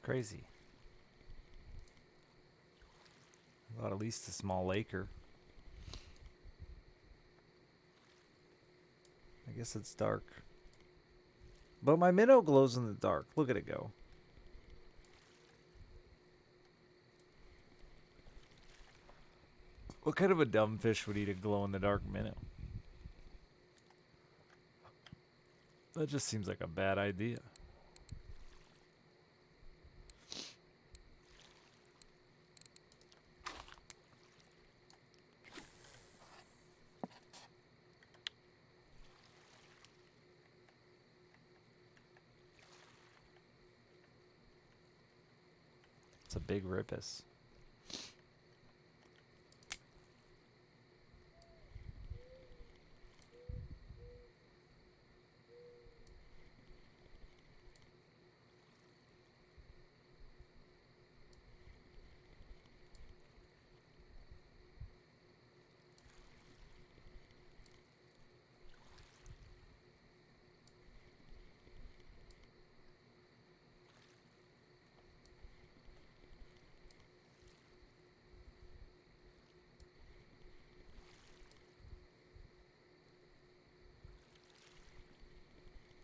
Crazy. I thought at least a small laker. I guess it's dark. But my minnow glows in the dark. Look at it go. What kind of a dumb fish would eat a glow-in-the-dark minnow? That just seems like a bad idea. It's a big ripus.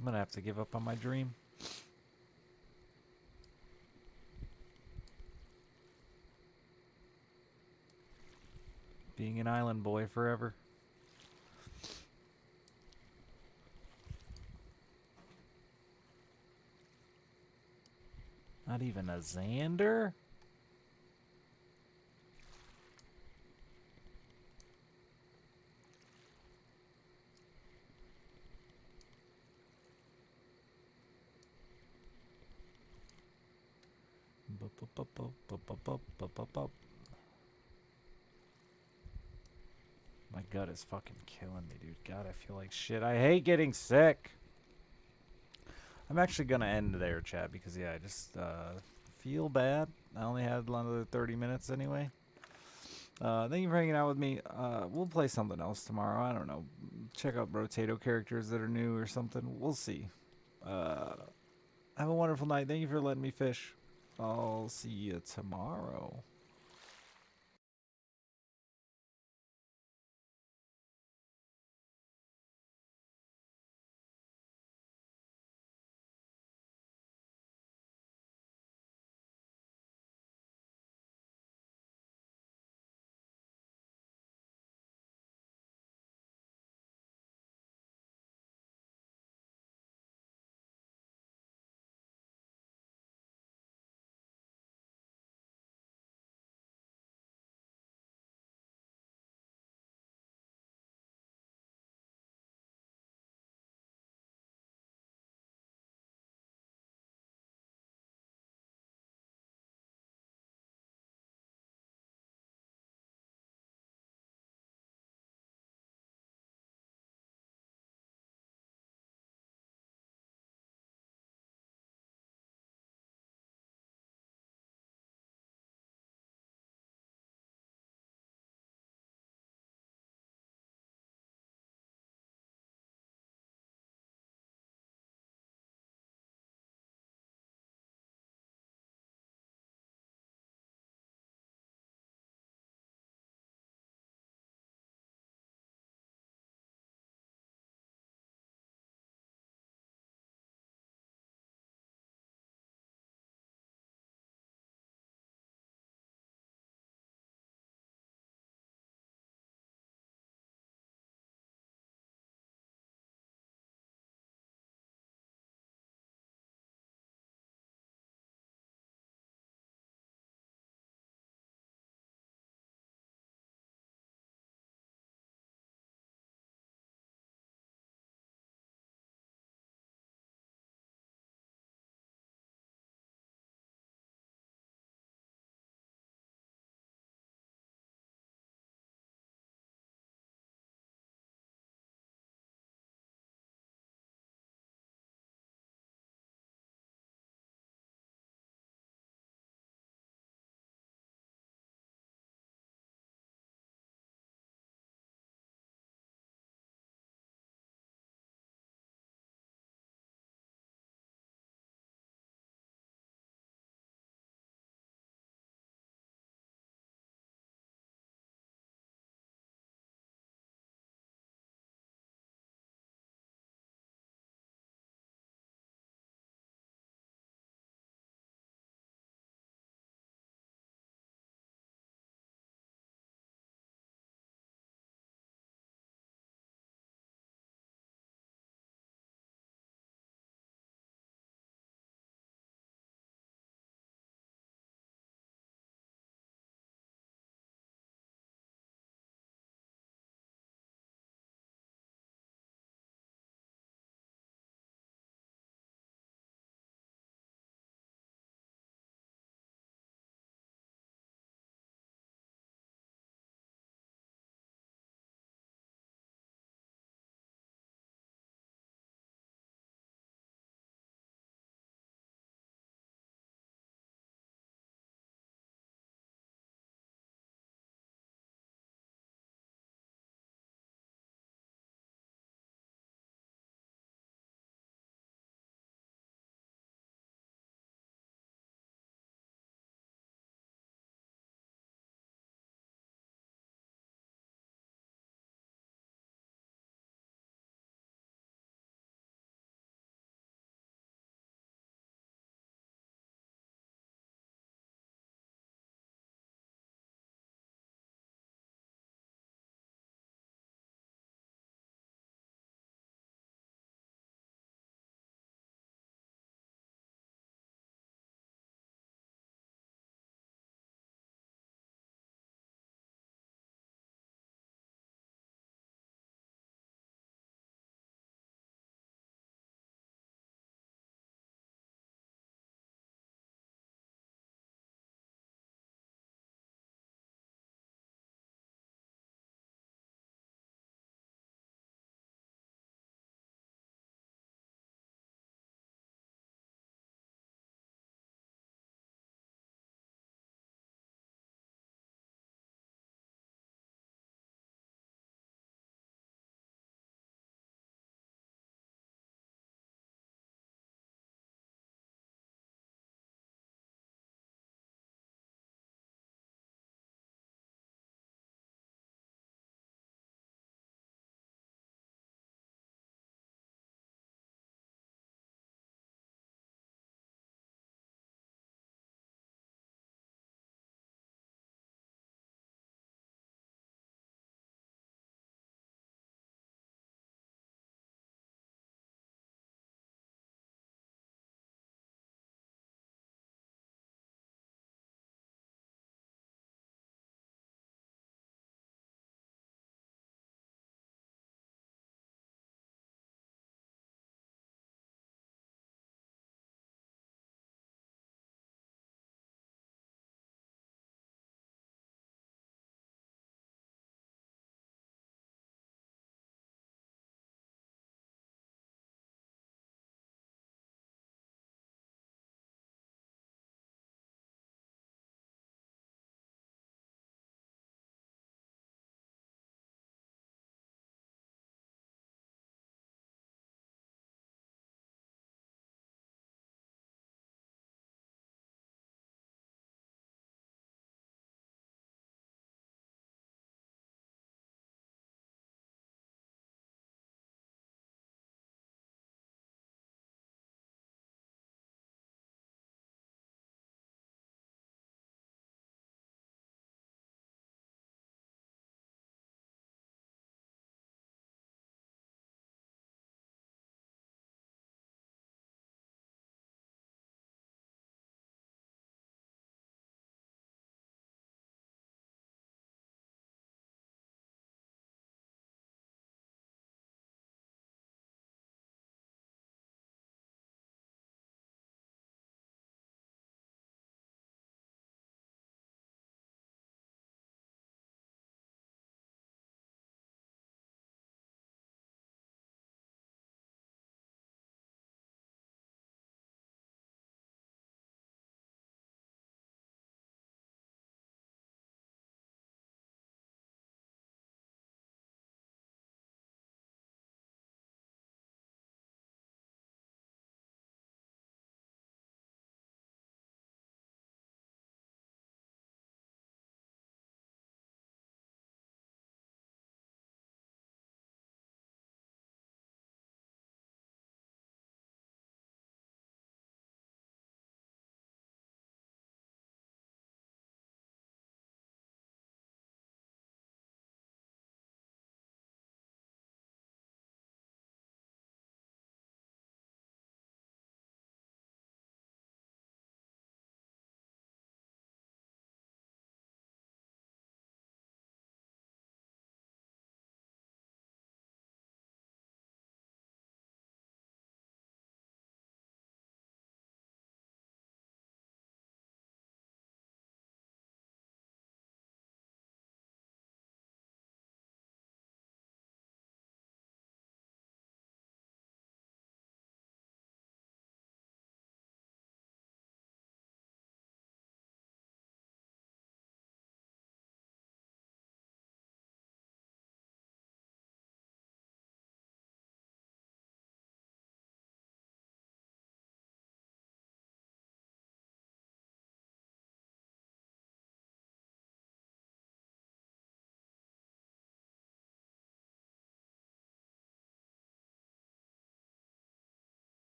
I'm gonna have to give up on my dream. Being an island boy forever. Not even a Xander? My gut is fucking killing me, dude. God, I feel like shit. I hate getting sick. I'm actually gonna end there, chat, because yeah, I just feel bad. I only had another 30 minutes anyway. Thank you for hanging out with me. We'll play something else tomorrow. I don't know. Check out Rotato characters that are new or something. We'll see. Have a wonderful night. Thank you for letting me fish. I'll see you tomorrow.